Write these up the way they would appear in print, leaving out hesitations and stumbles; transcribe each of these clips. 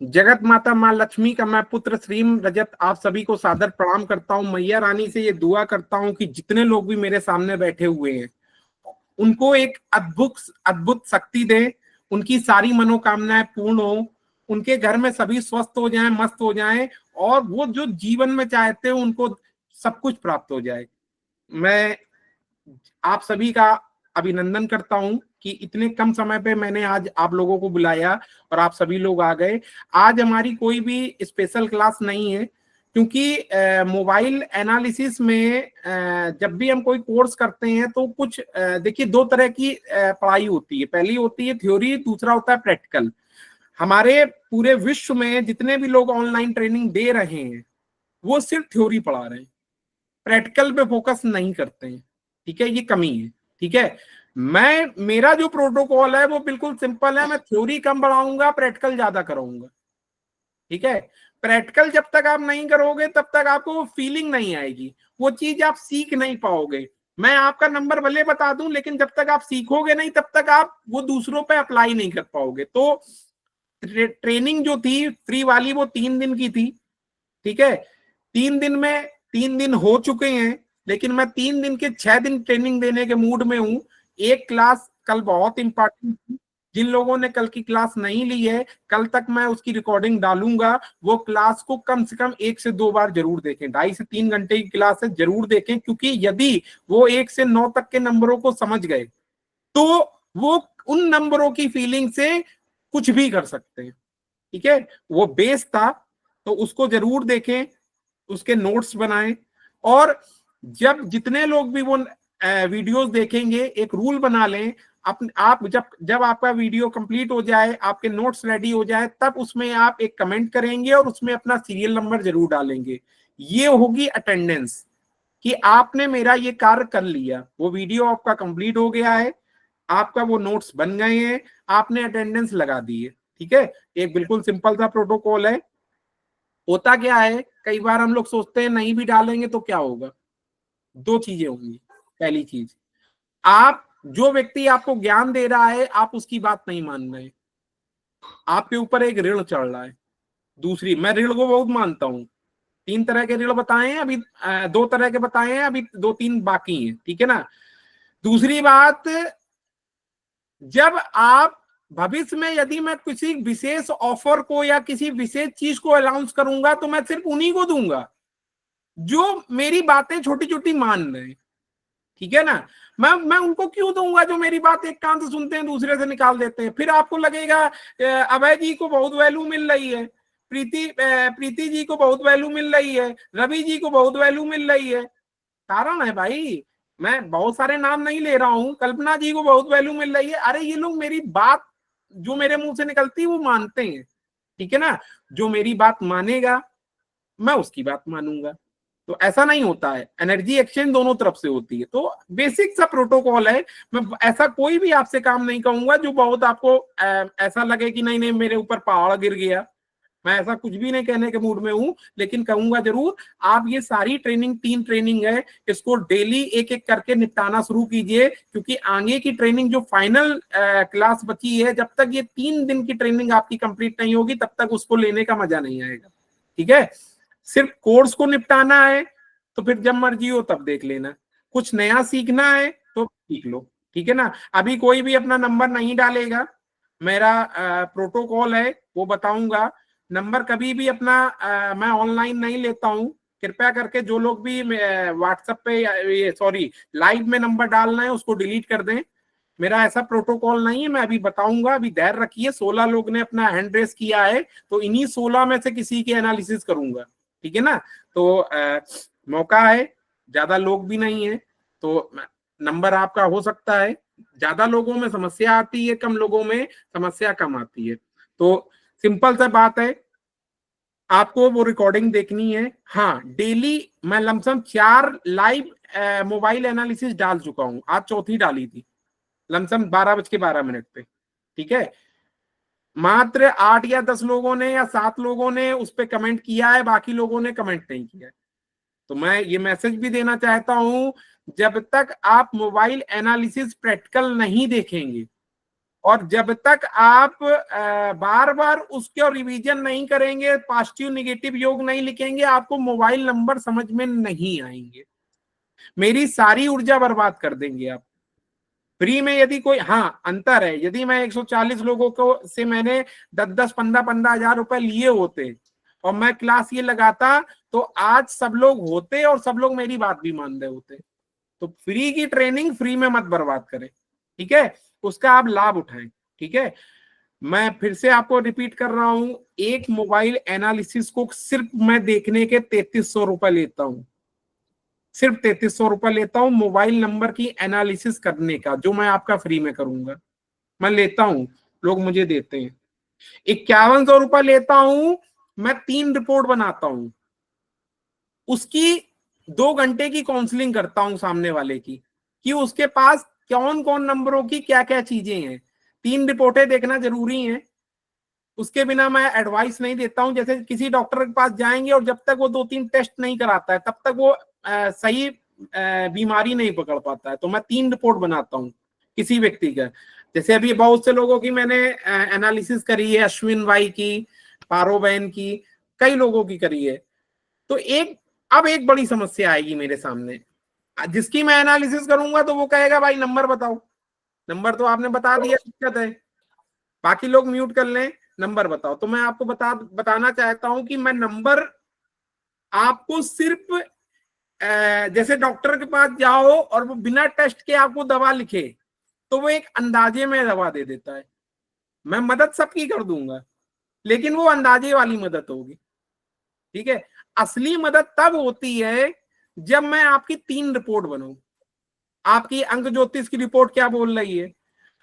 जगत माता माँ लक्ष्मी का मैं पुत्र श्रीम रजत आप सभी को सादर प्रणाम करता हूँ। मैया रानी से ये दुआ करता हूँ कि जितने लोग भी मेरे सामने बैठे हुए हैं उनको एक अद्भुत अद्भुत शक्ति दे, उनकी सारी मनोकामनाएं पूर्ण हो, उनके घर में सभी स्वस्थ हो जाएं, मस्त हो जाएं और वो जो जीवन में चाहते हो उनको सब कुछ प्राप्त हो जाए। मैं आप सभी का अभिनंदन करता हूं कि इतने कम समय पे मैंने आज आप लोगों को बुलाया और आप सभी लोग आ गए। आज हमारी कोई भी स्पेशल क्लास नहीं है क्योंकि मोबाइल एनालिसिस में जब भी हम कोई कोर्स करते हैं तो कुछ देखिए दो तरह की पढ़ाई होती है। पहली होती है थ्योरी, दूसरा होता है प्रैक्टिकल। हमारे पूरे विश्व में जितने भी लोग ऑनलाइन ट्रेनिंग दे रहे हैं वो सिर्फ थ्योरी पढ़ा रहे हैं, प्रैक्टिकल पे फोकस नहीं करते हैं। ठीक है, ये कमी है। ठीक है, मेरा जो प्रोटोकॉल है वो बिल्कुल सिंपल है, मैं थ्योरी कम बढ़ाऊंगा, प्रैक्टिकल ज्यादा कराऊंगा। ठीक है, प्रैक्टिकल जब तक आप नहीं करोगे तब तक आपको वो फीलिंग नहीं आएगी, वो चीज आप सीख नहीं पाओगे। मैं आपका नंबर भले बता दूं लेकिन जब तक आप सीखोगे नहीं तब तक आप वो दूसरों पे अप्लाई नहीं कर पाओगे। तो ट्रेनिंग जो थी फ्री वाली वो 3 दिन की थी। ठीक है, 3 दिन में 3 दिन हो चुके हैं लेकिन मैं 3 दिन के 6 दिन ट्रेनिंग देने के मूड में हूं। एक क्लास कल बहुत इंपॉर्टेंट थी, जिन लोगों ने कल की क्लास नहीं ली है कल तक मैं उसकी रिकॉर्डिंग डालूंगा। वो क्लास को कम से कम 1 से 2 बार जरूर देखें, 2.5 से 3 घंटे की क्लास है, जरूर देखें। क्योंकि यदि वो 1 से 9 तक के नंबरों को समझ गए तो वो उन नंबरों की फीलिंग से कुछ भी कर सकते हैं। ठीक है, वो बेस था तो उसको जरूर देखें, उसके नोट्स बनाएं। और जब जितने लोग भी वो वीडियोस देखेंगे एक रूल बना लें, आप जब जब आपका वीडियो कंप्लीट हो जाए, आपके नोट्स रेडी हो जाए, तब उसमें आप एक कमेंट करेंगे और उसमें अपना सीरियल नंबर जरूर डालेंगे। ये होगी अटेंडेंस कि आपने मेरा ये कार्य कर लिया, वो वीडियो आपका कंप्लीट हो गया है, आपका वो नोट्स बन गए हैं, आपने अटेंडेंस लगा दी है। ठीक है, एक बिल्कुल सिंपल सा प्रोटोकॉल है। होता क्या है, कई बार हम लोग सोचते हैं नहीं भी डालेंगे तो क्या होगा। दो चीजें होंगी। पहली चीज, आप जो व्यक्ति आपको ज्ञान दे रहा है आप उसकी बात नहीं मान रहे, आपके ऊपर एक ऋण चढ़ रहा है। दूसरी, मैं ऋण को बहुत मानता हूं। 3 तरह के ऋण बताए हैं अभी, 2 तरह के बताए हैं, अभी 2-3 बाकी हैं। ठीक है ना। दूसरी बात, जब आप भविष्य में यदि मैं किसी विशेष ऑफर को या किसी विशेष चीज को अनाउंस करूंगा तो मैं सिर्फ उन्हीं को दूंगा जो मेरी बातें छोटी छोटी मान रहे हैं। ठीक है ना। मैं उनको क्यों दूंगा जो मेरी बात एक कान से सुनते हैं दूसरे से निकाल देते हैं। फिर आपको लगेगा अभय जी को बहुत वैल्यू मिल रही है, प्रीति जी को बहुत वैल्यू मिल रही है, रवि जी को बहुत वैल्यू मिल रही है। कारण है भाई, मैं बहुत सारे नाम नहीं ले रहा हूं, कल्पना जी को बहुत वैल्यू मिल रही है। अरे ये लोग मेरी बात जो मेरे मुंह से निकलती है वो मानते हैं। ठीक है ना, जो मेरी बात मानेगा मैं उसकी बात मानूंगा। तो ऐसा नहीं होता है, एनर्जी एक्सचेंज दोनों तरफ से होती है। तो बेसिक सा प्रोटोकॉल है। मैं ऐसा कोई भी आपसे काम नहीं कहूंगा जो बहुत आपको ऐसा लगे कि नहीं नहीं मेरे ऊपर पहाड़ गिर गया। मैं ऐसा कुछ भी नहीं कहने के मूड में हूं, लेकिन कहूंगा जरूर आप ये सारी ट्रेनिंग 3 ट्रेनिंग है, इसको डेली एक एक करके निपटाना शुरू कीजिए। क्योंकि आगे की ट्रेनिंग जो फाइनल क्लास बची है, जब तक ये 3 दिन की ट्रेनिंग आपकी कंप्लीट नहीं होगी तब तक उसको लेने का मजा नहीं आएगा। ठीक है, सिर्फ कोर्स को निपटाना है तो फिर जब मर्जी हो तब देख लेना, कुछ नया सीखना है तो सीख लो। ठीक है ना। अभी कोई भी अपना नंबर नहीं डालेगा, मेरा प्रोटोकॉल है वो बताऊंगा। नंबर कभी भी अपना मैं ऑनलाइन नहीं लेता हूं। कृपया करके जो लोग भी व्हाट्सएप पे ये सॉरी लाइव में नंबर डालना है उसको डिलीट कर दें। मेरा ऐसा प्रोटोकॉल नहीं है, मैं अभी बताऊंगा, अभी धैर्य रखिए। 16 लोग ने अपना हैंड रेस किया है तो इन्हीं 16 में से किसी की एनालिसिस करूंगा। ठीक है ना। तो मौका है, ज्यादा लोग भी नहीं है तो नंबर आपका हो सकता है। ज्यादा लोगों में समस्या आती है, कम लोगों में समस्या कम आती है। तो सिंपल सा बात है, आपको वो रिकॉर्डिंग देखनी है। हाँ, डेली मैं लमसम 4 लाइव मोबाइल एनालिसिस डाल चुका हूं, आज चौथी डाली थी लमसम 12:12 पे। ठीक है, मात्र 8 या 10 लोगों ने या 7 लोगों ने उस पर कमेंट किया है, बाकी लोगों ने कमेंट नहीं किया है। तो मैं ये मैसेज भी देना चाहता हूं, जब तक आप मोबाइल एनालिसिस प्रैक्टिकल नहीं देखेंगे और जब तक आप बार बार उसके रिवीजन नहीं करेंगे, पॉजिटिव निगेटिव योग नहीं लिखेंगे, आपको मोबाइल नंबर समझ में नहीं आएंगे, मेरी सारी ऊर्जा बर्बाद कर देंगे आप। फ्री में यदि कोई, हाँ अंतर है, यदि मैं 140 लोगों को से मैंने 10-10 15-15 हजार रुपए लिए होते और मैं क्लास ये लगाता, तो आज सब लोग होते और सब लोग मेरी बात भी मान रहे होते। तो फ्री की ट्रेनिंग फ्री में मत बर्बाद करें, ठीक है, उसका आप लाभ उठाएं, ठीक है। मैं फिर से आपको रिपीट कर रहा हूं, एक मोबाइल एनालिसिस को सिर्फ मैं देखने के 3300 रुपए लेता हूं, सिर्फ 3300 रुपए लेता हूं मोबाइल नंबर की एनालिसिस करने का, जो मैं आपका फ्री में करूंगा, मैं लेता हूं, लोग मुझे देते हैं। 5100 रुपए लेता हूं, मैं 3 रिपोर्ट बनाता हूं, उसकी 2 घंटे की काउंसलिंग करता हूं सामने वाले की, कि उसके पास कौन कौन नंबरों की क्या क्या चीजें हैं। 3 रिपोर्टें देखना जरूरी है, उसके बिना मैं एडवाइस नहीं देता हूं। जैसे किसी डॉक्टर के पास जाएंगे और जब तक वो 2-3 टेस्ट नहीं कराता है, तब तक वो सही बीमारी नहीं पकड़ पाता है। तो मैं 3 रिपोर्ट बनाता हूं किसी व्यक्ति का। जैसे अभी बहुत से लोगों की मैंने एनालिसिस करी है, अश्विन भाई की, पारो बहन की, कई लोगों की करी है। तो अब एक बड़ी समस्या आएगी मेरे सामने, जिसकी मैं एनालिसिस करूंगा तो वो कहेगा भाई नंबर बताओ, नंबर तो आपने बता दिया, दिक्कत है, बाकी लोग म्यूट कर लें, नंबर बताओ। तो मैं आपको बताना चाहता हूं कि मैं नंबर आपको सिर्फ जैसे डॉक्टर के पास जाओ और वो बिना टेस्ट के आपको दवा लिखे, तो वो एक अंदाजे में दवा दे देता है। मैं मदद सबकी कर दूंगा, लेकिन वो अंदाजे वाली मदद होगी, ठीक है। असली मदद तब होती है जब मैं आपकी 3 रिपोर्ट बनाऊं, आपकी अंक ज्योतिष की रिपोर्ट क्या बोल रही है,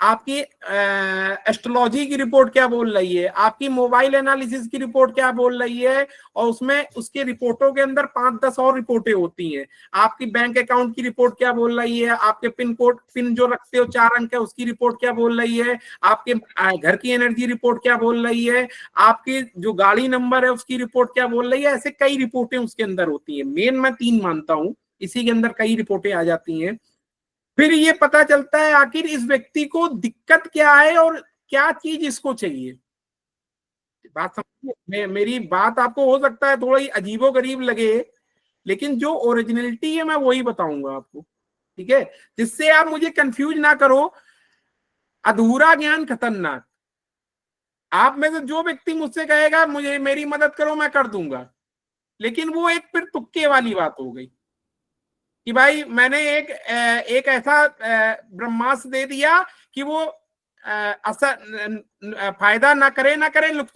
आपकी एस्ट्रोलॉजी की रिपोर्ट क्या बोल रही है, आपकी मोबाइल एनालिसिस की रिपोर्ट क्या बोल रही है, और उसमें उसके रिपोर्टों के अंदर 5-10 और रिपोर्टें होती हैं। आपकी बैंक अकाउंट की रिपोर्ट क्या बोल रही है, आपके पिन जो रखते हो 4 अंक है उसकी रिपोर्ट क्या बोल रही है, आपके घर की एनर्जी रिपोर्ट क्या बोल रही है, आपकी जो गाड़ी नंबर है उसकी रिपोर्ट क्या बोल रही है। ऐसे कई रिपोर्टें उसके अंदर होती है, मेन मैं 3 मानता हूं, इसी के अंदर कई रिपोर्टें आ जाती हैं। फिर ये पता चलता है आखिर इस व्यक्ति को दिक्कत क्या है और क्या चीज इसको चाहिए। बात समझिए, मेरी बात आपको हो सकता है थोड़ी अजीबो गरीब लगे, लेकिन जो ओरिजिनलिटी है मैं वही बताऊंगा आपको, ठीक है, जिससे आप मुझे कंफ्यूज ना करो। अधूरा ज्ञान खतरनाक। आप में से जो व्यक्ति मुझसे कहेगा मुझे मेरी मदद करो, मैं कर दूंगा, लेकिन वो एक फिर तुक्के वाली बात हो गई कि भाई मैंने एक ऐसा ब्रह्मास्त्र दे दिया कि वो असर फायदा ना करे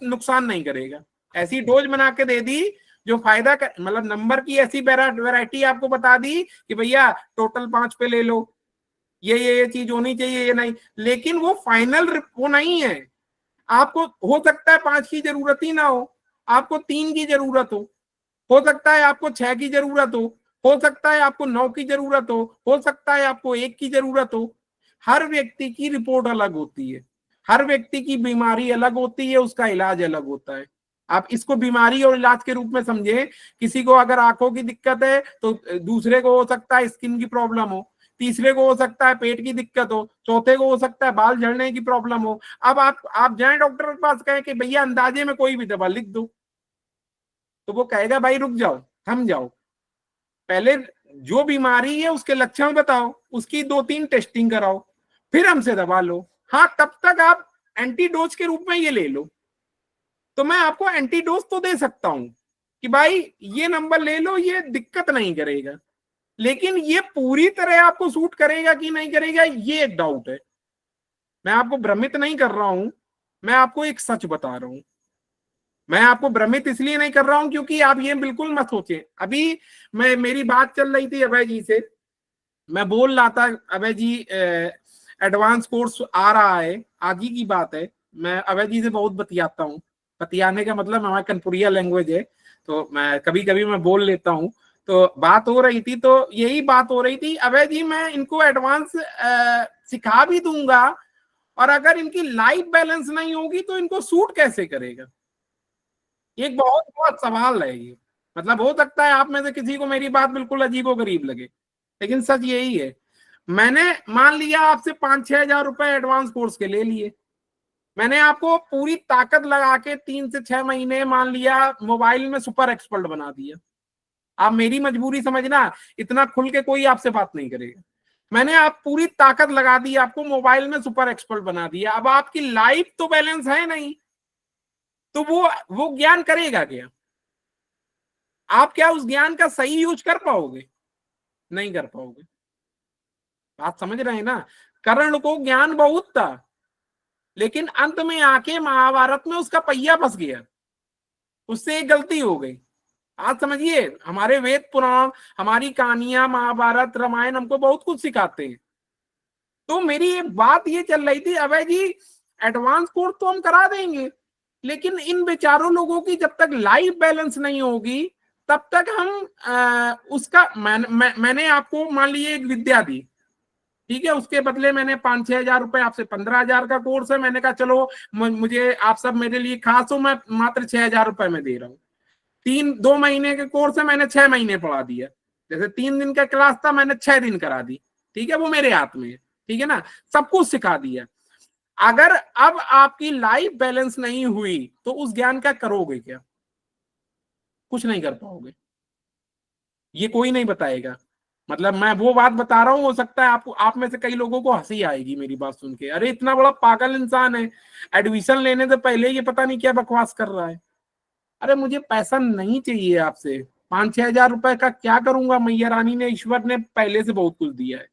नुकसान नहीं करेगा, ऐसी डोज बना के दे दी जो फायदा मतलब नंबर की ऐसी वैरायटी आपको बता दी कि भैया टोटल 5 पे ले लो, ये चीज होनी चाहिए, ये नहीं, लेकिन वो फाइनल वो नहीं है। आपको हो सकता है 5 की जरूरत ही ना हो, आपको 3 की जरूरत हो सकता है आपको 6 की जरूरत हो सकता है आपको 9 की जरूरत हो सकता है आपको 1 की जरूरत हो। हर व्यक्ति की रिपोर्ट अलग होती है, हर व्यक्ति की बीमारी अलग होती है, उसका इलाज अलग होता है। आप इसको बीमारी और इलाज के रूप में समझे। किसी को अगर आंखों की दिक्कत है तो दूसरे को हो सकता है स्किन की प्रॉब्लम हो, तीसरे को हो सकता है पेट की दिक्कत हो, चौथे को हो सकता है बाल झड़ने की प्रॉब्लम हो। अब आप जाएं डॉक्टर के पास, कहें कि भैया अंदाजे में कोई भी दवा लिख दो, तो वो कहेगा भाई रुक जाओ, थम जाओ, पहले जो बीमारी है उसके लक्षण बताओ, उसकी 2-3 टेस्टिंग कराओ, फिर हमसे दवा लो। हाँ, तब तक आप एंटीडोज के रूप में ये ले लो, तो मैं आपको एंटीडोज तो दे सकता हूं कि भाई ये नंबर ले लो, ये दिक्कत नहीं करेगा, लेकिन ये पूरी तरह आपको सूट करेगा कि नहीं करेगा, ये एक डाउट है। मैं आपको भ्रमित नहीं कर रहा हूं, मैं आपको एक सच बता रहा हूं। मैं आपको भ्रमित इसलिए नहीं कर रहा हूं क्योंकि आप ये बिल्कुल मत सोचें। अभी मेरी बात चल रही थी अभय जी से, मैं बोल रहा था अभय जी एडवांस कोर्स आ रहा है, आज ही की बात है। मैं अभय जी से बहुत बतियाता हूँ, बतियाने का मतलब हमारा कनपुरिया लैंग्वेज है, तो मैं कभी कभी मैं बोल लेता हूँ। तो बात हो रही थी, तो यही बात हो रही थी, अभय जी मैं इनको एडवांस सिखा भी दूंगा, और अगर इनकी लाइफ बैलेंस नहीं होगी तो इनको सूट कैसे करेगा। एक बहुत बहुत सवाल है ये। मतलब हो सकता है आप में से किसी को मेरी बात बिल्कुल अजीबो गरीब लगे, लेकिन सच यही है। मैंने मान लिया आपसे 5-6 हजार रुपए एडवांस कोर्स के ले लिए, मैंने आपको पूरी ताकत लगा के 3 से 6 महीने मान लिया मोबाइल में सुपर एक्सपर्ट बना दिया। आप मेरी मजबूरी समझना, इतना खुल के कोई आपसे बात नहीं करेगा। मैंने आप पूरी ताकत लगा दी, आपको मोबाइल में सुपर एक्सपर्ट बना दिया। अब आपकी लाइफ तो बैलेंस है नहीं, तो वो ज्ञान करेगा क्या? आप क्या उस ज्ञान का सही यूज कर पाओगे? नहीं कर पाओगे। बात समझ रहे हैं ना? कर्ण को ज्ञान बहुत था, लेकिन अंत में आके महाभारत में उसका पहिया फंस गया, उससे एक गलती हो गई। आज समझिए, हमारे वेद पुराण, हमारी कहानियां, महाभारत, रामायण हमको बहुत कुछ सिखाते हैं। तो मेरी एक बात ये चल रही थी, अभय जी एडवांस कोर्स तो हम करा देंगे, लेकिन इन बेचारों लोगों की जब तक लाइफ बैलेंस नहीं होगी तब तक हम उसका मैंने आपको मान लीजिए एक विद्या दी, ठीक है, उसके बदले मैंने 5-6 हजार रुपए आपसे, 15 हजार का कोर्स है, मैंने कहा चलो मुझे आप सब मेरे लिए खास हो, मैं मात्र 6 हजार रुपए में दे रहा हूँ। 2 महीने के कोर्स है, मैंने 6 महीने पढ़ा दिया। जैसे 3 दिन का क्लास था, मैंने 6 दिन करा दी, ठीक है, वो मेरे हाथ में है, ठीक है ना, सब कुछ सिखा दिया। अगर अब आपकी लाइफ बैलेंस नहीं हुई तो उस ज्ञान का करोगे क्या? कुछ नहीं कर पाओगे, ये कोई नहीं बताएगा। मतलब मैं वो बात बता रहा हूं, हो सकता है आपको, आप में से कई लोगों को हंसी आएगी मेरी बात सुन के, अरे इतना बड़ा पागल इंसान है, एडमिशन लेने से पहले ये पता नहीं क्या बकवास कर रहा है। अरे मुझे पैसा नहीं चाहिए आपसे, 5-6 हजार रुपए का क्या करूंगा? मैया रानी ने, ईश्वर ने पहले से बहुत कुछ दिया है।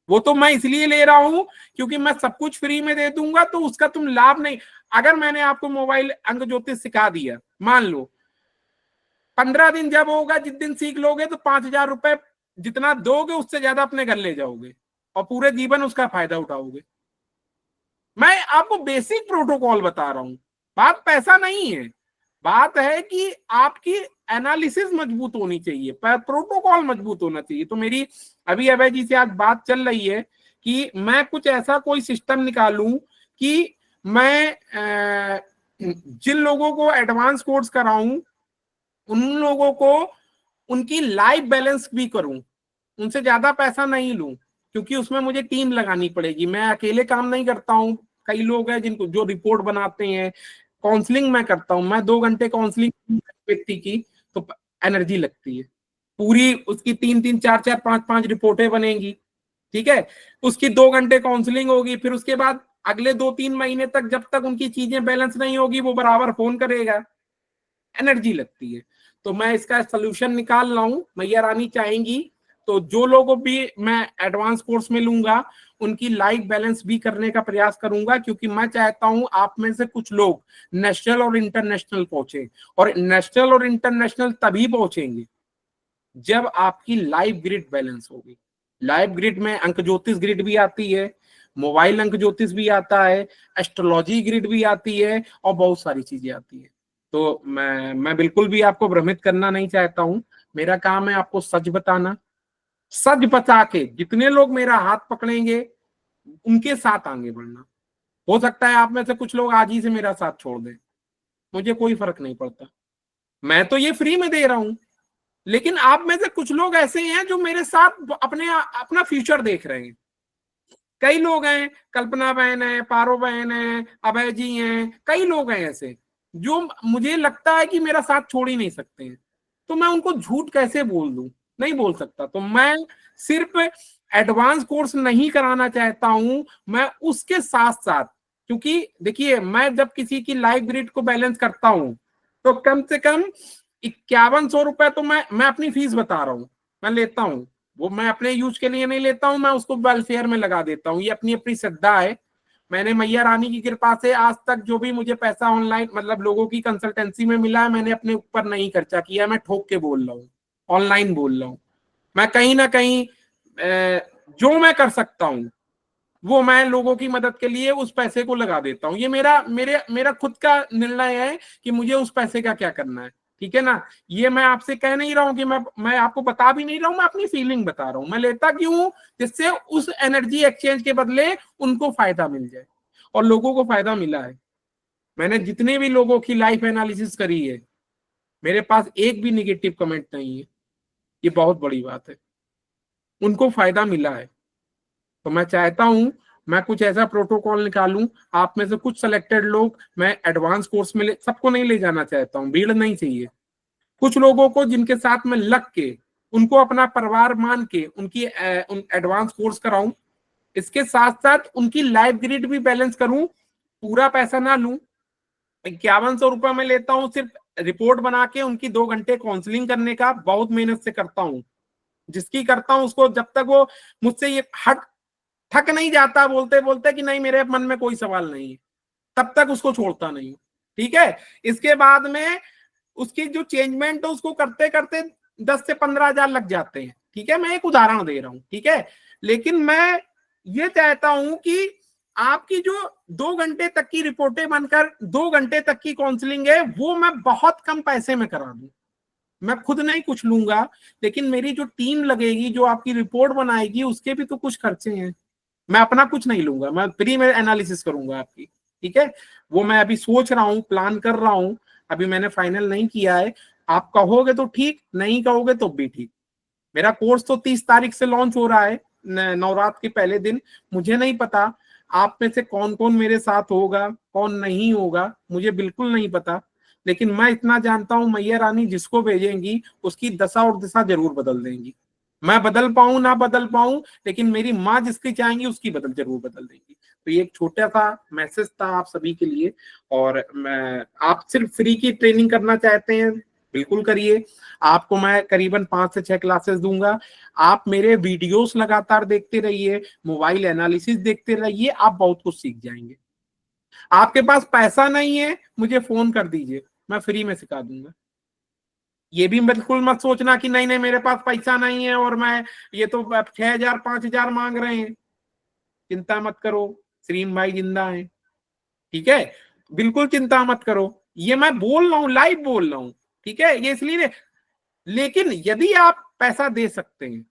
वो तो मैं इसलिए ले रहा हूं क्योंकि मैं सब कुछ फ्री में दे दूंगा तो उसका तुम लाभ नहीं। अगर मैंने आपको मोबाइल अंक ज्योतिष सिखा दिया, मान लो 15 दिन जब होगा, जिस दिन सीख लोगे तो 5 हजार रुपए जितना दोगे उससे ज्यादा अपने घर ले जाओगे और पूरे जीवन उसका फायदा उठाओगे। मैं आपको बेसिक प्रोटोकॉल बता रहा हूं, बात पैसा नहीं है, बात है कि आपकी एनालिसिस मजबूत होनी चाहिए, पर प्रोटोकॉल मजबूत होना चाहिए। तो मेरी अभी अभय जी से आज बात चल रही है कि मैं कुछ ऐसा कोई सिस्टम निकालूं कि मैं जिन लोगों को एडवांस कोर्स कराऊं उन लोगों को उनकी लाइफ बैलेंस भी करूं, उनसे ज्यादा पैसा नहीं लूं, क्योंकि उसमें मुझे टीम लगानी पड़ेगी, मैं अकेले काम नहीं करता हूं। कई लोग हैं जिनको जो रिपोर्ट बनाते हैं, काउंसलिंग मैं करता हूं, मैं 2 घंटे काउंसलिंग व्यक्ति की, तो एनर्जी लगती है पूरी, उसकी 3-3, 4-4, 5-5 रिपोर्टें बनेंगी, ठीक है, उसकी 2 घंटे काउंसलिंग होगी, फिर उसके बाद अगले 2-3 महीने तक जब तक उनकी चीजें बैलेंस नहीं होगी वो बराबर फोन करेगा, एनर्जी लगती है। तो मैं इसका सोल्यूशन निकाल रहा हूं, मैया रानी चाहेंगी तो जो लोगों भी मैं एडवांस कोर्स में लूंगा उनकी लाइफ बैलेंस भी करने का प्रयास करूंगा, क्योंकि मैं चाहता हूं आप में से कुछ लोग नेशनल और इंटरनेशनल पहुंचे, और नेशनल और इंटरनेशनल तभी पहुंचेंगे जब आपकी लाइफ ग्रिड बैलेंस होगी। लाइफ ग्रिड में अंक ज्योतिष ग्रिड भी आती है, मोबाइल अंक ज्योतिष भी आता है, एस्ट्रोलॉजी ग्रिड भी आती है, और बहुत सारी चीजें आती है। तो मैं बिल्कुल भी आपको भ्रमित करना नहीं चाहता हूं, मेरा काम है आपको सच बताना, सच बता के जितने लोग मेरा हाथ पकड़ेंगे उनके साथ आगे बढ़ना। हो सकता है आप में से कुछ लोग आज ही से मेरा साथ छोड़ दें, मुझे कोई फर्क नहीं पड़ता, मैं तो ये फ्री में दे रहा हूं। लेकिन आप में से कुछ लोग ऐसे हैं जो मेरे साथ अपना फ्यूचर देख रहे हैं। कई लोग हैं, कल्पना बहन है, पारो बहन है, अभय जी हैं, कई लोग हैं ऐसे जो मुझे लगता है कि मेरा साथ छोड़ ही नहीं सकते हैं। तो मैं उनको झूठ कैसे बोल दूं? नहीं बोल सकता। तो मैं सिर्फ एडवांस कोर्स नहीं कराना चाहता हूं, मैं उसके साथ साथ, क्योंकि देखिए मैं जब किसी की लाइफ ग्रिड को बैलेंस करता हूं तो कम से कम 5100 रुपए तो मैं अपनी फीस बता रहा हूं, मैं लेता हूं। वो मैं अपने यूज के लिए नहीं लेता हूं, मैं उसको वेलफेयर में लगा देता हूं, ये अपनी अपनी श्रद्धा है। मैंने मैया रानी की कृपा से आज तक जो भी मुझे पैसा ऑनलाइन मतलब लोगों की कंसल्टेंसी में मिला है, मैंने अपने ऊपर नहीं खर्चा किया, मैं ठोक के बोल रहा हूँ, ऑनलाइन बोल रहा हूँ। मैं कहीं ना कहीं जो मैं कर सकता हूँ वो मैं लोगों की मदद के लिए उस पैसे को लगा देता हूँ। ये मेरा खुद का निर्णय है कि मुझे उस पैसे का क्या करना है, ठीक है ना। ये मैं आपसे कह नहीं रहा हूं कि मैं आपको बता भी नहीं रहा हूं, मैं अपनी फीलिंग बता रहा हूं। मैं लेता क्यों? जिससे उस एनर्जी एक्सचेंज के बदले उनको फायदा मिल जाए, और लोगों को फायदा मिला है। मैंने जितने भी लोगों की लाइफ एनालिसिस करी है, मेरे पास एक भी निगेटिव कमेंट नहीं है, ये बहुत बड़ी बात है, उनको फायदा मिला है। तो मैं चाहता हूं मैं कुछ ऐसा प्रोटोकॉल निकालूं, आप में से कुछ सिलेक्टेड लोग मैं एडवांस कोर्स में सबको नहीं ले जाना चाहता हूं, भीड़ नहीं चाहिए। कुछ लोगों को जिनके साथ में लग के, उनको अपना परिवार मान के उनकी उन एडवांस कोर्स कराऊं। इसके साथ साथ उनकी लाइफ ग्रिड भी बैलेंस करूं। पूरा पैसा ना लूं, 5100 रुपए में लेता हूं सिर्फ रिपोर्ट बना के उनकी 2 घंटे काउंसलिंग करने का, बहुत मेहनत से करता हूं। जिसकी करता हूं उसको जब तक वो मुझसे ये हट थक नहीं जाता बोलते बोलते कि नहीं मेरे मन में कोई सवाल नहीं है, तब तक उसको छोड़ता नहीं। ठीक है, इसके बाद में उसकी जो चेंजमेंट है उसको करते करते 10 से 15 हजार लग जाते हैं। ठीक है, मैं एक उदाहरण दे रहा हूं। ठीक है, लेकिन मैं ये चाहता हूं कि आपकी जो 2 घंटे तक की रिपोर्टें बनकर 2 घंटे तक की काउंसलिंग है वो मैं बहुत कम पैसे में करा दूं। मैं खुद नहीं कुछ लूंगा, लेकिन मेरी जो टीम लगेगी जो आपकी रिपोर्ट बनाएगी उसके भी तो कुछ खर्चे हैं। मैं अपना कुछ नहीं लूंगा, मैं फ्री में एनालिसिस करूंगा आपकी। ठीक है, वो मैं अभी सोच रहा हूँ, प्लान कर रहा हूँ, अभी मैंने फाइनल नहीं किया है। आप कहोगे तो ठीक, नहीं कहोगे तो भी ठीक। मेरा कोर्स तो 30 तारीख से लॉन्च हो रहा है, नवरात्र के पहले दिन। मुझे नहीं पता आप में से कौन कौन मेरे साथ होगा, कौन नहीं होगा, मुझे बिल्कुल नहीं पता। लेकिन मैं इतना जानता हूं मैया रानी जिसको भेजेंगी उसकी दशा और दिशा जरूर बदल देंगी। मैं बदल पाऊं ना बदल पाऊं, लेकिन मेरी माँ जिसकी चाहेंगी उसकी जरूर बदल देंगी। तो ये एक छोटा सा मैसेज था आप सभी के लिए। और मैं, आप सिर्फ फ्री की ट्रेनिंग करना चाहते हैं, बिल्कुल करिए। आपको मैं करीबन 5 से 6 क्लासेस दूंगा। आप मेरे वीडियोस लगातार देखते रहिए, मोबाइल एनालिसिस देखते रहिए, आप बहुत कुछ सीख जाएंगे। आपके पास पैसा नहीं है, मुझे फोन कर दीजिए, मैं फ्री में सिखा दूंगा। ये भी बिल्कुल मत सोचना कि नहीं नहीं मेरे पास पैसा नहीं है और मैं, ये तो 6000 5000 मांग रहे हैं। चिंता मत करो, सलीम भाई जिंदा है। ठीक है, बिल्कुल चिंता मत करो, ये मैं बोल रहा हूँ, लाइव बोल रहा हूँ। ठीक है, ये इसलिए। लेकिन यदि आप पैसा दे सकते हैं,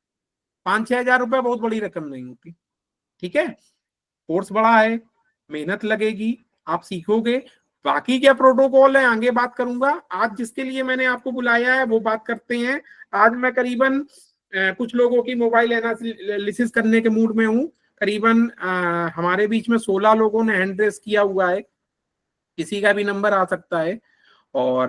5-6 हजार रुपए बहुत बड़ी रकम नहीं होती। ठीक है, कोर्स बड़ा है, मेहनत लगेगी, आप सीखोगे। बाकी क्या प्रोटोकॉल है आगे बात करूंगा। आज जिसके लिए मैंने आपको बुलाया है वो बात करते हैं। आज मैं करीबन कुछ लोगों की मोबाइल एनालिसिस करने के मूड में हूँ। करीबन हमारे बीच में 16 लोगों ने हैंड रेस किया हुआ है, किसी का भी नंबर आ सकता है। और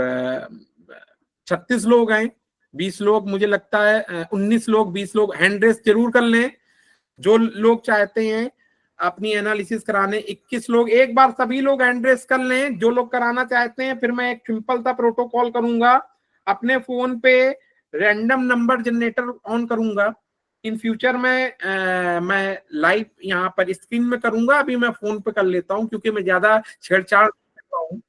36 लोग हैं, 20 लोग मुझे लगता है, 19 लोग 20 लोग हैंड रेस जरूर कर लें जो लोग चाहते हैं अपनी एनालिसिस कराने। 21 लोग, एक बार सभी लोग हैंड रेस कर लें जो लोग कराना चाहते हैं। फिर मैं एक सिंपल सा प्रोटोकॉल करूंगा, अपने फोन पे रैंडम नंबर जनरेटर ऑन करूंगा। इन फ्यूचर में मैं लाइव यहाँ पर स्क्रीन में करूंगा, अभी मैं फोन पे कर लेता हूँ क्योंकि मैं ज्यादा छेड़छाड़ हूँ।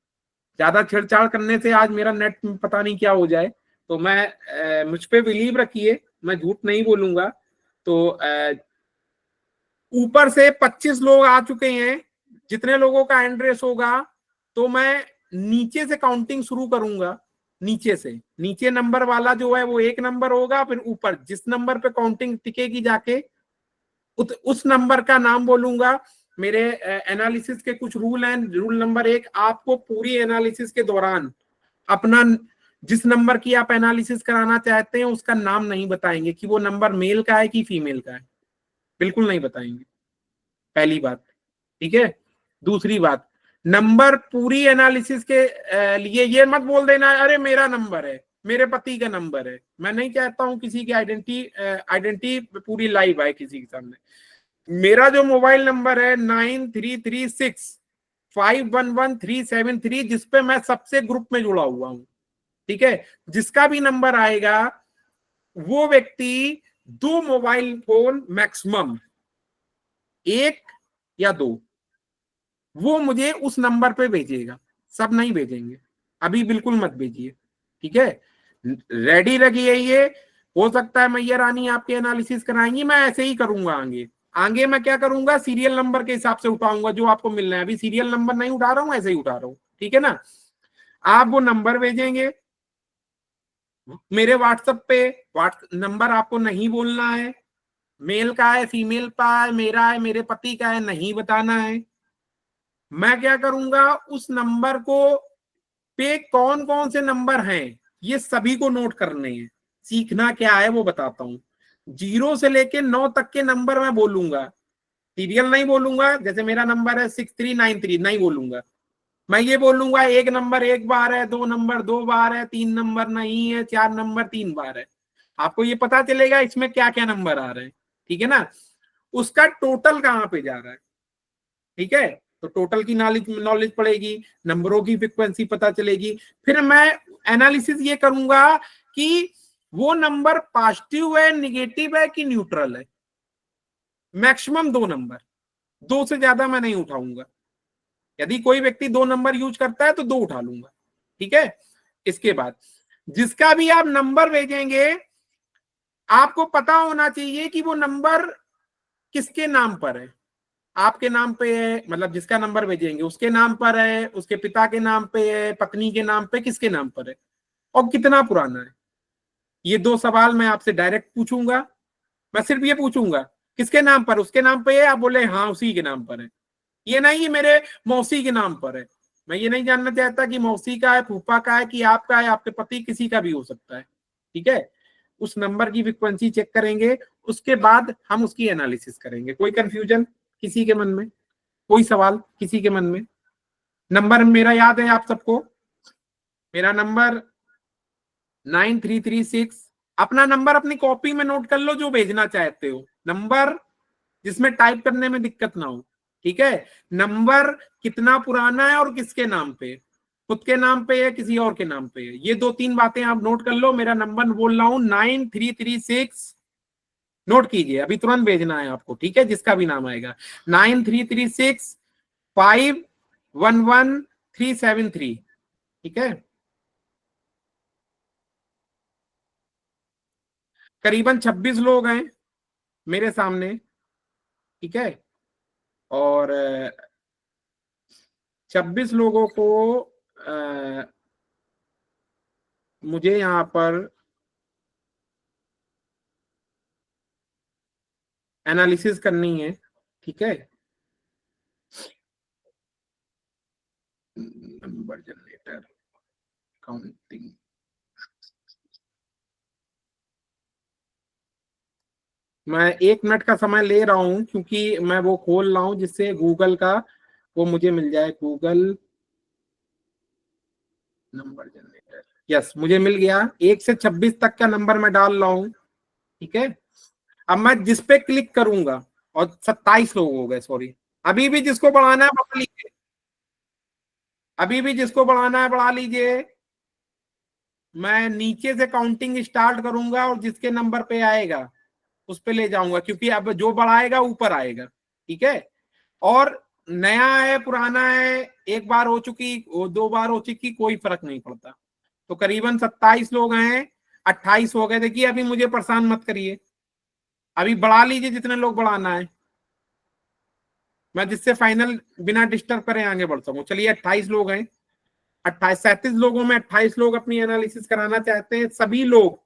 ज्यादा छेड़छाड़ करने से आज मेरा नेट पता नहीं क्या हो जाए। तो मैं मुझ पे बिलीव रखिए, मैं झूठ नहीं बोलूंगा। तो ऊपर से 25 लोग आ चुके हैं, जितने लोगों का हैंड रेस होगा तो मैं नीचे से काउंटिंग शुरू करूंगा। नीचे से, नीचे नंबर वाला जो है वो 1 नंबर होगा, फिर ऊपर जिस नंबर पे काउंटिंग टिकेगी जाके उस नंबर का नाम बोलूंगा। मेरे एनालिसिस के कुछ रूल हैं। रूल नंबर 1, आपको पूरी एनालिसिस के दौरान अपना जिस नंबर की आप एनालिसिस कराना चाहते हैं उसका नाम नहीं बताएंगे कि वो नंबर मेल का है कि फीमेल का है, बिल्कुल नहीं बताएंगे, पहली बात। ठीक है, दूसरी बात, नंबर पूरी एनालिसिस के लिए ये मत बोल देना अरे मेरा नंबर है, मेरे पति का नंबर है। मैं नहीं चाहता हूं किसी की आइडेंटिटी पूरी लाइव आए किसी के सामने। मेरा जो मोबाइल नंबर है 9336511373, जिसपे मैं सबसे ग्रुप में जुड़ा हुआ हूं। ठीक है, जिसका भी नंबर आएगा वो व्यक्ति 2 मोबाइल फोन मैक्सिमम, 1 या 2, वो मुझे उस नंबर पे भेजिएगा, सब नहीं भेजेंगे, अभी बिल्कुल मत भेजिए। ठीक है, रेडी रखिए। ये हो सकता है मैया रानी आपके एनालिसिस कराएंगी, मैं ऐसे ही करूंगा। आगे आगे मैं क्या करूंगा, सीरियल नंबर के हिसाब से उठाऊंगा जो आपको मिलना है। अभी सीरियल नंबर नहीं उठा रहा हूं, ऐसे ही उठा रहा हूं। ठीक है ना, आप वो नंबर भेजेंगे मेरे व्हाट्सएप पे। नंबर आपको नहीं बोलना है, मेल का है फीमेल का है, मेरा है मेरे पति का है, नहीं बताना है। मैं क्या करूंगा, उस नंबर को पे कौन कौन से नंबर हैं ये सभी को नोट करने हैं। सीखना क्या है वो बताता हूं। 0 से लेके 9 तक के नंबर मैं बोलूंगा, सीरियल नहीं बोलूंगा, जैसे मेरा नंबर है 6393 नहीं बोलूंगा, मैं ये बोलूंगा एक नंबर एक बार है, दो नंबर दो बार है, तीन नंबर नहीं है, चार नंबर तीन बार है। आपको ये पता चलेगा इसमें क्या क्या नंबर आ रहे हैं, ठीक है ना। उसका टोटल कहाँ पे जा रहा है, ठीक है। तो टोटल की नॉलेज नॉलेज पड़ेगी, नंबरों की फ्रिक्वेंसी पता चलेगी। फिर मैं एनालिसिस ये करूंगा कि वो नंबर पॉजिटिव है, निगेटिव है कि न्यूट्रल है। मैक्सिमम दो नंबर, दो से ज्यादा मैं नहीं उठाऊंगा। यदि कोई व्यक्ति दो नंबर यूज करता है तो दो उठा लूंगा, ठीक है। इसके बाद जिसका भी आप नंबर भेजेंगे, आपको पता होना चाहिए कि वो नंबर किसके नाम पर है। आपके नाम पे है, मतलब जिसका नंबर भेजेंगे उसके नाम पर है, उसके पिता के नाम पे है, पत्नी के नाम पे, किसके नाम पर है, और कितना पुराना है। ये दो सवाल मैं आपसे डायरेक्ट पूछूंगा। मैं सिर्फ ये पूछूंगा किसके नाम पर, उसके नाम पे है, आप बोले हाँ उसी के नाम पर है। ये नहीं कि मेरे मौसी के नाम पर है। मैं ये नहीं जानना चाहता कि मौसी का है, फूफा का है, कि आपका है, आपके पति, किसी का भी हो सकता है, ठीक है। उस नंबर की फ्रिक्वेंसी चेक करेंगे, उसके बाद हम उसकी एनालिसिस करेंगे। कोई कंफ्यूजन किसी के मन में, कोई सवाल किसी के मन में? नंबर मेरा याद है आप सबको, मेरा नंबर 9336। अपना नंबर अपनी कॉपी में नोट कर लो जो भेजना चाहते हो, नंबर जिसमें टाइप करने में दिक्कत ना हो, ठीक है। नंबर कितना पुराना है और किसके नाम पे, खुद के नाम पे है किसी और के नाम पे है, ये दो तीन बातें आप नोट कर लो। मेरा नंबर बोल रहा हूं 9336, नोट कीजिए, अभी तुरंत भेजना है आपको, ठीक है, जिसका भी नाम आएगा। 9336511373, ठीक है। करीबन 26 लोग हैं मेरे सामने, ठीक है। और 26 लोगों को मुझे यहाँ पर एनालिसिस करनी है, ठीक है। नंबर जनरेटर, काउंटिंग, मैं 1 मिनट का समय ले रहा हूं क्योंकि मैं वो खोल रहा हूं जिससे गूगल का वो मुझे मिल जाए। गूगल नंबर जनरेटर, यस, मुझे मिल गया। 1 से 26 तक का नंबर मैं डाल रहा हूं, ठीक है। अब मैं जिस पे क्लिक करूंगा, और 27 लोग हो गए, सॉरी। अभी भी जिसको बढ़ाना है बढ़ा लीजिए, अभी भी जिसको बढ़ाना है बढ़ा लीजिए। मैं नीचे से काउंटिंग स्टार्ट करूंगा और जिसके नंबर पे आएगा उस पे ले जाऊंगा, क्योंकि अब जो बढ़ाएगा ऊपर आएगा, ठीक है। और नया है पुराना है, एक बार हो चुकी वो दो बार हो चुकी, कोई फर्क नहीं पड़ता। तो करीबन 27 लोग हैं, 28 हो गए। देखिए अभी मुझे परेशान मत करिए, अभी बढ़ा लीजिए जितने लोग बढ़ाना है, मैं जिससे फाइनल बिना डिस्टर्ब करे आगे बढ़ सकूं। चलिए 28 लोग हैं, 28 37 लोगों में 28 लोग अपनी एनालिसिस कराना चाहते हैं। सभी लोग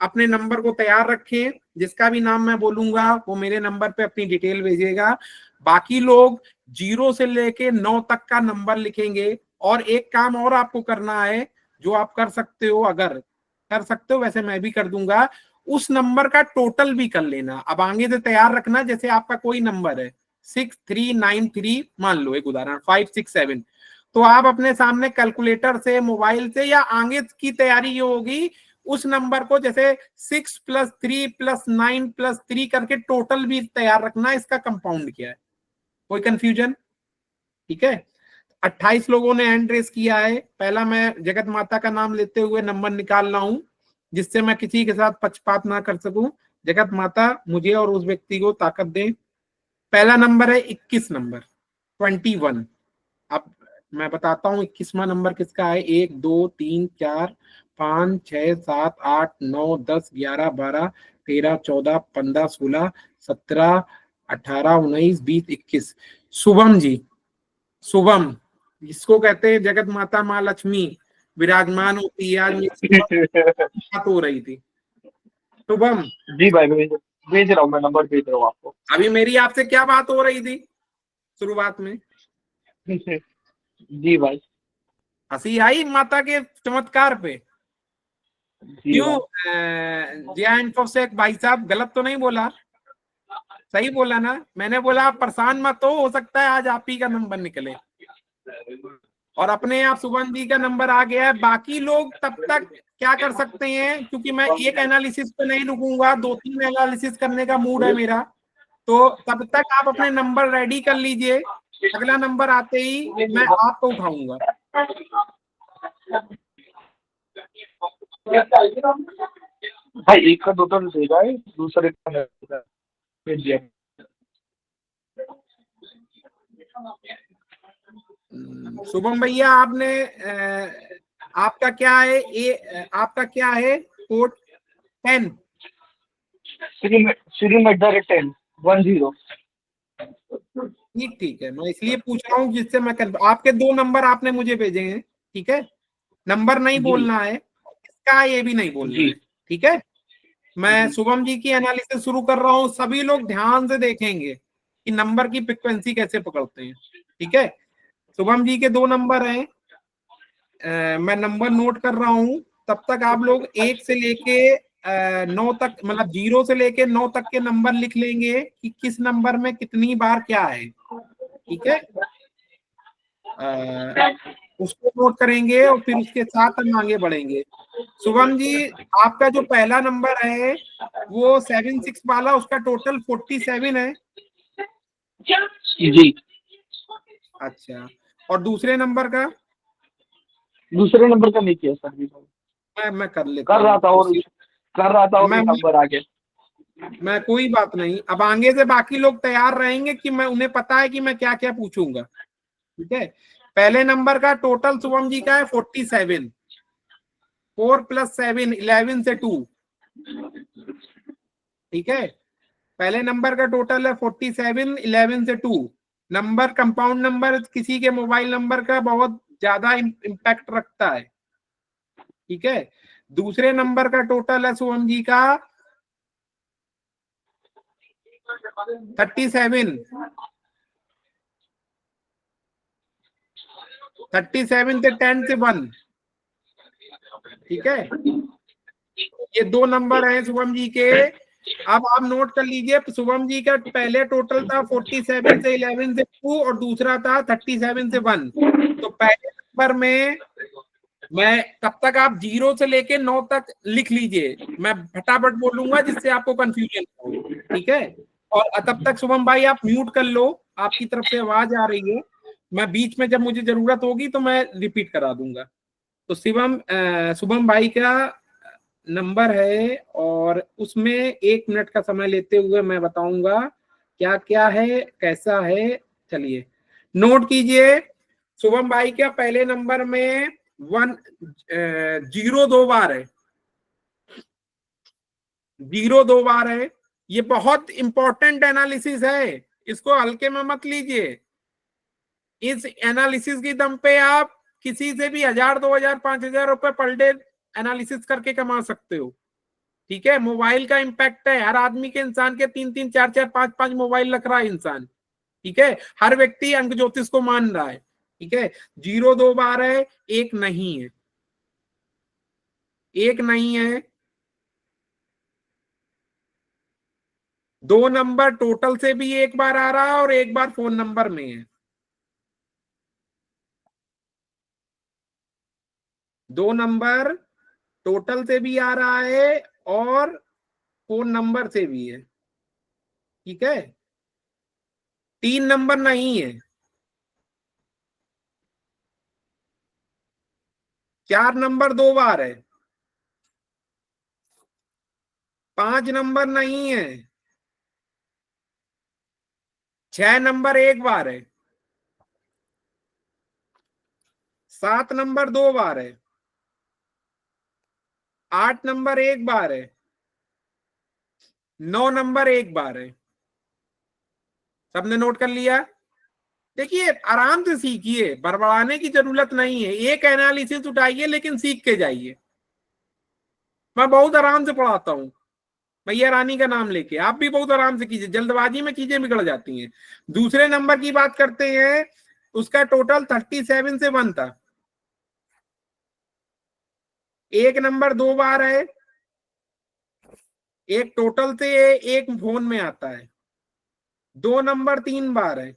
अपने नंबर को तैयार रखें, जिसका भी नाम मैं बोलूंगा वो मेरे नंबर पे अपनी डिटेल भेजेगा। बाकी लोग 0 से लेके 9 तक का नंबर लिखेंगे। और एक काम और आपको करना है, जो आप कर सकते हो, अगर कर सकते हो, वैसे मैं भी कर दूंगा, उस नंबर का टोटल भी कर लेना। अब आगे से तैयार रखना, जैसे आपका कोई नंबर है 6393, मान लो एक उदाहरण 567, तो आप अपने सामने कैलकुलेटर से, मोबाइल से, या आगे की तैयारी ये होगी, उस नंबर को जैसे 6+3+9+3 करके टोटल भी तैयार रखना, इसका कंपाउंड क्या है। कोई कंफ्यूजन? ठीक है। 28 लोगों ने हैंड रेस किया है। पहला मैं जगत माता का नाम लेते हुए नंबर निकाल रहा हूं, जिससे मैं किसी के साथ पक्षपात ना कर सकूं। जगत माता मुझे और उस व्यक्ति को ताकत दें। पहला नंबर है 21 नंबर, 21। अब मैं बताता हूँ 21वां नंबर किसका है। 1 2 3 4 5 6 7 8 9 10 11 12 13 14 15 16 17 18 19 20 21, शुभम जी। शुभम, जिसको कहते हैं जगत माता माँ लक्ष्मी विराजमान होती है। आज मेरी बात हो रही थी। शुभम, जी भाई, भेज रहा हूँ, मैं नंबर भेज रहा हूँ आपको। अभी मेरी आपसे क्या बात हो रही थी शुरुआत में? जी भाई। हंसी आई माता के चमत्कार पे? जी क्यों भाई। जया इन्फोसेक भाई साहब, गलत तो नहीं बोला? सही बोला ना, मैंने बोला आप परेशान मत हो सकता है आज आप ही का नंबर निकले। और अपने आप सुभन जी का नंबर आ गया है। बाकी लोग तब तक क्या कर सकते हैं, क्योंकि मैं एक एनालिसिस पे नहीं रुकूंगा, 2-3 एनालिसिस करने का मूड है मेरा, तो तब तक आप अपने नंबर रेडी कर लीजिए। अगला नंबर आते ही मैं आपको उठाऊंगा। भाई एक का टोटल देगा है, दूसरे का भेज दिया। शुभम भैया आपने आपका क्या है, आपका क्या है code? 10। Shri at the rate 10 ठीक ठीक है, मैं इसलिए पूछ रहा हूँ जिससे मैं आपके 2 नंबर आपने मुझे भेजे हैं, ठीक है। नंबर नहीं जी बोलना है, इसका ये भी नहीं बोलना जी है, ठीक है। मैं जी शुभम जी की एनालिसिस शुरू कर रहा हूँ, सभी लोग ध्यान से देखेंगे कि नंबर की फ्रिक्वेंसी कैसे पकड़ते हैं, ठीक है। शुभम जी के 2 नंबर हैं, मैं नंबर नोट कर रहा हूं। तब तक आप लोग 1 से लेके 9 तक, मतलब 0 से लेके 9 तक के नंबर लिख लेंगे कि किस नंबर में कितनी बार क्या है, ठीक है। उसको नोट करेंगे और फिर उसके साथ हम आगे बढ़ेंगे। शुभम जी, आपका जो पहला नंबर है वो 76 वाला, उसका टोटल 47 है। जी। अच्छा, और दूसरे नंबर का? दूसरे नंबर का नहीं किया सर अभी तक। मैं कर लेता कर रहा हूँ था और उसी। कर रहा था और मैं एक नंबर आगे। मैं कोई बात नहीं, अब आगे से बाकी लोग तैयार रहेंगे कि मैं, उन्हें पता है कि मैं क्या क्या पूछूंगा, ठीक है। पहले नंबर का टोटल शुभम जी का है 47। 4 + 7 11 से 2, ठीक है। पहले नंबर का टोटल है 47, 11 से 2। नंबर कंपाउंड नंबर किसी के मोबाइल नंबर का बहुत ज्यादा इम्पैक्ट रखता है, ठीक है। दूसरे नंबर का टोटल है शुभम जी का 37। 37 से 10 से 1, ठीक है। ये 2 नंबर हैं शुभम जी के। अब आप नोट कर लीजिए, शुभम जी का पहले टोटल था 47 से 11 से 2 और दूसरा था 37 से 1। तो पहले नंबर में मैं, तब तक आप 0 से लेके 9 तक लिख लीजिए, मैं फटाफट बोलूंगा जिससे आपको कंफ्यूजन हो, ठीक है। और तब तक शुभम भाई आप म्यूट कर लो, आपकी तरफ से आवाज आ रही है, मैं बीच में जब मुझे जरूरत होगी तो मैं रिपीट करा दूंगा। तो शुभम भाई का नंबर है और उसमें 1 मिनट का समय लेते हुए मैं बताऊंगा क्या क्या है, कैसा है। चलिए नोट कीजिए, शुभम भाई का पहले नंबर में 0 2 बार है। 0 2 बार है, ये बहुत इंपॉर्टेंट एनालिसिस है, इसको हल्के में मत लीजिए। इस एनालिसिस की दम पे आप किसी से भी 1000 2000 5000 रुपए पर डे एनालिसिस करके कमा सकते हो, ठीक है। मोबाइल का इंपैक्ट है, हर आदमी के, इंसान के 3 3 4 4 5 5 मोबाइल रख रहा है इंसान, ठीक है। हर व्यक्ति अंक ज्योतिष को मान रहा है, ठीक है। 0 2 बार है, एक नहीं है, एक नहीं है। 2 नंबर टोटल से भी एक बार आ रहा है और एक बार फोन नंबर में है। 2 नंबर टोटल से भी आ रहा है और फोन नंबर से भी है, ठीक है। 3 नंबर नहीं है। 4 नंबर 2 बार है। 5 नंबर नहीं है। 6 नंबर एक बार है। 7 नंबर 2 बार है। 8 नंबर एक बार है। 9 नंबर एक बार है। सबने नोट कर लिया? देखिए आराम से सीखिए, बड़बड़ाने की जरूरत नहीं है, एक एनालिसिस उठाइए लेकिन सीख के जाइए। मैं बहुत आराम से पढ़ाता हूँ, मैया रानी का नाम लेके आप भी बहुत आराम से कीजिए, जल्दबाजी में चीजें बिगड़ जाती हैं। दूसरे नंबर की बात करते हैं, उसका टोटल 37 से 1 था। एक नंबर 2 बार है, एक टोटल से एक फोन में आता है, 2 नंबर 3 बार है,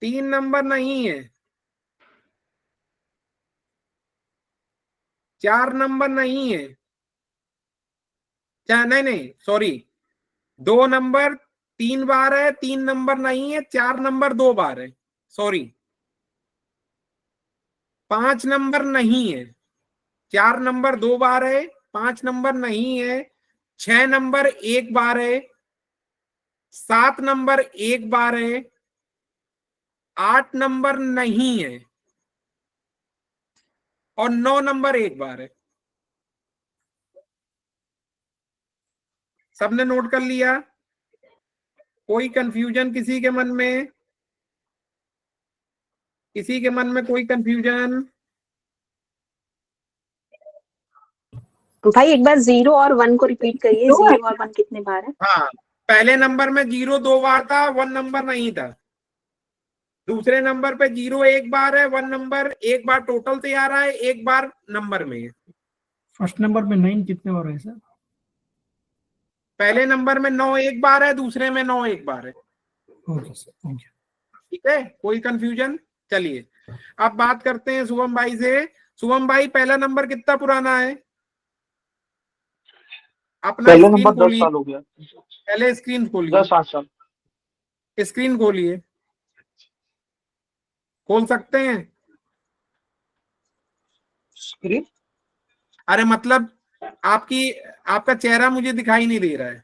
3 नंबर नहीं है, 4 नंबर नहीं है, नहीं नहीं सॉरी, 2 नंबर 3 बार है, 3 नंबर नहीं है, 4 नंबर 2 बार है, सॉरी, 5 नंबर नहीं है, 4 नंबर 2 बार है, 5 नंबर नहीं है, 6 नंबर 1 बार है, 7 नंबर 1 बार है, 8 नंबर नहीं है और 9 नंबर 1 बार है। सबने नोट कर लिया? कोई कंफ्यूजन किसी के मन में? किसी के मन में कोई कंफ्यूजन? भाई एक बार 0 और 1 को रिपीट करिए, 0 और 1 कितने बार है? हाँ, पहले नंबर में 0 2 बार था, 1 नंबर नहीं था। दूसरे नंबर पे 0 1 बार है, 1 नंबर 1 बार टोटल से आ रहा है, 1 बार नंबर में है। फर्स्ट नंबर पे 9 कितने बार है सर? पहले नंबर में 9 1 बार है, दूसरे में 9 1 बार है। Okay sir, thank you. ठीक है, कोई कंफ्यूजन? चलिए अब बात करते हैं शुभम भाई से। शुभम भाई, पहला नंबर कितना पुराना है? अपना पहले स्क्रीन नंबर 10 खोलिए, साल हो गया। पहले स्क्रीन खोलिए, 10 साल। स्क्रीन खोलिए, खोल सकते हैं? स्क्रीन? अरे मतलब आपका चेहरा मुझे दिखाई नहीं दे रहा है।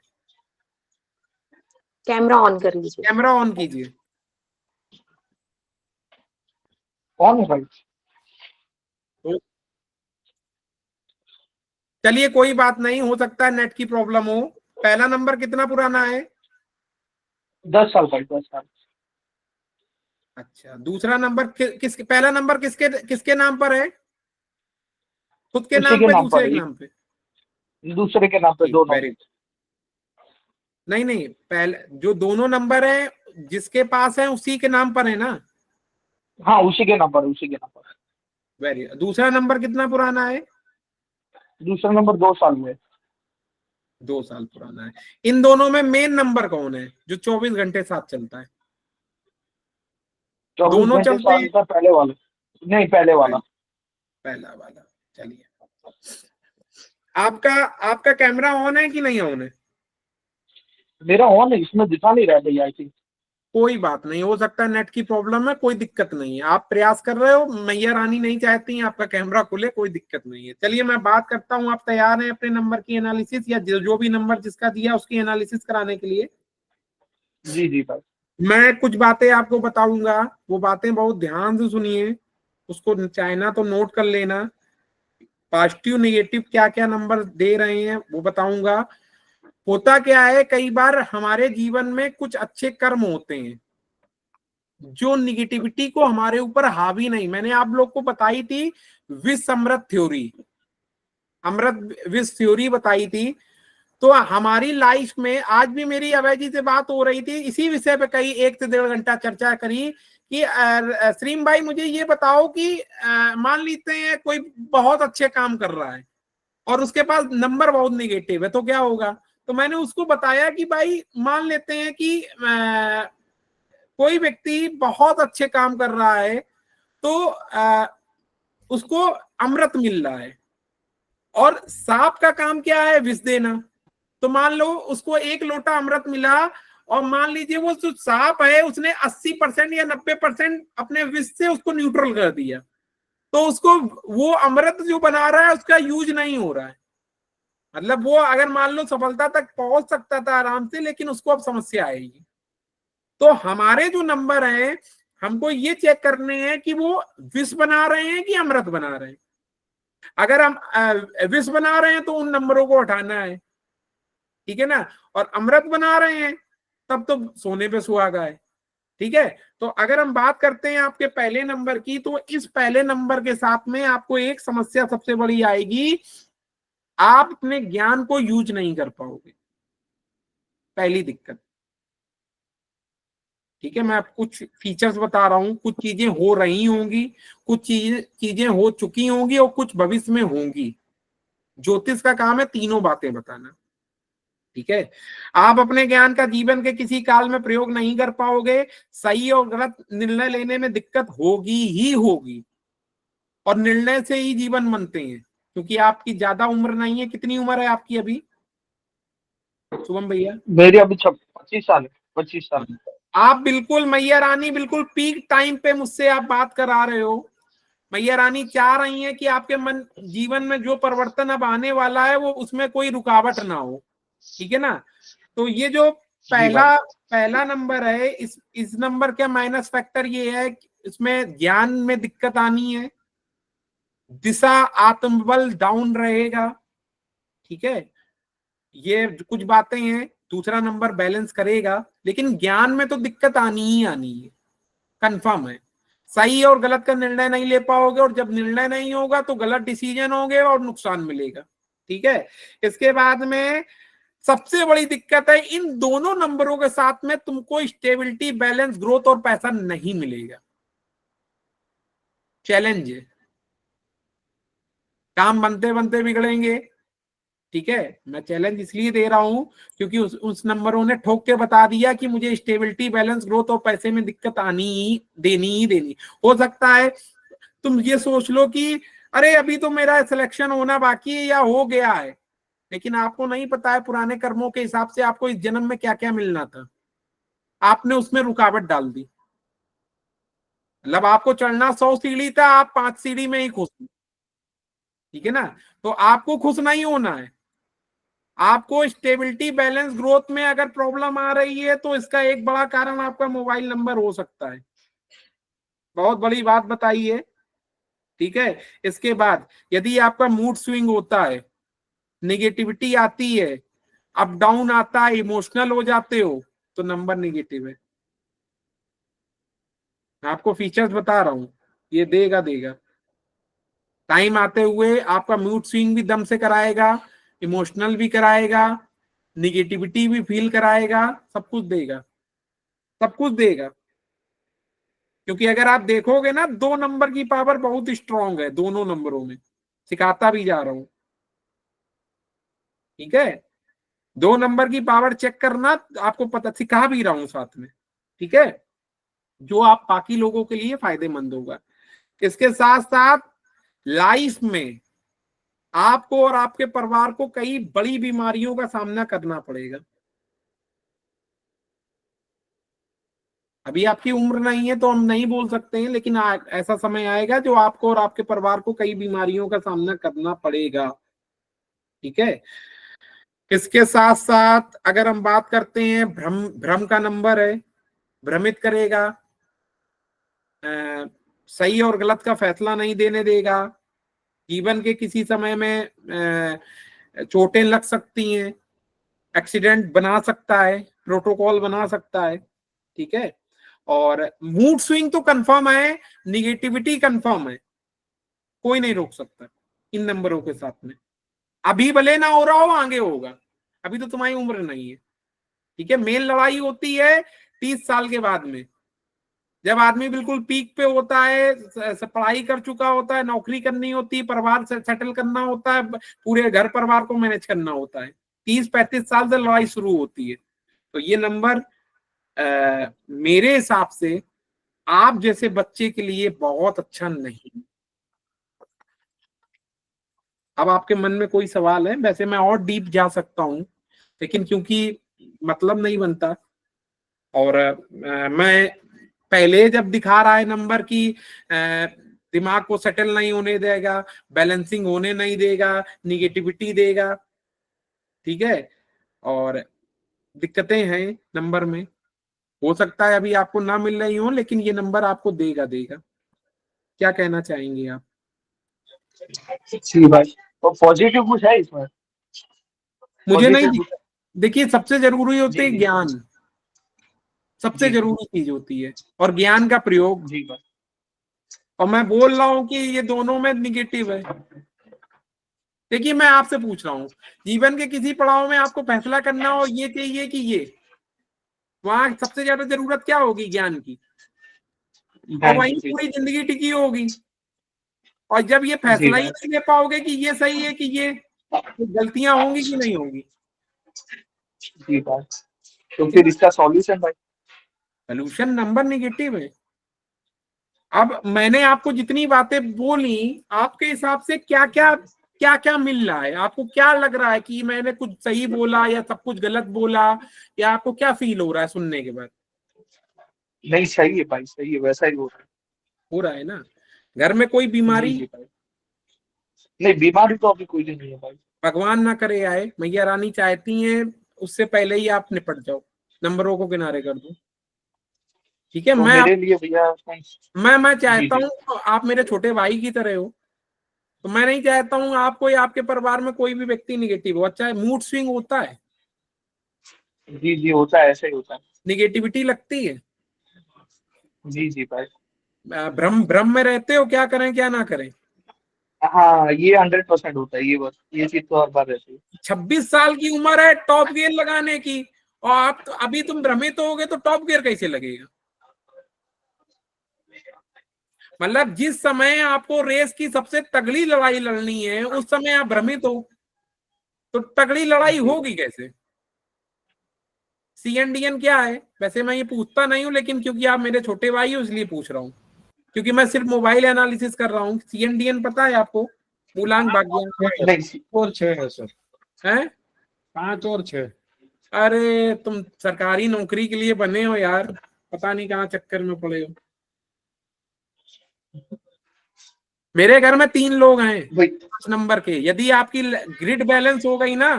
कैमरा ऑन कर लीजिए। कैमरा ऑन कीजिए। ऑन है भाई। चलिए कोई बात नहीं, हो सकता है नेट की प्रॉब्लम हो। पहला नंबर कितना पुराना है? 10 साल भाई, 10 साल। अच्छा, दूसरा नंबर पहला नंबर किसके किसके नाम पर है? खुद के उसी नाम के पे, नाम दूसरे पर के है। नाम पे? दूसरे के नाम पे दोनों। वेरी, नहीं नहीं, पहले जो दोनों नंबर है जिसके पास है उसी के नाम पर है ना? हाँ, उसी के नाम पर, उसी के नाम पर। वेरी, दूसरा नंबर कितना पुराना है? दूसरा नंबर 2 साल में। 2 साल पुराना है। इन दोनों में मेन नंबर कौन है जो 24 घंटे साथ चलता है? 24 दोनों घंटे चलते साल हैं? का पहले वाला। नहीं, पहले वाला। पहला वाला। चलिए, आपका आपका कैमरा ऑन है कि नहीं ऑन है? मेरा ऑन है, इसमें दिखा नहीं रहा है भैया, आई थिंक। कोई बात नहीं, हो सकता है नेट की प्रॉब्लम है, कोई दिक्कत नहीं है। आप प्रयास कर रहे हो, मैया रानी नहीं चाहती हैं आपका कैमरा खुले, कोई दिक्कत नहीं है। चलिए मैं बात करता हूं, आप तैयार हैं अपने नंबर की एनालिसिस, या जो भी नंबर जिसका दिया उसकी एनालिसिस कराने के लिए? जी जी भाई। मैं कुछ बातें आपको बताऊंगा, वो बातें बहुत ध्यान से सुनिए, उसको चाहना तो नोट कर लेना। पॉजिटिव नेगेटिव क्या क्या नंबर दे रहे हैं वो बताऊंगा। होता क्या है, कई बार हमारे जीवन में कुछ अच्छे कर्म होते हैं जो निगेटिविटी को हमारे ऊपर हावी नहीं, मैंने आप लोग को बताई थी विष अमृत थ्योरी, अमृत विष थ्योरी बताई थी। तो हमारी लाइफ में आज भी मेरी अभय जी से बात हो रही थी, इसी विषय पे कई 1 से 1.5 घंटा चर्चा करी कि श्रीम भाई मुझे ये बताओ कि मान लेते हैं कोई बहुत अच्छे काम कर रहा है और उसके पास नंबर बहुत निगेटिव है, तो क्या होगा? तो मैंने उसको बताया कि भाई मान लेते हैं कि कोई व्यक्ति बहुत अच्छे काम कर रहा है तो उसको अमृत मिल रहा है, और सांप का काम क्या है? विष देना। तो मान लो उसको 1 लोटा अमृत मिला, और मान लीजिए वो जो सांप है उसने 80% या 90% अपने विष से उसको न्यूट्रल कर दिया, तो उसको वो अमृत जो बना रहा है उसका यूज नहीं हो रहा है। मतलब वो अगर मान लो सफलता तक पहुंच सकता था आराम से, लेकिन उसको अब समस्या आएगी। तो हमारे जो नंबर हैं हमको ये चेक करने हैं कि वो विष बना रहे हैं कि अमृत बना रहे हैं। अगर हम विष बना रहे हैं तो उन नंबरों को हटाना है, ठीक है ना? और अमृत बना रहे हैं तब तो सोने पे सुहागा है, ठीक है? तो अगर हम बात करते हैं आपके पहले नंबर की, तो इस पहले नंबर के साथ में आपको एक समस्या सबसे बड़ी आएगी, आप अपने ज्ञान को यूज नहीं कर पाओगे, पहली दिक्कत। ठीक है, मैं आपको कुछ फीचर्स बता रहा हूं, कुछ चीजें हो रही होंगी, कुछ चीजें हो चुकी होंगी और कुछ भविष्य में होंगी। ज्योतिष का काम है तीनों बातें बताना। ठीक है, आप अपने ज्ञान का जीवन के किसी काल में प्रयोग नहीं कर पाओगे, सही और गलत निर्णय लेने में दिक्कत होगी ही होगी, और निर्णय से ही जीवन बनते हैं, क्योंकि आपकी ज्यादा उम्र नहीं है। कितनी उम्र है आपकी अभी शुभम भैया? मेरी अभी 25 साल है, 25 साल। आप बिल्कुल मैया रानी बिल्कुल पीक टाइम पे मुझसे आप बात करा रहे हो। मैया रानी चाह रही है कि आपके मन जीवन में जो परिवर्तन अब आने वाला है वो उसमें कोई रुकावट ना हो, ठीक है ना। तो ये जो पहला नंबर है, इस नंबर का माइनस फैक्टर ये है कि इसमें ज्ञान में दिक्कत आनी है, दिशा आत्मबल डाउन रहेगा, ठीक है, ये कुछ बातें हैं। दूसरा नंबर बैलेंस करेगा, लेकिन ज्ञान में तो दिक्कत आनी ही आनी है, कंफर्म है। सही और गलत का निर्णय नहीं ले पाओगे, और जब निर्णय नहीं होगा तो गलत डिसीजन होंगे और नुकसान मिलेगा, ठीक है। इसके बाद में सबसे बड़ी दिक्कत है, इन दोनों नंबरों के साथ में तुमको स्टेबिलिटी, बैलेंस, ग्रोथ और पैसा नहीं मिलेगा। चैलेंज है, काम बनते बनते बिगड़ेंगे, ठीक है। मैं चैलेंज इसलिए दे रहा हूं क्योंकि उस नंबरों ने ठोक के बता दिया कि मुझे स्टेबिलिटी, बैलेंस, ग्रोथ और पैसे में दिक्कत देनी ही देनी। हो सकता है तुम ये सोच लो कि अरे अभी तो मेरा सिलेक्शन होना बाकी है या हो गया है, लेकिन आपको नहीं पता है पुराने कर्मों के हिसाब से आपको इस जन्म में क्या क्या मिलना था, आपने उसमें रुकावट डाल दी। मतलब आपको चढ़ना 100 सीढ़ी था, आप 5 सीढ़ी में ही खुश, ठीक है ना। तो आपको खुश नहीं होना है। आपको स्टेबिलिटी, बैलेंस, ग्रोथ में अगर प्रॉब्लम आ रही है तो इसका एक बड़ा कारण आपका मोबाइल नंबर हो सकता है। बहुत बड़ी बात बताई है, ठीक है। इसके बाद यदि आपका मूड स्विंग होता है, नेगेटिविटी आती है, अप डाउन आता है, इमोशनल हो जाते हो, तो नंबर नेगेटिव है। मैं आपको फीचर्स बता रहा हूं, ये देगा टाइम आते हुए आपका मूड स्विंग भी दम से कराएगा, इमोशनल भी कराएगा, निगेटिविटी भी फील कराएगा, सब कुछ देगा, सब कुछ देगा। क्योंकि अगर आप देखोगे ना, 2 नंबर की पावर बहुत स्ट्रांग है दोनों नंबरों में, सिखाता भी जा रहा हूं, ठीक है। 2 नंबर की पावर चेक करना, आपको पता, सिखा भी रहा हूं साथ में, ठीक है, जो आप बाकी लोगों के लिए फायदेमंद होगा। इसके साथ साथ लाइफ में आपको और आपके परिवार को कई बड़ी बीमारियों का सामना करना पड़ेगा। अभी आपकी उम्र नहीं है तो हम नहीं बोल सकते हैं, लेकिन ऐसा समय आएगा जो आपको और आपके परिवार को कई बीमारियों का सामना करना पड़ेगा, ठीक है। इसके साथ साथ अगर हम बात करते हैं, भ्रम का नंबर है, भ्रमित करेगा, सही और गलत का फैसला नहीं देने देगा, जीवन के किसी समय में चोटें लग सकती हैं, एक्सीडेंट बना सकता है, प्रोटोकॉल बना सकता है, ठीक है। और मूड स्विंग तो कंफर्म है, निगेटिविटी कंफर्म है, कोई नहीं रोक सकता इन नंबरों के साथ में। अभी भले ना हो रहा हो, आगे होगा, अभी तो तुम्हारी उम्र नहीं है, ठीक है। मेन लड़ाई होती है 30 साल के बाद में, जब आदमी बिल्कुल पीक पे होता है, पढ़ाई कर चुका होता है, नौकरी करनी होती है, परिवार से सेटल करना होता है, पूरे घर परिवार को मैनेज करना होता है। 30-35 साल से लड़ाई शुरू होती है। तो ये नंबर मेरे हिसाब से आप जैसे बच्चे के लिए बहुत अच्छा नहीं। अब आपके मन में कोई सवाल है? वैसे मैं और डीप जा सकता हूं, लेकिन क्योंकि मतलब नहीं बनता, और मैं पहले जब दिखा रहा है नंबर की दिमाग को सेटल नहीं होने देगा, बैलेंसिंग होने नहीं देगा, निगेटिविटी देगा, ठीक है, और दिक्कतें हैं नंबर में। हो सकता है अभी आपको ना मिल रही हो, लेकिन ये नंबर आपको देगा। क्या कहना चाहेंगे आप? जी भाई, तो पॉजिटिव कुछ है इसमें? मुझे नहीं Positive देखिए, सबसे जरूरी होते है जी, ज्ञान, सबसे जी, जरूरी चीज होती है, और ज्ञान का प्रयोग। जी भाई। और मैं बोल रहा हूं कि ये दोनों में निगेटिव है। देखिए, मैं आपसे पूछ रहा हूं, जीवन के किसी पड़ाव में आपको फैसला करना हो, ये चाहिए कि ये, वहां सबसे ज्यादा जरूरत क्या होगी? ज्ञान की। और ध्यान वहीं जी, पूरी जिंदगी टिकी होगी। और जब ये जी फैसला ही भाई। नहीं ले पाओगे कि ये सही है कि ये, तो गलतियां होंगी कि नहीं होंगी? जी भाई, तो फिर इसका सॉल्यूशन भाई? सोल्यूशन नंबर निगेटिव है। अब मैंने आपको जितनी बातें बोली, आपके हिसाब से क्या क्या क्या क्या मिल रहा है? आपको क्या लग रहा है कि मैंने कुछ सही बोला या सब कुछ गलत बोला, या आपको क्या फील हो रहा है सुनने के बाद? नहीं सही है भाई, सही है, वैसा ही हो रहा है ना? घर में कोई जी बीमारी जी भाई। नहीं बीमारी तो अभी कोई नहीं है भाई। भगवान ना करे आए, मैया रानी चाहती हैं उससे पहले ही आप निपट जाओ, नंबरों को किनारे कर दो। ठीक है, तो मेरे लिए भैया मैं जी चाहता जी हूँ आप मेरे छोटे भाई की तरह हो, तो मैं नहीं चाहता हूँ आपको या आपके परिवार में कोई भी व्यक्ति निगेटिव हो। अच्छा, मूड स्विंग होता है, जी जी, होता है, ऐसा ही होता है। निगेटिविटी लगती है, जी जी भाई। भ्रम भ्रम में रहते हो, क्या करें क्या ना करें। हाँ ये 100% होता है, ये बस ये चीज तो हर बार रहती है। 26 साल की उम्र है टॉप गियर लगाने की, और आप तो अभी तुम भ्रमित होगे तो टॉप गियर कैसे लगेगा? मतलब जिस समय आपको रेस की सबसे तगड़ी लड़ाई लड़नी है, उस समय आप भ्रमित हो, तो तगड़ी लड़ाई जी होगी कैसे? CNDN क्या है? वैसे मैं ये पूछता नहीं हूँ, लेकिन क्योंकि आप मेरे छोटे भाई हो इसलिए पूछ रहा हूँ, क्योंकि मैं सिर्फ मोबाइल एनालिसिस कर रहा हूँ। CNDN पता है आपको? मूलांक भाग्यांक नहीं और 6 है सर, है। 5 और 6। अरे तुम सरकारी नौकरी के लिए बने हो यार, पता नहीं कहाँ चक्कर में पड़े हो। मेरे घर में 3 लोग हैं भाई 5 नंबर के। यदि आपकी ग्रिड बैलेंस हो गई ना,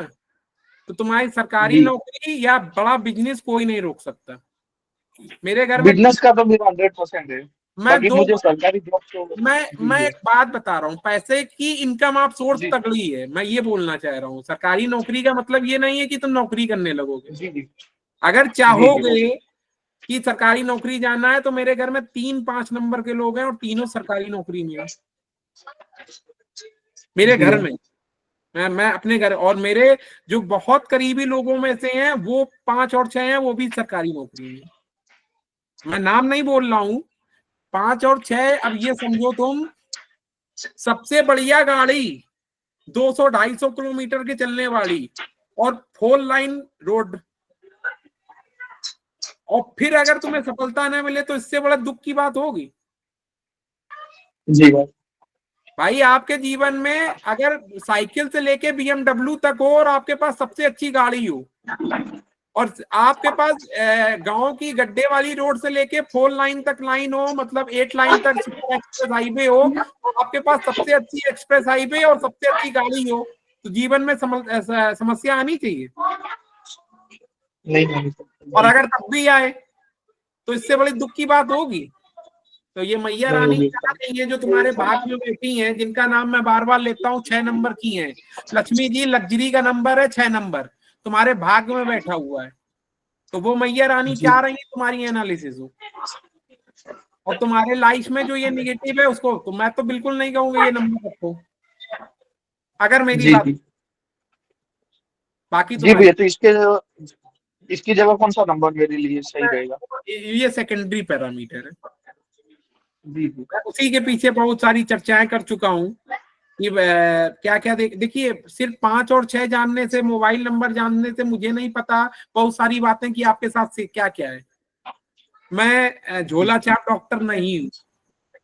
तो तुम्हारी सरकारी जी, नौकरी या बड़ा बिजनेस कोई नहीं रोक सकता। मेरे घर में बिजनेस का तो मेरा 100% है। मैं बाकी दो मुझे सरकारी जॉब तो जी मैं जी एक बात बता रहा हूँ, पैसे की इनकम आप सोर्स जी तगड़ी है, मैं ये बोलना चाह रहा हूँ। सरकारी नौकरी का मतलब ये नहीं है कि तुम नौकरी करने लगोगे। जी जी अगर जी जी भाई। चाहोगे कि सरकारी नौकरी जाना है, तो मेरे घर में 3-5 नंबर के लोग हैं और तीनों सरकारी नौकरी में हैं मेरे जी घर भाई। में। मैं अपने घर, और मेरे जो बहुत करीबी लोगों में से हैं वो 5 और 6 हैं, वो भी सरकारी नौकरी में। मैं नाम नहीं बोल रहा हूँ, 5 और 6। अब ये समझो तुम, सबसे बढ़िया गाड़ी 200-250 किलोमीटर की चलने वाली, और 4 लाइन रोड, और फिर अगर तुम्हें सफलता न मिले तो इससे बड़ा दुख की बात होगी? जी भाई। भाई आपके जीवन में अगर साइकिल से लेके BMW तक हो, और आपके पास सबसे अच्छी गाड़ी हो, और आपके पास गांव की गड्ढे वाली रोड से लेके 4 लाइन तक लाइन हो, मतलब 8 लाइन तक सुपर एक्सप्रेस हाईवे हो, और आपके पास सबसे अच्छी एक्सप्रेस हाईवे और सबसे अच्छी गाड़ी हो, तो जीवन में समस्या आनी चाहिए। नहीं नहीं और नहीं अगर तब भी आए तो इससे बड़ी दुख की बात होगी। तो ये मैया नहीं रानी होगी। चाह रही है, जो तुम्हारे भाग में बैठी हैं, जिनका नाम मैं बार बार लेता हूँ, 6 नंबर की हैं। लक्ष्मी जी, लग्जरी का नंबर है 6 नंबर, तुम्हारे भाग में बैठा हुआ है। तो वो मैया रानी जी चाह रही है तुम्हारी एनालिसिस हो, और तुम्हारे लाइफ में जो ये निगेटिव है उसको तो मैं तो बिल्कुल नहीं कहूंगा ये नंबर रखो, अगर मेरी जी बात। जी बाकी जी तुम्हारी, भैया, तो इसकी जगह कौन सा नंबर मेरे लिए सही रहेगा? ये सेकेंडरी पैरामीटर है। जी जी मैं उसी के पीछे बहुत सारी चर्चाएं कर चुका हूँ कि क्या क्या देखिए, सिर्फ 5 और 6 जानने से, मोबाइल नंबर जानने से मुझे नहीं पता बहुत सारी बातें कि आपके साथ से क्या क्या है। मैं झोला छाप डॉक्टर नहीं हूँ।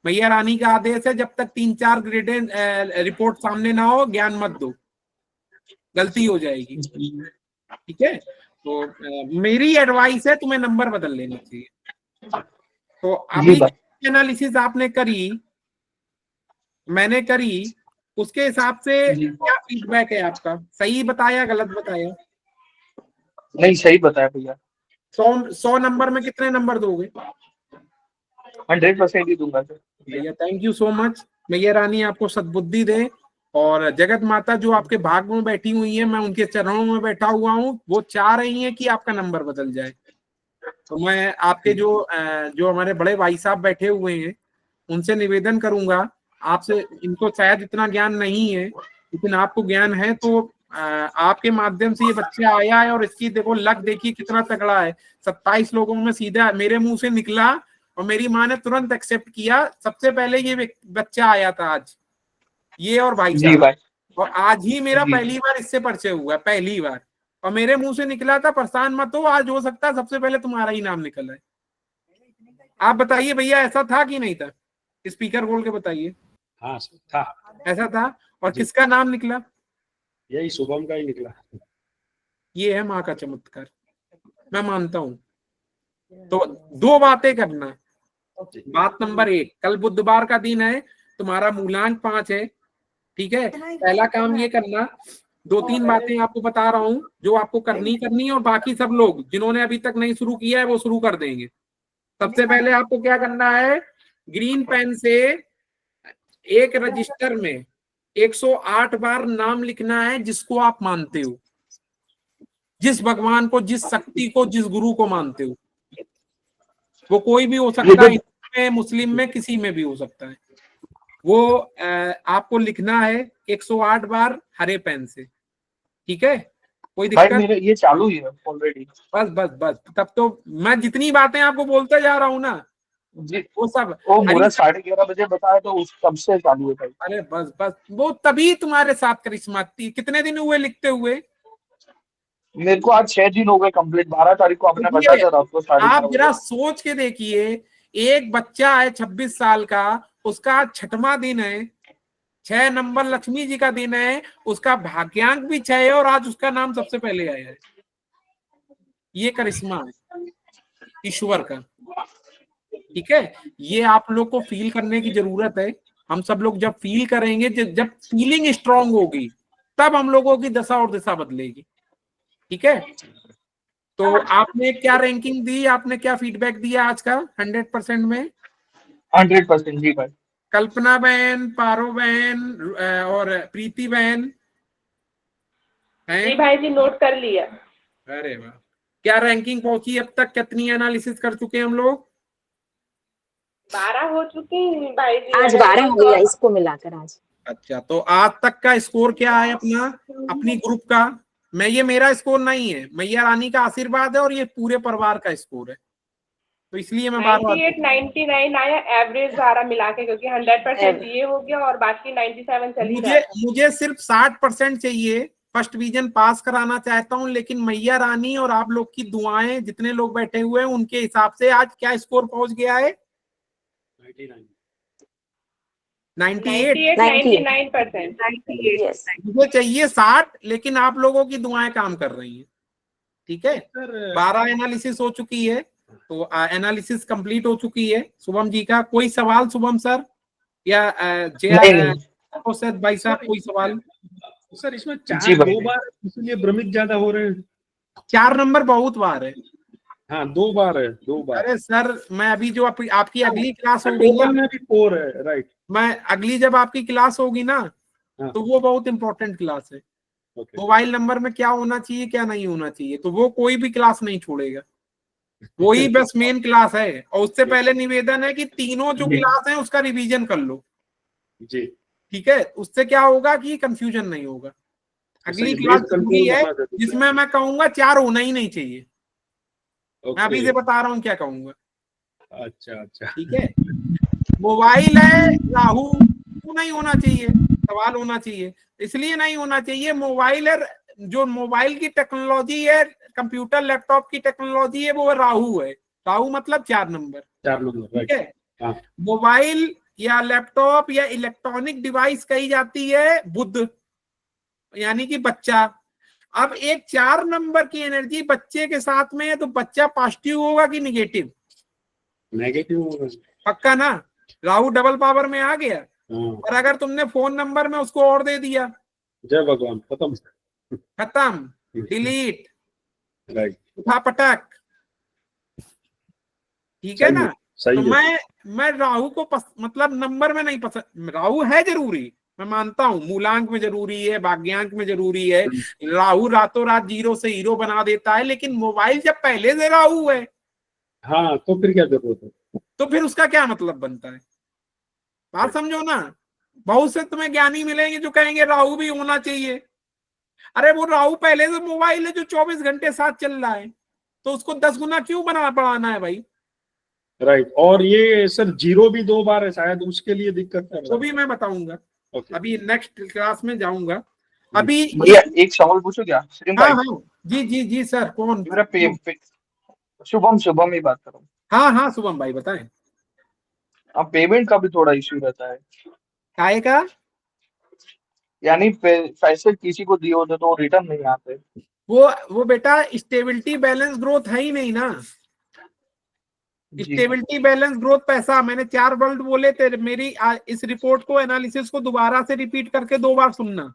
मैया रानी का आदेश है, जब तक 3-4 ग्रेडेड रिपोर्ट सामने ना हो ज्ञान मत दो, गलती हो जाएगी। ठीक है, तो मेरी एडवाइस है तुम्हें नंबर बदल लेना चाहिए। तो जी अभी भाई। एनालिसिस आपने करी, मैंने करी, उसके हिसाब से जी क्या फीडबैक है आपका? सही बताया गलत बताया? नहीं सही बताया भैया। 100 नंबर में कितने नंबर दोगे? 100% ही दूंगा सर। भैया थैंक यू सो मच। मैया रानी आपको सद्बुद्धि दे, और जगत माता जो आपके भाग में बैठी हुई है, मैं उनके चरणों में बैठा हुआ हूँ, वो चाह रही हैं कि आपका नंबर बदल जाए। तो मैं आपके जो हमारे बड़े भाई साहब बैठे हुए हैं, उनसे निवेदन करूंगा, आपसे, इनको शायद इतना ज्ञान नहीं है, लेकिन आपको ज्ञान है, तो आपके माध्यम से ये बच्चा आया है, और इसकी देखो लक देखिए कितना तगड़ा है। 27 लोगों में सीधा मेरे मुंह से निकला, और मेरी माँ ने तुरंत एक्सेप्ट किया। सबसे पहले ये बच्चा आया था आज, ये और भाई जी साहब, भाई। और आज ही मेरा जी पहली बार इससे परिचय हुआ है, पहली बार। और मेरे मुंह से निकला था परेशान मत हो, आज हो सकता है सबसे पहले तुम्हारा ही नाम निकल है। आप बताइए भैया, ऐसा था कि नहीं था? स्पीकर खोल के बताइए। हाँ सर था, ऐसा था। और जी। किसका नाम निकला? यही शुभम का ही निकला। ये है माँ का चमत्कार, मैं मानता हूं। तो दो बातें करना। बात नंबर 1, कल बुधवार का दिन है, तुम्हारा मूलांक 5 है, ठीक है। पहला काम ये करना, 2-3 बातें आपको बता रहा हूं जो आपको करनी है, और बाकी सब लोग जिन्होंने अभी तक नहीं शुरू किया है वो शुरू कर देंगे। सबसे पहले आपको क्या करना है, ग्रीन पेन से एक रजिस्टर में 108 बार नाम लिखना है जिसको आप मानते हो, जिस भगवान को, जिस शक्ति को, जिस गुरु को मानते हो। वो कोई भी हो सकता है, हिंदू में, मुस्लिम में, किसी में भी हो सकता है। वो आपको लिखना है 108 बार हरे पेन से, ठीक है। कोई भाई दिक्कत? मेरे ये चालू ही है ऑलरेडी। बस बस बस, तब तो मैं जितनी बातें आपको बोलते जा रहा हूँ ना, जी वो सब वो हरी। पूरा 11:30 बजे बताया तो उस तब से चालू है भाई। अरे बस बस, वो तभी तुम्हारे साथ करिश्मा थी। कितने दिन हुए लिखते हुए? मेरे को आज 6 दिन हो गए कंप्लीट। 12 तारीख को आपने बताया था रात को 11:30 आप जरा बजे। सोच के देखिए, एक बच्चा है 26 साल का, उसका आज 6वां दिन है, 6 नंबर लक्ष्मी जी का दिन है, उसका भाग्यांक भी 6 है और आज उसका नाम सबसे पहले आया है। ये करिश्मा है ईश्वर का, ठीक है। ये आप लोग को फील करने की जरूरत है। हम सब लोग जब फील करेंगे, जब फीलिंग स्ट्रांग होगी, तब हम लोगों की दशा और दिशा बदलेगी, ठीक है। तो आपने क्या रैंकिंग दी, आपने क्या फीडबैक दिया आज का 100% में? 100% जी भाई। कल्पना बहन, पारो बहन और प्रीति बहन जी हैं? भाई जी, नोट कर लिया। अरे वाह, क्या रैंकिंग पहुंची अब तक? कितनी एनालिसिस कर चुके हैं हम लोग? 12 हो चुकी हैं भाई जी। आज 12 हो गया इसको मिलाकर आज। अच्छा, तो आज तक का स्कोर क्या है अपना, अपनी ग्रुप का? मैं, ये मेरा स्कोर नहीं है, मैया रानी का आशीर्वाद है और ये पूरे परिवार का स्कोर है, तो इसलिए मैं बार बार 98, 99 आया एवरेज सारा मिला के, क्योंकि 100% ये हो गया और बाकी 97 चली रहा है। मुझे सिर्फ 60% चाहिए, फर्स्ट डिवीजन पास कराना चाहता हूं, लेकिन मैया रानी और आप लोग की दुआएं, जितने लोग बैठे हुए हैं उनके हिसाब से आज क्या स्कोर पहुंच गया है? 98। 99%। यस, मुझे चाहिए 60, लेकिन आप लोगों की दुआएं काम कर रही हैं, ठीक है। 12 एनालिसिस हो चुकी है, तो एनालिसिस कंप्लीट हो चुकी है। शुभम जी का कोई सवाल? शुभम सर या भाई साहब, कोई सवाल? सर इसमें जी 4 भाई। 2 बार, इसलिए भ्रमित ज्यादा हो रहे हैं। 4 नंबर बहुत बार है। हाँ 2 बार है, 2 बार। अरे सर, मैं अभी जो आपकी अगली क्लास होगी टोटल ना, में भी 4 है, राइट। मैं अगली जब आपकी क्लास होगी ना, हाँ। तो वो बहुत इंपॉर्टेंट क्लास है। ओके। मोबाइल नंबर में क्या होना चाहिए, क्या नहीं होना चाहिए, तो वो कोई भी क्लास नहीं छोड़ेगा, वही बस मेन क्लास है। और उससे पहले निवेदन है कि तीनों जो क्लास है उसका रिवीजन कर लो, जी। ठीक है। उससे क्या होगा कि कंफ्यूजन नहीं होगा। अगली क्लास जरूरी है जिसमें मैं कहूंगा 4 होना ही नहीं चाहिए। मैं अभी से बता रहा हूँ क्या कहूंगा। अच्छा अच्छा, ठीक है। मोबाइल है राहु, क्यों नहीं होना चाहिए? सवाल होना चाहिए। इसलिए नहीं होना चाहिए, मोबाइल है, जो मोबाइल की टेक्नोलॉजी है, कंप्यूटर लैपटॉप की टेक्नोलॉजी है, वो राहु है। राहु मतलब 4 नंबर, 4 नंबर, ठीक है। मोबाइल या लैपटॉप या इलेक्ट्रॉनिक डिवाइस कही जाती है बुध, यानी कि बच्चा। अब एक 4 नंबर की एनर्जी बच्चे के साथ में है, तो बच्चा पॉजिटिव होगा कि निगेटिव? नेगेटिव होगा। पक्का ना? राहु डबल पावर में आ गया। और अगर तुमने फोन नंबर में उसको और दे दिया, जय भगवान, खत्म, डिलीट, राइट, उठा पटक, ठीक है ना। तो मैं राहु को मतलब नंबर में नहीं पसंद। राहु है जरूरी, मैं मानता हूं, मूलांक में जरूरी है, भाग्यांक में जरूरी है। राहु रातों रात 0 से हीरो बना देता है, लेकिन मोबाइल जब पहले से राहु है, हाँ, तो फिर क्या जरूरत है? तो फिर उसका क्या मतलब बनता है? बात समझो ना। बहुत से तुम्हें ज्ञानी मिलेंगे जो कहेंगे राहु भी होना चाहिए। अरे वो राहु पहले से मोबाइल है जो 24 घंटे साथ चल रहा है, तो उसको 10 गुना क्यों बढ़ाना है भाई? राइट। और ये सर 0 भी 2 बार है, शायद उसके लिए दिक्कत कर रहा है। वो भी मैं बताऊंगा, अभी नेक्स्ट क्लास में जाऊंगा। अभी भैया एक सवाल पूछो क्या? हाँ हाँ जी सर, कौन? मेरा शुभम ही बात कर रहा हूँ। हाँ हाँ शुभम भाई बताएं। अब पेमेंट का भी थोड़ा इश्यू रहता है, काय का? यानी पैसे किसी को दिए होते तो रिटर्न नहीं आते। वो बेटा स्टेबिलिटी बैलेंस ग्रोथ है ही नहीं ना। जी स्टेबिलिटी बैलेंस ग्रोथ पैसा, मैंने 4 वर्ड बोले थे। मेरी इस रिपोर्ट को, एनालिसिस को दोबारा से रिपीट करके 2 बार सुनना,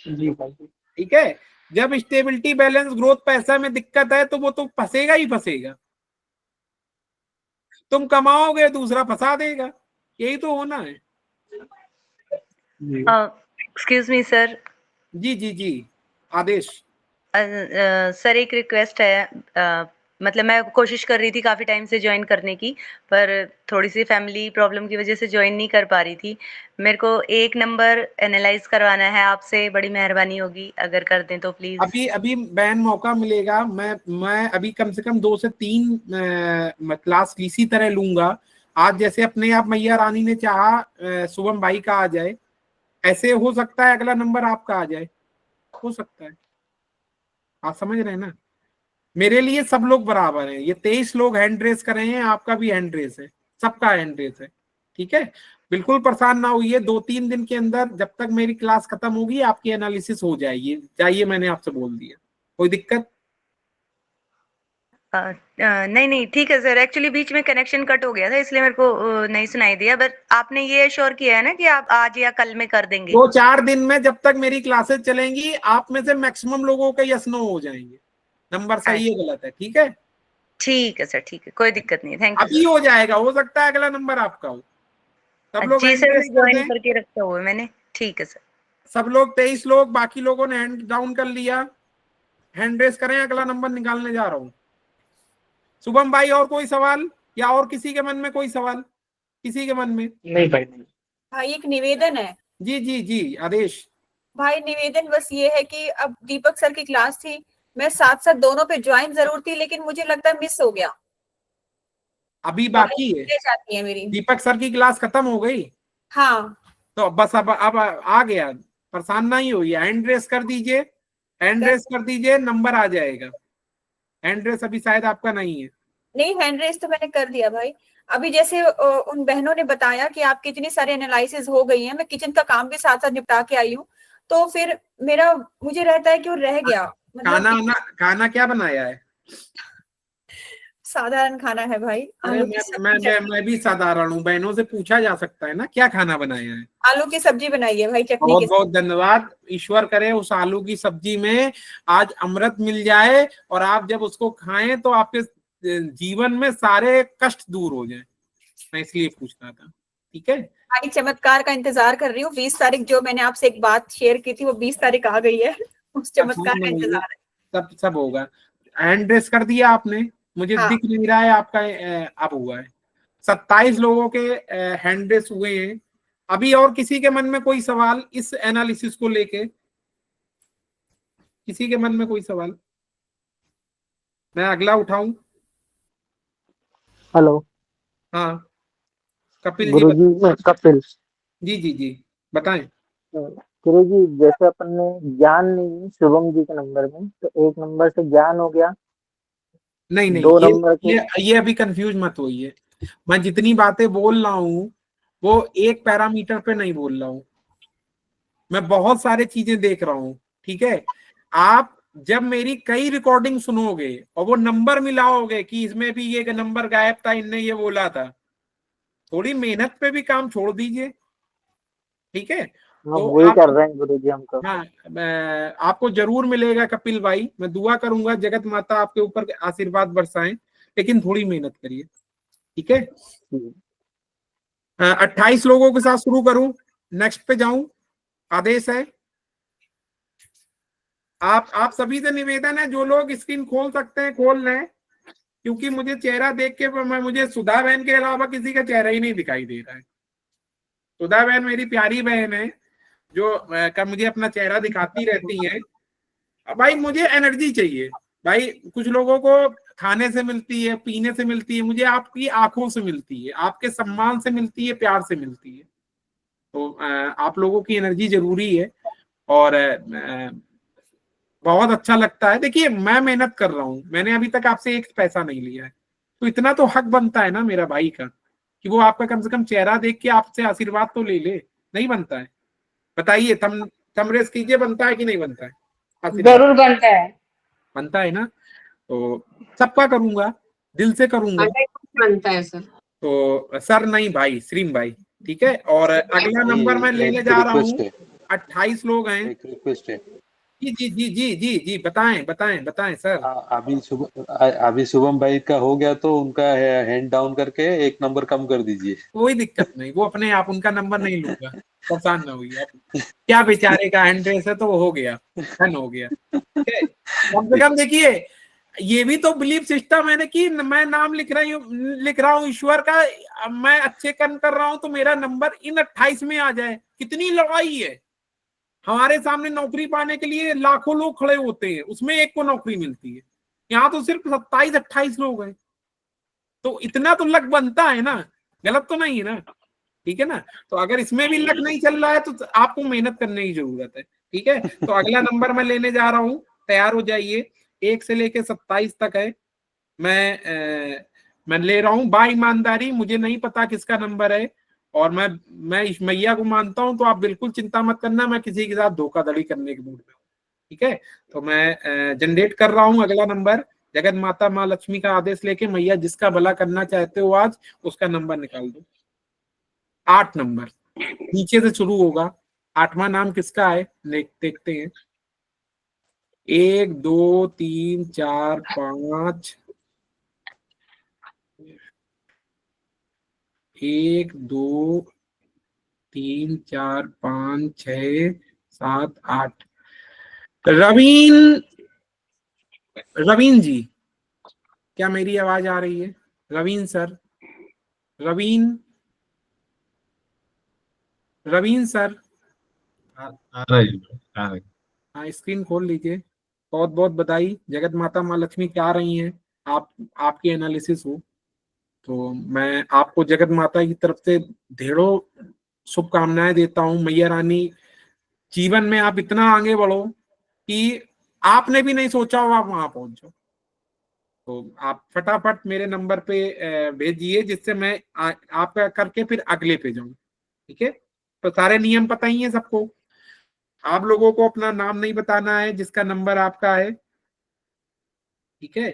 जी भाई। ठीक है? जब स्टेबिलिटी बैलेंस ग्रोथ पैसा में दिक्कत है तो वो तो फंसेगा ही फंसेगा। तुम कमाओगे, दूसरा फंसा देगा, यही तो होना है। जी एक्सक्यूज मी सर। जी आदेश। सर एक रिक्वेस्ट है, मतलब मैं कोशिश कर रही थी काफ़ी टाइम से ज्वाइन करने की, पर थोड़ी सी फैमिली प्रॉब्लम की वजह से ज्वाइन नहीं कर पा रही थी। मेरे को एक नंबर एनालाइज करवाना है आपसे, बड़ी मेहरबानी होगी अगर कर दें तो प्लीज। अभी बैन मौका मिलेगा। मैं अभी कम से कम 2 से 3 क्लास इसी तरह लूंगा। आज जैसे अपने आप मैया रानी ने चाहा शुभम भाई का आ जाए, ऐसे हो सकता है अगला नंबर आपका आ जाए, हो सकता है। आप समझ रहे हैं ना? मेरे लिए सब लोग बराबर हैं। ये 23 लोग हैंड रेस कर रहे हैं, आपका भी हैंड रेस है, सबका हैंड रेस है, ठीक है? बिल्कुल परेशान ना होइए। 2-3 दिन के अंदर जब तक मेरी क्लास खत्म होगी आपकी एनालिसिस हो जाएगी। चाहिए, मैंने आपसे बोल दिया। कोई दिक्कत? नहीं ठीक है सर, एक्चुअली बीच में कनेक्शन कट हो गया था इसलिए मेरे को नहीं सुनाई दिया, बट आपने ये अश्योर किया है ना कि आप आज या कल में कर देंगे? 2-4 दिन में जब तक मेरी क्लासेस चलेंगी, आप में से मैक्सिमम लोगों के यस नो हो जाएंगे। नंबर सही है गलत है, ठीक है? ठीक है सर, ठीक है, कोई दिक्कत नहीं है। थैंक यू अभी हो जाएगा, हो सकता है अगला नंबर आपका हो। सब लोग जी हैंड सर, रेस कर ज्वाइन दें। करके रखा हुआ है मैंने। ठीक है सर। सब लोग 23 लोग, बाकी लोगों ने हैंड डाउन कर लिया, हैंड रेस करें, अगला नंबर निकालने जा रहा हूं। शुभम भाई और कोई सवाल, या और किसी के मन में कोई सवाल? किसी के मन में? नहीं भाई नहीं। भाई एक निवेदन है। जी आदेश। भाई निवेदन बस ये है कि अब दीपक सर की क्लास थी, मैं साथ साथ दोनों पे ज्वाइन जरूर थी, लेकिन मुझे लगता है मिस हो गया। अभी बाकी है। जाती है मेरी। दीपक सर की क्लास खत्म हो गई? हाँ तो बस अब आ गया। परेशान नहीं होइए, हैंड रेस कर दीजिए, हैंड रेस कर दीजिए, नंबर आ जाएगा। हैंड रेस अभी शायद आपका नहीं है। नहीं, हैंड रेस तो मैंने कर दिया भाई। अभी जैसे उन बहनों ने बताया कि आपकी इतनी सारी एनालिसिस हो गई है, मैं किचन का काम भी साथ साथ निपटा के आई हूँ, तो फिर मुझे रहता है कि वो रह गया। मतलब खाना क्या बनाया है? साधारण खाना है भाई। अरे मैं भी साधारण हूँ, बहनों से पूछा जा सकता है ना क्या खाना बनाया है। आलू की सब्जी बनाई है भाई, चटनी बहुत के बहुत धन्यवाद। ईश्वर करे उस आलू की सब्जी में आज अमृत मिल जाए, और आप जब उसको खाएं तो आपके जीवन में सारे कष्ट दूर हो जाएं। मैं इसलिए पूछ रहा था, ठीक है? भाई चमत्कार का इंतजार कर रही हूँ। 20 तारीख जो मैंने आपसे एक बात शेयर की थी, वो 20 तारीख आ गई है। उस चमत्कार का इंतजार है। सब होगा। हैंड रेस कर दिया आपने? मुझे दिख नहीं रहा है आपका। अब हुआ है। 27 लोगों के हैंड रेस हुए हैं। अभी और किसी के मन में कोई सवाल इस एनालिसिस को लेके? किसी के मन में कोई सवाल? मैं अगला उठाऊं? हेलो। हाँ कपिल जी। गुरुजी, मैं कपिल। जी बताएं। गुरुजी, जैसे अपन ने ज्ञान नहीं है शुभम जी के नंबर में, तो एक नंबर से ज्ञान हो गया। नहीं दो नंबर के ये अभी कंफ्यूज मत होइए। मैं जितनी बातें बोल रहा हूँ वो एक पैरामीटर पे नहीं बोल रहा हूँ, मैं बहुत सारे चीजें देख रहा हूँ, ठीक है? आप जब मेरी कई रिकॉर्डिंग सुनोगे और वो नंबर मिलाओगे कि इसमें भी ये नंबर गायब था, इनने ये बोला था, थोड़ी मेहनत पे भी काम छोड़ दीजिए, ठीक है? तो वही कर रहे हैं गुरुजी हम तो। हाँ, आपको जरूर मिलेगा कपिल भाई। मैं दुआ करूंगा जगत माता आपके ऊपर आशीर्वाद बरसाएं, लेकिन थोड़ी मेहनत करिए, ठीक है? 28 लोगों के साथ शुरू करूं, नेक्स्ट पे जाऊं? आदेश है। आप सभी से निवेदन है, जो लोग स्क्रीन खोल सकते हैं खोल लें, क्योंकि मुझे चेहरा देख के मुझे सुधा बहन के अलावा किसी का चेहरा ही नहीं दिखाई दे रहा है। सुधा बहन मेरी प्यारी बहन है जो मुझे अपना चेहरा दिखाती रहती है। भाई मुझे एनर्जी चाहिए भाई। कुछ लोगों को खाने से मिलती है, पीने से मिलती है, मुझे आपकी आंखों से मिलती है, आपके सम्मान से मिलती है, प्यार से मिलती है। तो आप लोगों की एनर्जी जरूरी है, और बहुत अच्छा लगता है। देखिए मैं मेहनत कर रहा हूँ, मैंने अभी तक आपसे एक पैसा नहीं लिया है, तो इतना तो हक बनता है ना मेरा भाई का कि वो आपका कम से कम चेहरा देख के आपसे आशीर्वाद तो ले ले। नहीं बनता है? बताइए, थम रेस कीजिए, बनता है कि नहीं बनता है? आशीर्वाद जरूर बनता है। बनता है ना? तो सबका करूंगा, दिल से करूंगा। 100% बनता है सर। तो सर नहीं भाई, श्रीम भाई, ठीक है। और अगला नंबर मैं लेने एक जा रहा हूँ। रिक्वेस्ट है, 28 लोग हैं। एक रिक्वेस्ट है। जी जी जी जी जी जी, बताएं बताएं बताएं सर। अभी शुभम भाई का हो गया तो उनका हैंड डाउन करके एक नंबर कम कर दीजिए। कोई दिक्कत नहीं, वो अपने आप, उनका नंबर नहीं लूंगा, परेशान ना हुई आप। क्या बेचारे का हैंड रेस है तो वो हो गया, डन हो गया, ठीक है। कम से कम देखिए, ये भी तो बिलीफ सिस्टम है ना कि मैं नाम लिख रहा हूँ ईश्वर का, मैं अच्छे कर्म कर रहा हूँ तो मेरा नंबर इन 28 में आ जाए। कितनी लड़ाई है, हमारे सामने नौकरी पाने के लिए लाखों लोग खड़े होते हैं, उसमें एक को नौकरी मिलती है। यहाँ तो सिर्फ 27-28 लोग हैं, तो इतना तो लक बनता है ना, गलत तो नहीं है ना, ठीक है ना। तो अगर इसमें भी लक नहीं चल रहा है तो आपको मेहनत करने की जरूरत है, ठीक है। तो अगला नंबर मैं लेने जा रहा हूँ, तैयार हो जाइए। 1 से लेके 27 तक है। मैं ले रहा हूँ बा ईमानदारी, मुझे नहीं पता किसका नंबर है, और मैं इस मैया को मानता हूं, तो आप बिल्कुल चिंता मत करना, मैं किसी के साथ धोखाधड़ी करने के मूड में हूँ, ठीक है। तो मैं जनरेट कर रहा हूँ अगला नंबर। जगत माता माँ लक्ष्मी का आदेश लेके, मैया जिसका भला करना चाहते हो आज, उसका नंबर निकाल दो। 8 नंबर नीचे से शुरू होगा। 8वां नाम किसका है देखते हैं। 1 2 3 4 5, 1 2 3 4 5 6 7 8। रवीन जी, क्या मेरी आवाज आ रही है? रवीन सर, रवीन सर, आ रहा है। हाँ स्क्रीन खोल लीजिए। बहुत बहुत बधाई, जगत माता माँ लक्ष्मी क्या रही हैं, आपकी एनालिसिस हो, तो मैं आपको जगत माता की तरफ से ढेरों शुभकामनाएं देता हूँ। मैया रानी जीवन में आप इतना आगे बढ़ो कि आपने भी नहीं सोचा हो आप वहां पहुंच जाओ। तो आप फटाफट मेरे नंबर पे भेजिए, जिससे मैं आपका करके फिर अगले पे जाऊं, ठीक है। तो सारे नियम पता ही है सबको। आप लोगों को अपना नाम नहीं बताना है जिसका नंबर आपका है, ठीक है।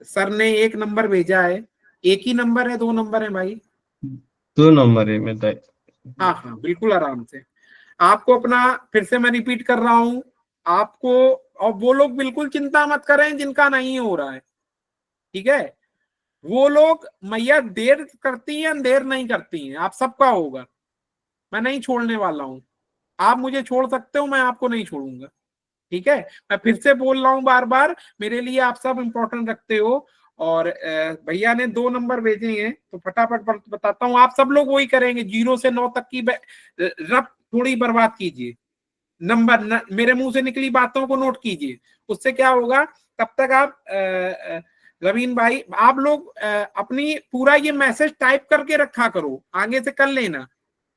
सर ने एक नंबर भेजा है। एक ही नंबर है, 2 नंबर है भाई? 2 नंबर है मैं हाँ हाँ बिल्कुल आराम से। आपको अपना, फिर से मैं रिपीट कर रहा हूं आपको, और वो लोग बिल्कुल चिंता मत करें जिनका नहीं हो रहा है, ठीक है। वो लोग, मैया देर करती हैं अंधेर नहीं करती हैं, आप सबका होगा। मैं नहीं छोड़ने वाला हूं, आप मुझे छोड़ सकते हो, मैं आपको नहीं छोड़ूंगा, ठीक है। मैं फिर से बोल रहा हूँ बार बार, मेरे लिए आप सब इंपॉर्टेंट रखते हो। और भैया ने 2 नंबर भेजे हैं, तो फटाफट बताता हूँ। आप सब लोग वही करेंगे, 0 से 9 तक की रफ थोड़ी बर्बाद कीजिए। नंबर मेरे मुंह से निकली बातों को नोट कीजिए, उससे क्या होगा, तब तक आप रवीन भाई, आप लोग अपनी पूरा ये मैसेज टाइप करके रखा करो, आगे से कर लेना,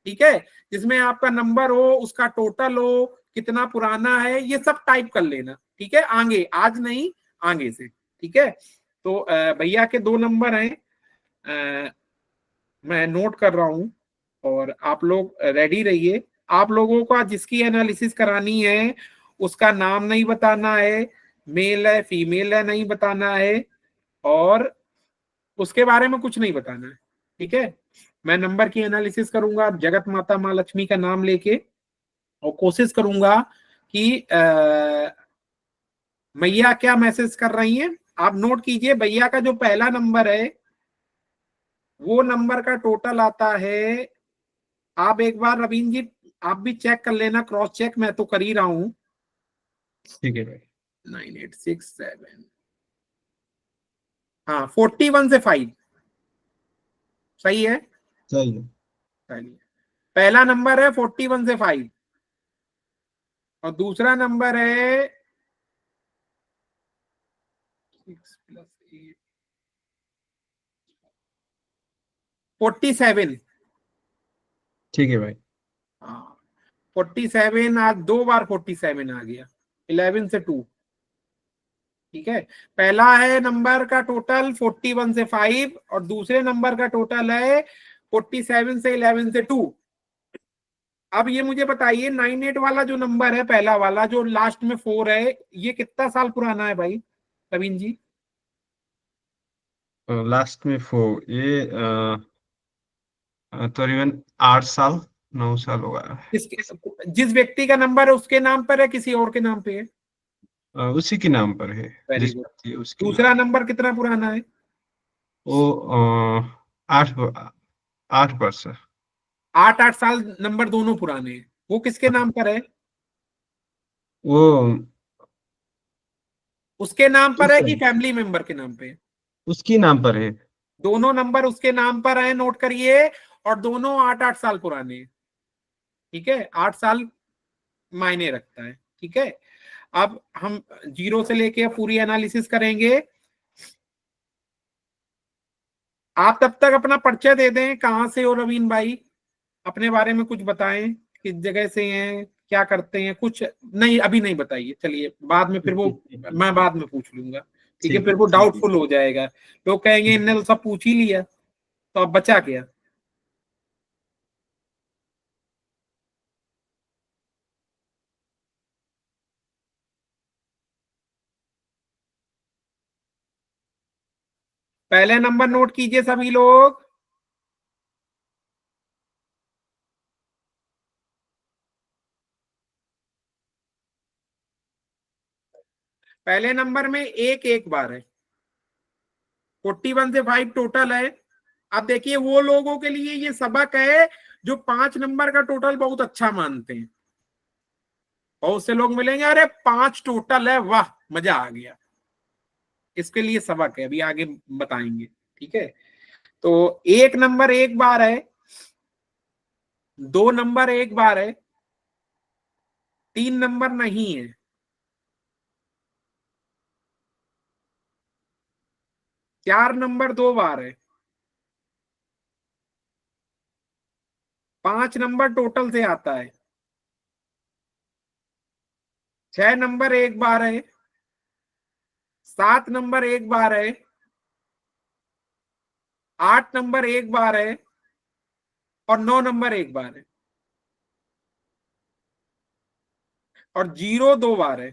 ठीक है। जिसमें आपका नंबर हो, उसका टोटल हो, कितना पुराना है, ये सब टाइप कर लेना, ठीक है। आगे, आज नहीं, आगे से, ठीक है। तो भैया के 2 नंबर हैं, मैं नोट कर रहा हूं, और आप लोग रेडी रहिए। आप लोगों को जिसकी एनालिसिस करानी है उसका नाम नहीं बताना है, मेल है फीमेल है नहीं बताना है, और उसके बारे में कुछ नहीं बताना है, ठीक है। मैं नंबर की एनालिसिस करूंगा जगत माता माँ लक्ष्मी का नाम लेके, और कोशिश करूंगा कि मैया क्या मैसेज कर रही हैं आप नोट कीजिए। भैया का जो पहला नंबर है, वो नंबर का टोटल आता है, आप एक बार रवीन जी आप भी चेक कर लेना, क्रॉस चेक, मैं तो कर ही रहा हूं। ठीक है भाई। 9867, हाँ 41 से 5 सही है। सही है। चलिए, पहला नंबर है 41 से 5, और दूसरा नंबर है 6 + 8 47। ठीक है भाई। हाँ 47, आज 2 बार 47 आ गया, 11 से 2, ठीक है। पहला है नंबर का टोटल 41 से 5 और दूसरे नंबर का टोटल है 47 से 11 से 2। अब ये मुझे बताइए 98 वाला जो नंबर है, पहला वाला जो लास्ट में 4 है, ये कितना साल पुराना है भाई रवीन जी? लास्ट में 4, ये तकरीबन 8 साल 9 साल होगा। जिस व्यक्ति का नंबर है उसके नाम पर है, किसी और के नाम पे है? उसी के नाम पर है। वेरी जिस गुड। व्यक्ति उसके दूसरा नाम, नंबर कितना पुराना है? वो 8 वर्ष। 8 साल नंबर दोनों पुराने हैं। वो किसके नाम पर है? वो उसके नाम पर है कि फैमिली मेंबर के नाम पे है? उसकी नाम पर है। दोनों नंबर उसके नाम पर है, नोट करिए। और दोनों 8 साल पुराने हैं, ठीक है। 8 साल मायने रखता है, ठीक है। अब हम 0 से लेके पूरी एनालिसिस करेंगे। आप तब तक अपना परिचय दे दें, कहाँ से हो रवीन भाई, अपने बारे में कुछ बताएं, किस जगह से हैं, क्या करते हैं। कुछ नहीं, अभी नहीं बताइए, चलिए बाद में फिर वो मैं बाद में पूछ लूंगा, ठीक है। फिर वो डाउटफुल हो जाएगा, लोग कहेंगे इनने तो सब पूछ ही लिया, तो अब बचा क्या? पहले नंबर नोट कीजिए सभी लोग। पहले नंबर में एक बार है, 41 से 5 टोटल है। अब देखिए वो लोगों के लिए ये सबक है जो 5 नंबर का टोटल बहुत अच्छा मानते हैं। बहुत से लोग मिलेंगे, अरे 5 टोटल है, वाह मजा आ गया। इसके लिए सबक है, अभी आगे बताएंगे, ठीक है। तो एक नंबर एक बार है, 2 नंबर एक बार है, 3 नंबर नहीं है, 4 नंबर 2 बार है, 5 नंबर टोटल से आता है, 6 नंबर एक बार है, 7 नंबर एक बार है, 8 नंबर एक बार है और 9 नंबर एक बार है और 0 2 बार है।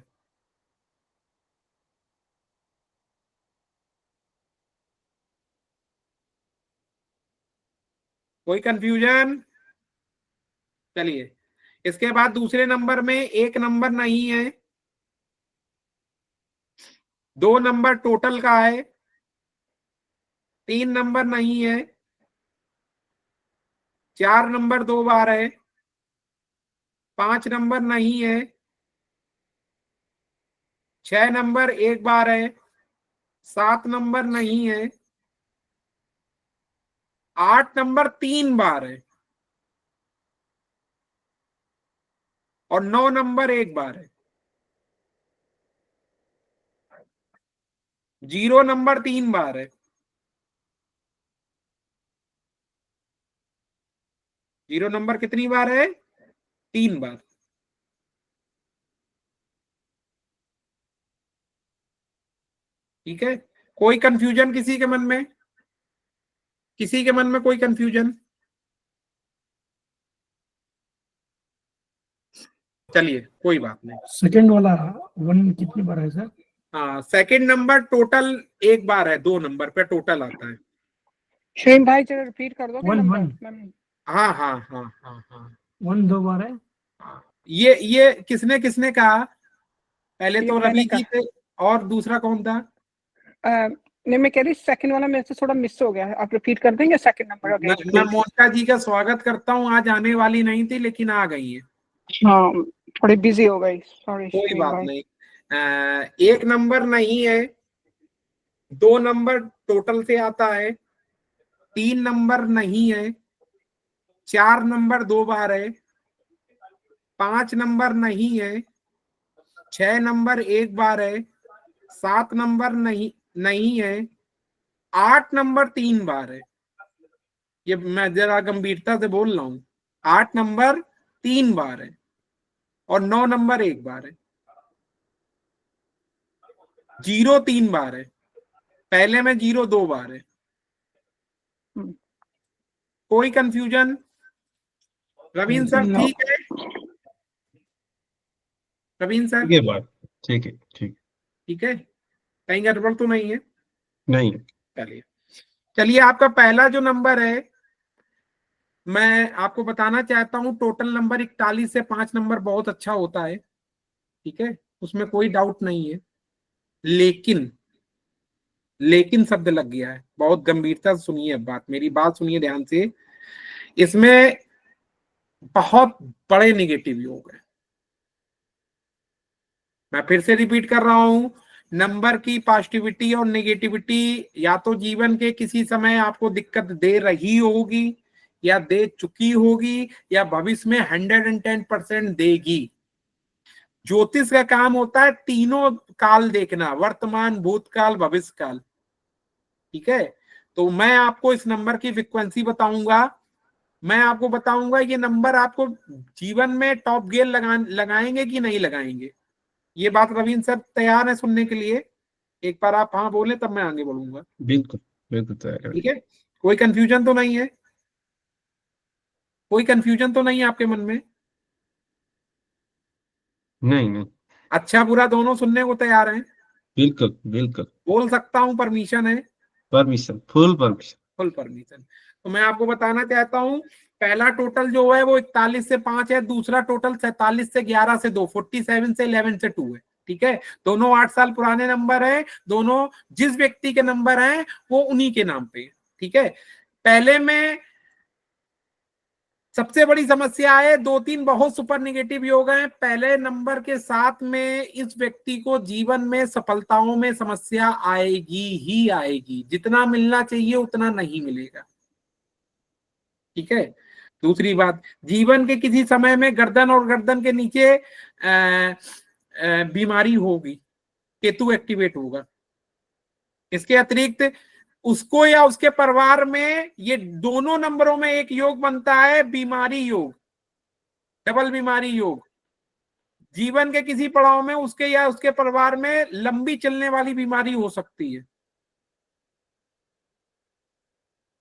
कोई कंफ्यूजन? चलिए, इसके बाद दूसरे नंबर में एक नंबर नहीं है, 2 नंबर टोटल का है, 3 नंबर नहीं है, 4 नंबर 2 बार है, 5 नंबर नहीं है, 6 नंबर एक बार है, 7 नंबर नहीं है, 8 नंबर 3 बार है और 9 नंबर एक बार है। 0 नंबर 3 बार है। 0 नंबर कितनी बार है? 3 बार। ठीक है, कोई कंफ्यूजन किसी के मन में? किसी के मन में कोई कंफ्यूजन? चलिए कोई बात नहीं। सेकंड वाला 1 कितनी बार है सर? हाँ, सेकंड नंबर टोटल एक बार है, 2 नंबर पे टोटल आता है। शेन भाई जरा रिपीट कर दो 1 नंबर 1 हाँ हाँ हाँ हाँ हाँ 1 2 बार है। ये किसने किसने कहा? पहले ये तो मैंने रवि जी थे और दूसरा कौन था? नहीं, मैं कह रही सेकंड वाला मेरे से थोड़ा मिस हो गया है, आप रिपीट कर देंगे सेकंड नंबर मैं अगेन? मोनिका जी का स्वागत करता हूँ, आज आने वाली नहीं थी लेकिन आ गई है। हाँ, थोड़ी बिजी हो गई, सॉरी कोई शेन बात भाई। नहीं। एक नंबर नहीं है, 2 नंबर टोटल से आता है, 3 नंबर नहीं है, 4 नंबर 2 बार है, 5 नंबर नहीं है, 6 नंबर एक बार है, 7 नंबर नहीं नहीं है, 8 नंबर 3 बार है। ये मैं जरा गंभीरता से बोल रहा हूं, 8 नंबर 3 बार है और 9 नंबर एक बार है। जीरो 3 बार है, पहले में जीरो 2 बार है। कोई कंफ्यूजन? रवीन सर ठीक है? रवीन सर ठीक है बात, ठीक है, ठीक, ठीक है, कहीं गड़बड़ तो नहीं है? नहीं, चलिए चलिए, आपका पहला जो नंबर है, मैं आपको बताना चाहता हूं, टोटल नंबर 41 से 5 नंबर बहुत अच्छा होता है, ठीक है, उसमें कोई डाउट नहीं है। लेकिन लेकिन शब्द लग गया है, बहुत गंभीरता से सुनिए, अब बात, मेरी बात सुनिए ध्यान से। इसमें बहुत बड़े निगेटिव योग है। मैं फिर से रिपीट कर रहा हूं, नंबर की पॉजिटिविटी और नेगेटिविटी या तो जीवन के किसी समय आपको दिक्कत दे रही होगी, या दे चुकी होगी, या भविष्य में 110% देगी। ज्योतिष का काम होता है तीनों काल देखना, वर्तमान, भूतकाल, भविष्य काल, ठीक है। तो मैं आपको इस नंबर की फ्रीक्वेंसी बताऊंगा, मैं आपको बताऊंगा ये नंबर आपको जीवन में टॉप गियर लगाएंगे कि नहीं लगाएंगे। ये बात रवीन सर तैयार है सुनने के लिए? एक बार आप हाँ बोले तब मैं आगे बढ़ूंगा। बिल्कुल बिल्कुल तैयार है। ठीक है, कोई कंफ्यूजन तो नहीं है? कोई कंफ्यूजन तो नहीं है आपके मन में? नहीं नहीं, अच्छा बुरा दोनों सुनने को तैयार हैं? बिल्कुल बिल्कुल, बोल सकता हूं, परमिशन है? Permission, full permission. Full permission. तो मैं आपको बताना चाहता हूं, पहला टोटल जो है वो 41 से 5 है, दूसरा टोटल 47 से 11 से 2, 47 से 11 से 2 है, ठीक है। दोनों 8 साल पुराने नंबर है, दोनों जिस व्यक्ति के नंबर हैं वो उन्हीं के नाम पे, ठीक है। पहले में सबसे बड़ी समस्या है, 2-3 बहुत सुपर निगेटिव योग हैं। पहले नंबर के साथ में इस व्यक्ति को जीवन में सफलताओं में समस्या आएगी ही आएगी, जितना मिलना चाहिए उतना नहीं मिलेगा, ठीक है। दूसरी बात, जीवन के किसी समय में गर्दन और गर्दन के नीचे बीमारी होगी, केतु एक्टिवेट होगा। इसके अतिरिक्त उसको या उसके परिवार में, ये दोनों नंबरों में एक योग बनता है, बीमारी योग, डबल बीमारी योग। जीवन के किसी पड़ाव में उसके या उसके परिवार में लंबी चलने वाली बीमारी हो सकती है,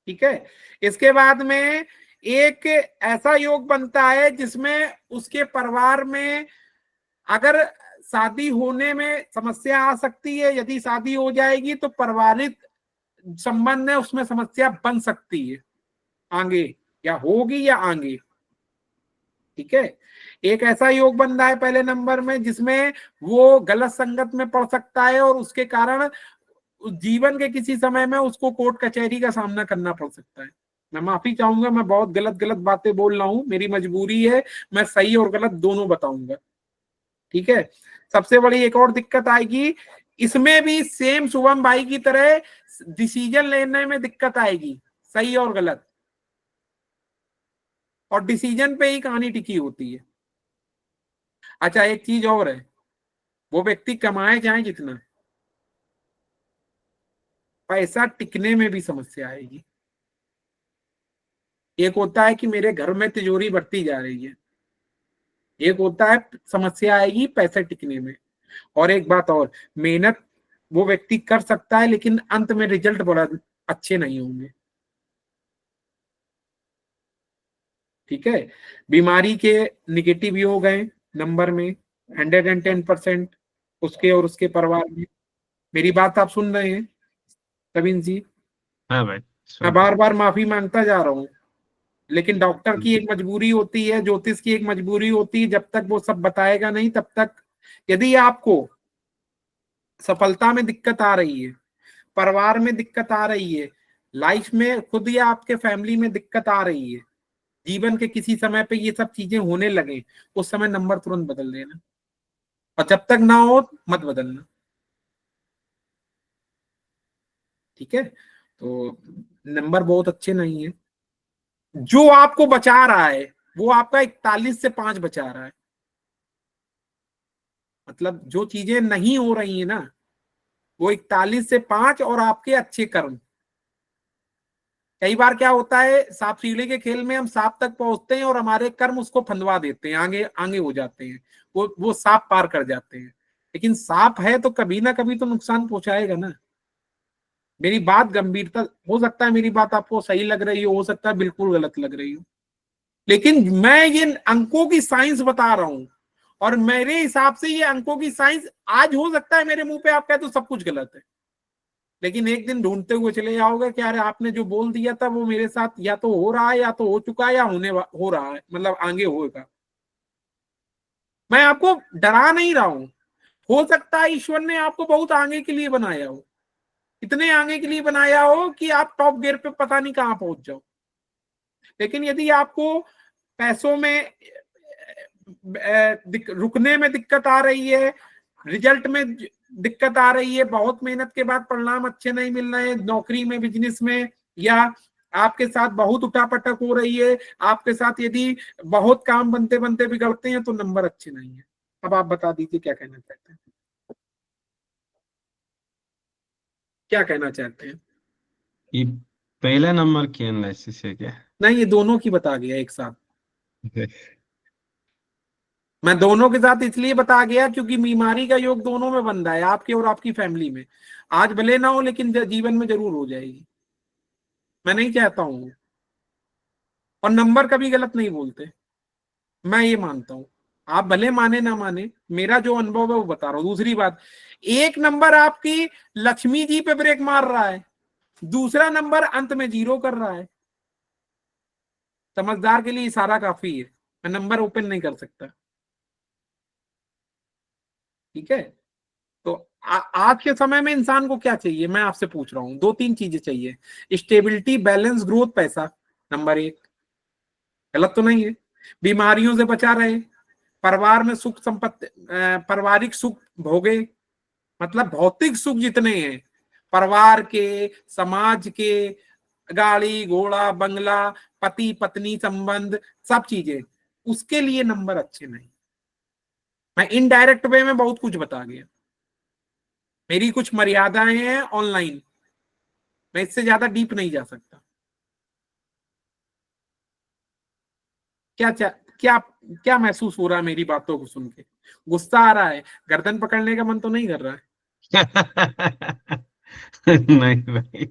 ठीक है। इसके बाद में एक ऐसा योग बनता है जिसमें उसके परिवार में अगर शादी होने में समस्या आ सकती है, यदि शादी हो जाएगी तो पारिवारिक संबंध है उसमें समस्या बन सकती है आगे, या होगी या आगे, ठीक है। एक ऐसा योग बन रहा है पहले नंबर में जिसमें वो गलत संगत में पड़ सकता है और उसके कारण जीवन के किसी समय में उसको कोर्ट कचहरी का सामना करना पड़ सकता है। मैं माफी चाहूंगा, मैं बहुत गलत गलत बातें बोल रहा हूं, मेरी मजबूरी है, मैं सही और गलत दोनों बताऊंगा, ठीक है। सबसे बड़ी एक और दिक्कत आएगी, इसमें भी सेम शुभम भाई की तरह डिसीजन लेने में दिक्कत आएगी, सही और गलत, और डिसीजन पे ही कहानी टिकी होती है। अच्छा एक चीज और है, वो व्यक्ति कमाए जाए जितना, पैसा टिकने में भी समस्या आएगी। एक होता है कि मेरे घर में तिजोरी बढ़ती जा रही है, एक होता है समस्या आएगी पैसे टिकने में, और एक बात और, मेहनत वो व्यक्ति कर सकता है लेकिन अंत में रिजल्ट बड़ा अच्छे नहीं होंगे, ठीक है। बीमारी के निगेटिव योग हैं नंबर में 110%, उसके और उसके परिवार में। मेरी बात आप सुन रहे हैं रवीन जी? हाँ भाई, मैं बार बार माफी मांगता जा रहा हूँ, लेकिन डॉक्टर की एक मजबूरी होती है, ज्योतिष की एक मजबूरी होती है, जब तक वो सब बताएगा नहीं तब तक। यदि आपको सफलता में दिक्कत आ रही है, परिवार में दिक्कत आ रही है, लाइफ में खुद या आपके फैमिली में दिक्कत आ रही है, जीवन के किसी समय पे ये सब चीजें होने लगे, उस समय नंबर तुरंत बदल देना, और जब तक ना हो मत बदलना, ठीक है। तो नंबर बहुत अच्छे नहीं है। जो आपको बचा रहा है वो आपका 41 से 5 बचा रहा है, मतलब जो चीजें नहीं हो रही है ना, वो 41 से 5 और आपके अच्छे कर्म। कई बार क्या होता है, सांप सीढ़ी के खेल में हम सांप तक पहुंचते हैं और हमारे कर्म उसको फंदवा देते हैं, आगे आगे हो जाते हैं, वो सांप पार कर जाते हैं। लेकिन सांप है तो कभी ना कभी तो नुकसान पहुंचाएगा ना। मेरी बात गंभीरता, हो सकता है मेरी बात आपको सही लग रही हो सकता है बिल्कुल गलत लग रही हो, लेकिन मैं ये अंकों की साइंस बता रहा हूं, और मेरे हिसाब से ये अंकों की साइंस, आज हो सकता है मेरे मुंह पे आप कहे तो सब कुछ गलत है, लेकिन एक दिन ढूंढते हुए चले जाओगे कि अरे आपने जो बोल दिया था वो मेरे साथ या तो हो रहा है, या तो हो चुका है, या हो रहा है, मतलब आगे होगा। मैं आपको डरा नहीं रहा हूं, हो सकता है ईश्वर ने आपको बहुत आगे के लिए बनाया हो, इतने आगे के लिए बनाया हो कि आप टॉप गियर पे पता नहीं कहां पहुंच जाओ। लेकिन यदि आपको पैसों में रुकने में दिक्कत आ रही है, रिजल्ट में दिक्कत आ रही है, बहुत मेहनत के बाद परिणाम अच्छे नहीं मिल रहे हैं, नौकरी में, बिजनेस में, या आपके साथ बहुत उठापटक हो रही है, आपके साथ यदि बहुत काम बनते बनते बिगड़ते हैं, तो नंबर अच्छे नहीं है। अब आप बता दीजिए क्या कहना चाहते हैं, क्या कहना चाहते हैं? ये पहला नंबर की एनालिसिस है क्या? नहीं, ये दोनों की बता गया एक साथ। मैं दोनों के साथ इसलिए बता गया क्योंकि बीमारी का योग दोनों में बन रहा है, आपके और आपकी फैमिली में। आज भले ना हो, लेकिन जीवन में जरूर हो जाएगी, मैं नहीं चाहता हूं। और नंबर कभी गलत नहीं बोलते, मैं ये मानता हूं। आप भले माने ना माने, मेरा जो अनुभव है वो बता रहा हूं। दूसरी बात, एक नंबर आपकी लक्ष्मी जी पे ब्रेक मार रहा है, दूसरा नंबर अंत में 0 कर रहा है। समझदार के लिए इशारा काफी है, मैं नंबर ओपन नहीं कर सकता, ठीक है? तो आज के समय में इंसान को क्या चाहिए, मैं आपसे पूछ रहा हूं, 2-3 चीजें चाहिए। स्टेबिलिटी, बैलेंस, ग्रोथ, पैसा, नंबर 1। गलत तो नहीं है? बीमारियों से बचा रहे, परिवार में सुख संपत्ति, पारिवारिक सुख भोगे, मतलब भौतिक सुख जितने हैं, परिवार के, समाज के, गाड़ी घोड़ा बंगला, पति पत्नी संबंध, सब चीजें, उसके लिए नंबर अच्छे नहीं। मैं इनडायरेक्ट वे में बहुत कुछ बता गया, मेरी कुछ मर्यादाएं हैं ऑनलाइन, मैं इससे ज्यादा डीप नहीं जा सकता। क्या क्या क्या महसूस हो रहा है मेरी बातों को सुन के? गुस्सा आ रहा है? गर्दन पकड़ने का मन तो नहीं कर रहा है? नहीं भाई।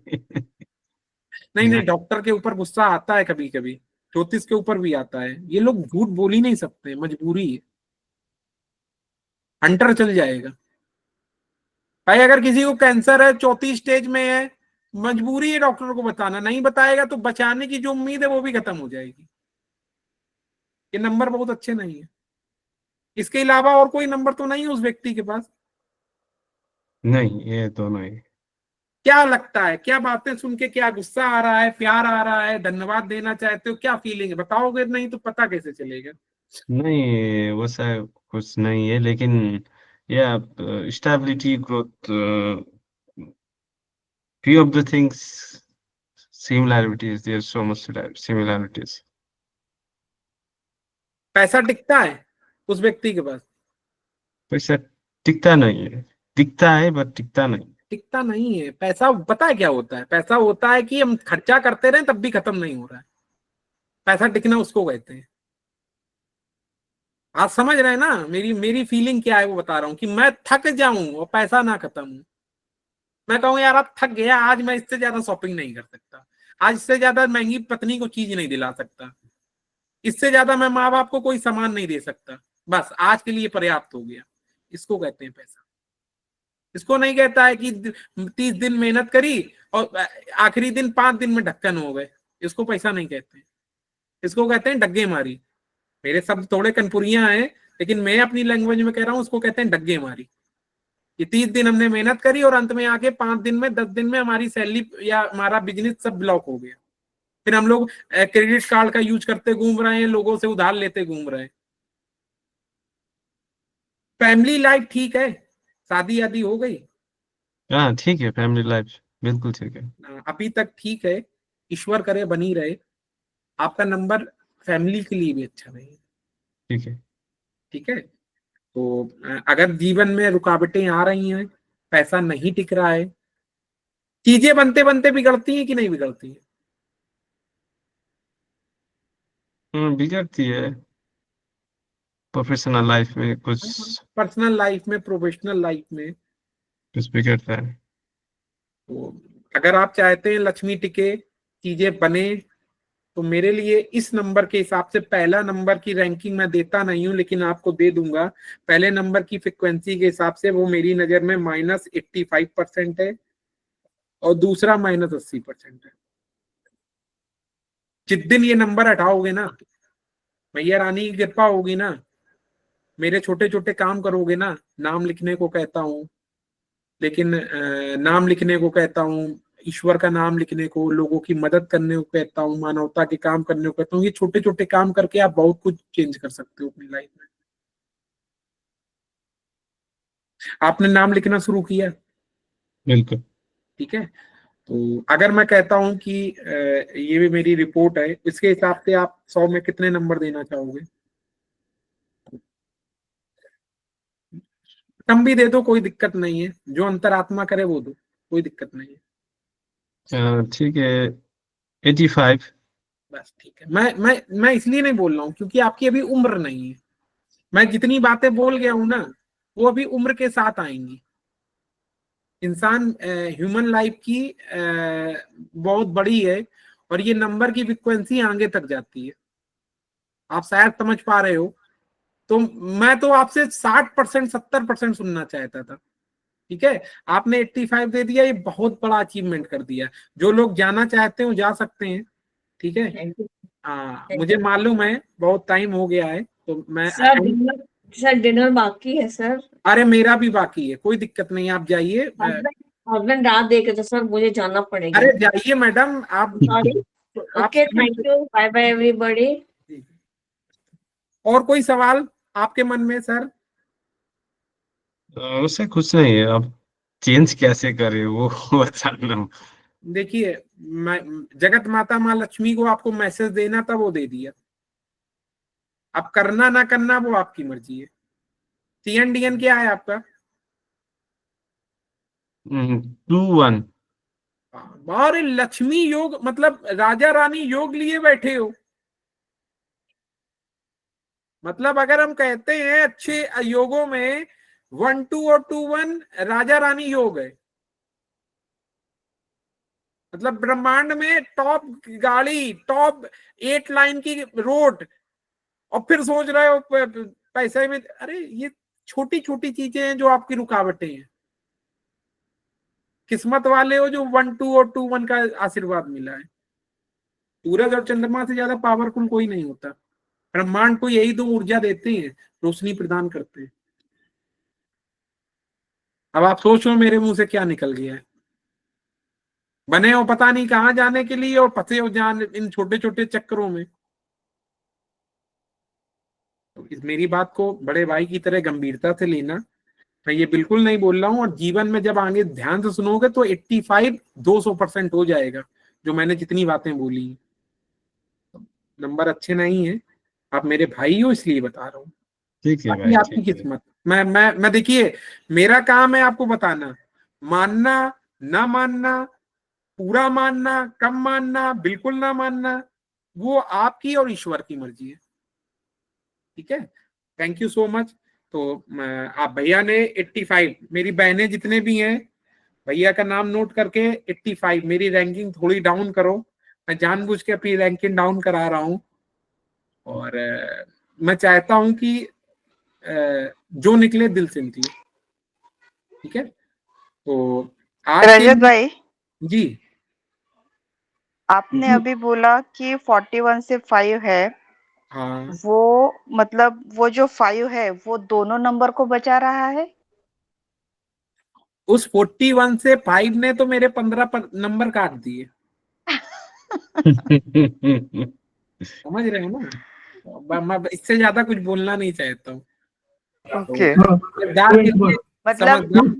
नहीं नहीं, डॉक्टर के ऊपर गुस्सा आता है कभी कभी, ज्योतिष के ऊपर भी आता है। ये लोग झूठ बोल ही नहीं सकते, मजबूरी है, हंटर चल जाएगा भाई। अगर किसी को कैंसर है, 4थी स्टेज में है, मजबूरी है डॉक्टर को बताना, नहीं बताएगा तो बचाने की जो उम्मीद है वो भी खत्म हो जाएगी। ये नंबर बहुत अच्छे नहीं है। इसके अलावा और कोई नंबर तो नहीं है उस व्यक्ति के पास? नहीं, ये दोनों ही। क्या लगता है, क्या बातें सुन के, क्या गुस्सा आ रहा है, प्यार आ रहा है, धन्यवाद देना चाहते हो, क्या फीलिंग है? बताओगे नहीं तो पता कैसे चलेगा? नहीं, वैसा कुछ नहीं है, लेकिन या stability, growth, few of the things, similarities, there's so much similarities. पैसा टिकता है उस व्यक्ति के पास? पैसा टिकता नहीं है, दिखता है बट टिकता नहीं। टिकता नहीं है पैसा। पता है क्या होता है? पैसा होता है कि हम खर्चा करते रहे तब भी खत्म नहीं हो रहा है। पैसा टिकना उसको कहते हैं। आप समझ रहे हैं ना मेरी मेरी फीलिंग क्या है, वो बता रहा हूं कि मैं थक जाऊं और पैसा ना खत्म हो। मैं कहूँ यार आप थक गया, आज मैं इससे ज्यादा शॉपिंग नहीं कर सकता, आज इससे ज्यादा महंगी पत्नी को चीज नहीं दिला सकता, इससे ज्यादा मैं माँ बाप को कोई सामान नहीं दे सकता, बस आज के लिए पर्याप्त हो गया। इसको कहते हैं पैसा। इसको नहीं कहता है कि 30 दिन मेहनत करी और आखिरी दिन 5 दिन में ढक्कन हो गए, इसको पैसा नहीं कहते। इसको कहते हैं डग्गे मारी। मेरे शब्द थोड़े कनपुरियां हैं, लेकिन मैं अपनी लैंग्वेज में कह रहा हूं, उसको कहते हैं डग्गे मारी। ये 30 दिन हमने मेहनत करी और अंत में आके 5 दिन में, 10 दिन में हमारी सैलरी या हमारा बिजनेस सब ब्लॉक हो गया। फिर हम लोग क्रेडिट कार्ड का यूज करते घूम रहे हैं, लोगों से उधार लेते घूम रहे हैं। फैमिली लाइफ ठीक है, शादी आदि हो गई? हाँ ठीक है, फैमिली लाइफ बिल्कुल ठीक है। अभी तक ठीक है, ईश्वर करे बनी रहे। आपका नंबर फैमिली के लिए भी अच्छा रहे, ठीक है। ठीक है? तो अगर जीवन में रुकावटें आ रही हैं, पैसा नहीं टिक रहा है, चीजें बनते बनते बिगड़ती हैं कि नहीं बिगड़ती है? बिगड़ती है। प्रोफेशनल लाइफ में कुछ पर्सनल लाइफ में, प्रोफेशनल लाइफ में। कुछ बिगड़ता है। तो अगर आप चाहते हैं लक्ष्मी टिके, चीजें बने, तो मेरे लिए इस नंबर के हिसाब से पहला नंबर की रैंकिंग मैं देता नहीं हूं, लेकिन आपको दे दूंगा। पहले नंबर की फ्रिक्वेंसी के हिसाब से वो मेरी नजर में -85% है और दूसरा -80% है। जिस दिन ये नंबर हटाओगे ना, मैया रानी की कृपा होगी ना, मेरे छोटे छोटे काम करोगे ना, नाम लिखने को कहता हूँ, लेकिन नाम लिखने को कहता हूँ, ईश्वर का नाम लिखने को, लोगों की मदद करने को कहता हूँ, मानवता के काम करने को कहता हूँ। ये छोटे छोटे काम करके आप बहुत कुछ चेंज कर सकते हो अपनी लाइफ में। आपने नाम लिखना शुरू किया, बिल्कुल। ठीक है, तो अगर मैं कहता हूं कि ये भी मेरी रिपोर्ट है, इसके हिसाब से आप 100 में कितने नंबर देना चाहोगे? कम भी दे दो, कोई दिक्कत नहीं है, जो अंतरात्मा करे वो दो, कोई दिक्कत नहीं है। ठीक है, 85। बस ठीक है। मैं इसलिए नहीं बोल रहा हूँ क्योंकि आपकी अभी उम्र नहीं है। मैं जितनी बातें बोल गया हूं ना, वो अभी उम्र के साथ आएंगी। इंसान ह्यूमन लाइफ की बहुत बड़ी है और ये नंबर की फ्रिक्वेंसी आगे तक जाती है। आप शायद समझ पा रहे हो। तो मैं तो आपसे 60% 70% सुनना चाहता था, ठीक है। आपने 85 दे दिया, ये बहुत बड़ा अचीवमेंट कर दिया। जो लोग जाना चाहते हो जा सकते हैं, ठीक है। हाँ, मुझे मालूम है बहुत टाइम हो गया है, तो मैं सर डिनर बाकी है सर। अरे मेरा भी बाकी है, कोई दिक्कत नहीं, आप जाइए। हस्बैंड रात देखे तो सर मुझे जाना पड़ेगा। अरे जाइए मैडम, आप okay, thank you, bye bye everybody. और कोई सवाल आपके मन में सर? उससे कुछ नहीं है, अब चेंज कैसे करे वो बताना। देखिए, मैं जगत माता माँ लक्ष्मी को आपको मैसेज देना था, वो दे दिया। अब करना ना करना वो आपकी मर्जी है। CNDN क्या है आपका? 2-1। और लक्ष्मी योग मतलब राजा रानी योग लिए बैठे हो। मतलब अगर हम कहते हैं अच्छे योगों में 1-2 और 2-1 राजा रानी योग है। मतलब ब्रह्मांड में टॉप गाड़ी, टॉप 8 लाइन की रोड, और फिर सोच रहे हो पैसे में। अरे ये छोटी छोटी चीजें हैं जो आपकी रुकावटें हैं। किस्मत वाले हो जो 1-2 और 2-1 का आशीर्वाद मिला है। सूरज और चंद्रमा से ज्यादा पावरफुल कोई नहीं होता। ब्रह्मांड को यही दो ऊर्जा देते हैं, रोशनी प्रदान करते हैं। अब आप सोचो मेरे मुंह से क्या निकल गया है। बने हो पता नहीं कहां जाने के लिए और फंसे हो जान इन छोटे छोटे चक्करों में। तो इस मेरी बात को बड़े भाई की तरह गंभीरता से लेना। मैं ये बिल्कुल नहीं बोल रहा हूं, और जीवन में जब आगे ध्यान से सुनोगे तो 85 200% हो जाएगा, जो मैंने जितनी बातें बोली। नंबर अच्छे नहीं है, आप मेरे भाई हो इसलिए बता रहा हूँ। ठीक है बाकी भाई, आपकी ठीक है। किस्मत। मैं देखिए, मेरा काम है आपको बताना, मानना ना मानना, पूरा मानना, कम मानना, बिल्कुल ना मानना, वो आपकी और ईश्वर की मर्जी है, ठीक है। Thank you so much. तो आप भैया ने 85, मेरी बहनें जितने भी हैं भैया का नाम नोट करके 85, मेरी रैंकिंग थोड़ी डाउन करो। मैं जानबूझ के अपनी रैंकिंग डाउन करा रहा हूँ, और मैं चाहता हूं कि जो निकले दिल से निकले, ठीक है। तो आज रजत भाई, जी, आपने अभी बोला कि 41 से 5 है। हाँ, वो मतलब वो जो 5 है वो दोनों नंबर को बचा रहा है। उस 41 से 5 ने तो मेरे 15 नंबर काट दिए। समझ रहे हो ना? मैं इससे ज्यादा कुछ बोलना नहीं चाहता हूँ। ओके। समझदार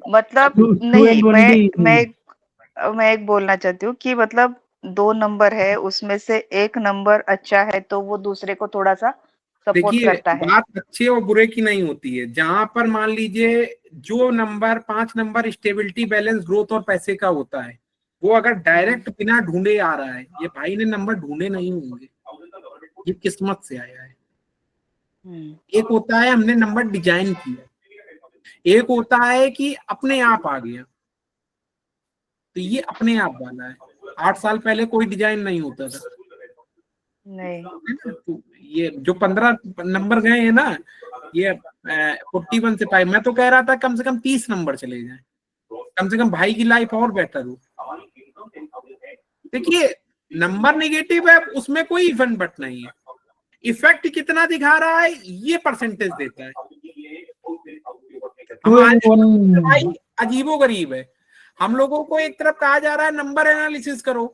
मतलब नहीं, मैं एक बोलना चाहती हूँ कि मतलब 2 नंबर है, उसमें से एक नंबर अच्छा है तो वो दूसरे को थोड़ा सा सपोर्ट देखिए, करता है। बात अच्छे और बुरे की नहीं होती है। जहां पर मान लीजिए जो number 5 number stability, balance, growth और पैसे का होता है, वो अगर डायरेक्ट बिना ढूंढे आ रहा है, ये भाई ने नंबर ढूंढे नहीं होंगे, ये किस्मत से आया है। एक होता है हमने नंबर डिजाइन किया, एक होता है कि अपने आप आ गया। तो ये अपने आप वाला है। 8 साल पहले कोई डिजाइन नहीं होता था। नहीं। तो ये जो 15 नंबर गए हैं ना, ये 41 से 5, मैं तो कह रहा था कम से कम 30 नंबर चले जाएं, कम से कम भाई की लाइफ और बेटर हो। देखिए नंबर नेगेटिव है, उसमें कोई इफेक्ट बट नहीं है। इफेक्ट कितना दिखा रहा है ये परसेंटेज देता है। भाई अजीबो गरीब है, हम लोगों को एक तरफ कहा जा रहा है नंबर एनालिसिस करो,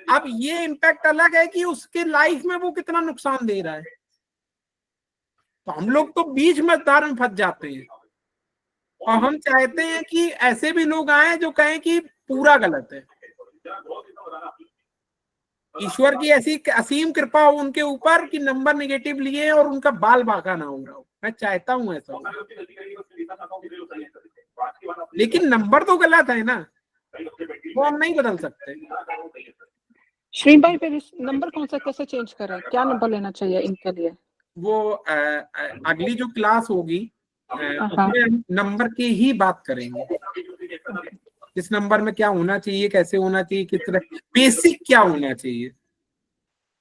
अब ये इम्पैक्ट अलग है कि उसके लाइफ में वो कितना नुकसान दे रहा है। तो हम लोग तो बीच मझधार में फंस जाते हैं, और हम चाहते हैं कि ऐसे भी लोग आए जो कहें कि पूरा गलत है। ईश्वर की ऐसी असीम कृपा हो उनके ऊपर कि नंबर निगेटिव लिए और उनका बाल बांका ना हो रहा हो। मैं चाहता हूं ऐसा हो, लेकिन नंबर तो गलत है ना, वो हम नहीं बदल सकते। श्रीम भाई फिर इस नंबर कौन सा कैसे चेंज करें, क्या नंबर लेना चाहिए इनके लिए? वो अगली जो क्लास होगी उसमें हम नंबर की ही बात करेंगे। इस नंबर में क्या होना चाहिए, कैसे होना चाहिए, किस तरह बेसिक क्या होना चाहिए।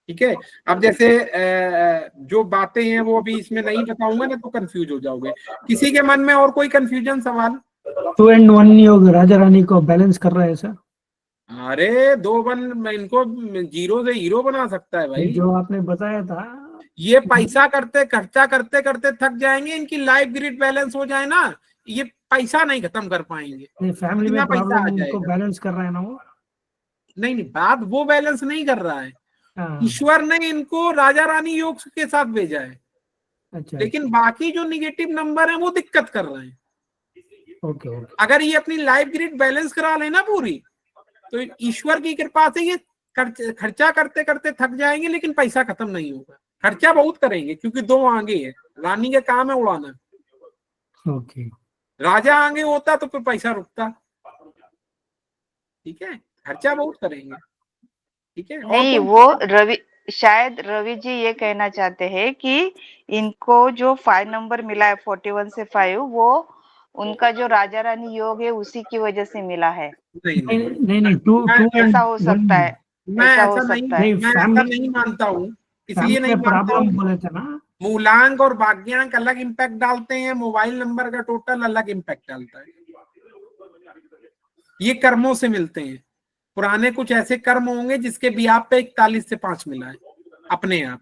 ठीक है, अब जैसे जो बातें हैं वो अभी इसमें नहीं बताऊंगा ना तो कंफ्यूज हो जाओगे। किसी के मन में और कोई कंफ्यूजन सवाल? 2 and 1 योग राजा रानी को बैलेंस कर रहा है सर। अरे 2 1 इनको 0 से हीरो बना सकता है भाई। जो आपने बताया था, ये पैसा खर्चा करते करते थक जाएंगे, इनकी लाइफ ग्रिड बैलेंस हो जाए ना, ये पैसा नहीं खत्म कर पाएंगे। फैमिली में इतना पैसा आ प्रॉब्लम जाएगा। को बैलेंस कर रहा है ना वो। नहीं, बात वो बैलेंस नहीं कर रहा है। हाँ। ईश्वर ने इनको राजा रानी योग के साथ भेजा है, अच्छा, लेकिन बाकी जो निगेटिव नंबर है वो दिक्कत कर रहे हैं। Okay okay. अगर ये अपनी लाइफ ग्रिड बैलेंस करा लेना पूरी, तो ईश्वर की कृपा से ये खर्चा करते करते थक जाएंगे, लेकिन पैसा खत्म नहीं होगा। खर्चा बहुत करेंगे क्योंकि 2 आगे है, रानी का काम है उड़ाना। ओके। राजा आगे होता तो फिर पैसा रुकता। ठीक है, खर्चा बहुत करेंगे। ठीक है, नहीं, वो शायद रवि जी ये कहना चाहते हैं कि इनको जो 5 नंबर मिला है 41 से 5, वो उनका जो राजा रानी योग है उसी की वजह से मिला है। नहीं 2 ऐसा हो सकता है, मैं ऐसा हो ऐसा सकता है। नहीं मानता हूँ, इसलिए नहीं मानता प्रॉब्लम हूँ। बोले थे ना, मूलांक और भाग्यांक अलग इम्पैक्ट डालते हैं, मोबाइल नंबर का टोटल अलग इम्पैक्ट डालता है। ये कर्मों से मिलते हैं। पुराने कुछ ऐसे कर्म होंगे जिसके भी आप पे 41 से 5 मिला है अपने आप।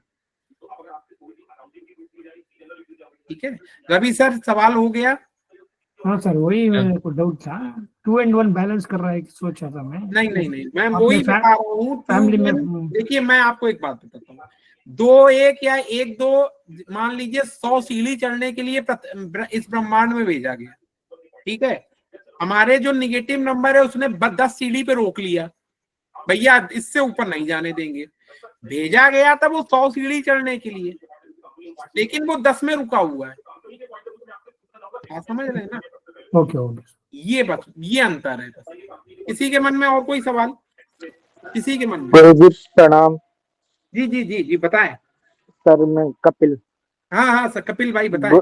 ठीक है रवि सर, सवाल हो गया? हाँ सर, वही मेरे को डाउट था। 2 and 1 बैलेंस कर रहा है सोचा था मैं। नहीं, मैं वही बता रहा हूँ। फैमिली में देखिए मैं आपको एक बात बताता हूँ, 2 1 या 1 2 मान लीजिए 100 सीढ़ी चढ़ने के लिए इस ब्रह्मांड में भेजा गया। ठीक है, हमारे जो निगेटिव नंबर है उसने 10 सीढ़ी पे रोक लिया, भैया इससे ऊपर नहीं जाने देंगे। भेजा गया था वो 100 सीढ़ी चढ़ने के लिए, लेकिन वो 10 में रुका हुआ है। आप समझ रहे हैं ना? Okay okay. ये बस ये अंतर है बस। किसी के मन में और कोई सवाल? किसी के मन में? प्रणाम। जी बताएं सर, मैं कपिल। हाँ सर, कपिल भाई बताएं।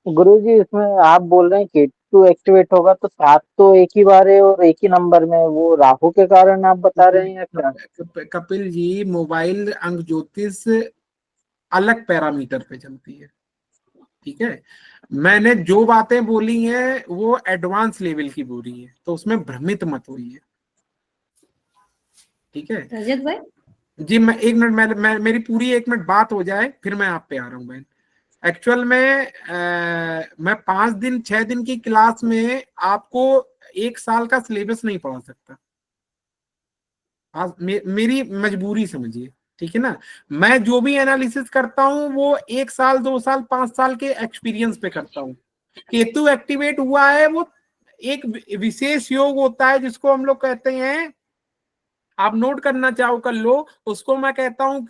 गुरुजी, इसमें आप बोल रहे हैं केतु एक्टिवेट होगा तो 7 तो एक ही बार है और एक ही नंबर में, वो राहु के कारण आप बता रहे हैं या क्या? कपिल जी, मोबाइल अंक ज्योतिष अलग पैरामीटर पे चलती है। ठीक है, मैंने जो बातें बोली हैं वो एडवांस लेवल की बोली है, तो उसमें भ्रमित मत होइए। ठीक है रजत भाई जी, मैं 1 मिनट, मेरी पूरी 1 मिनट बात हो जाए फिर मैं आप पे आ रहा हूँ बहन। एक्चुअल में मैं 5 दिन 6 दिन की क्लास में आपको 1 साल का सिलेबस नहीं पढ़ा सकता। मेरी मजबूरी समझिए। ठीक है ना, मैं जो भी एनालिसिस करता हूं वो 1 साल 2 साल 5 साल के एक्सपीरियंस पे करता हूं। केतु एक्टिवेट हुआ है, वो एक विशेष योग होता है जिसको हम लोग कहते हैं, आप नोट करना चाहो कर लो, उसको मैं कहता हूं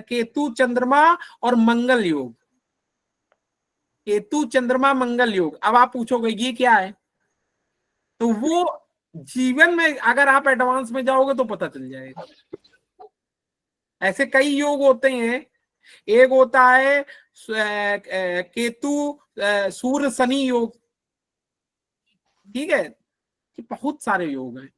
केतु चंद्रमा और मंगल योग। केतु चंद्रमा मंगल योग। अब आप पूछोगे ये क्या है, तो वो जीवन में अगर आप एडवांस में जाओगे तो पता चल जाएगा। ऐसे कई योग होते हैं एक होता है केतु सूर्य शनि योग, ठीक है, कि बहुत सारे योग हैं,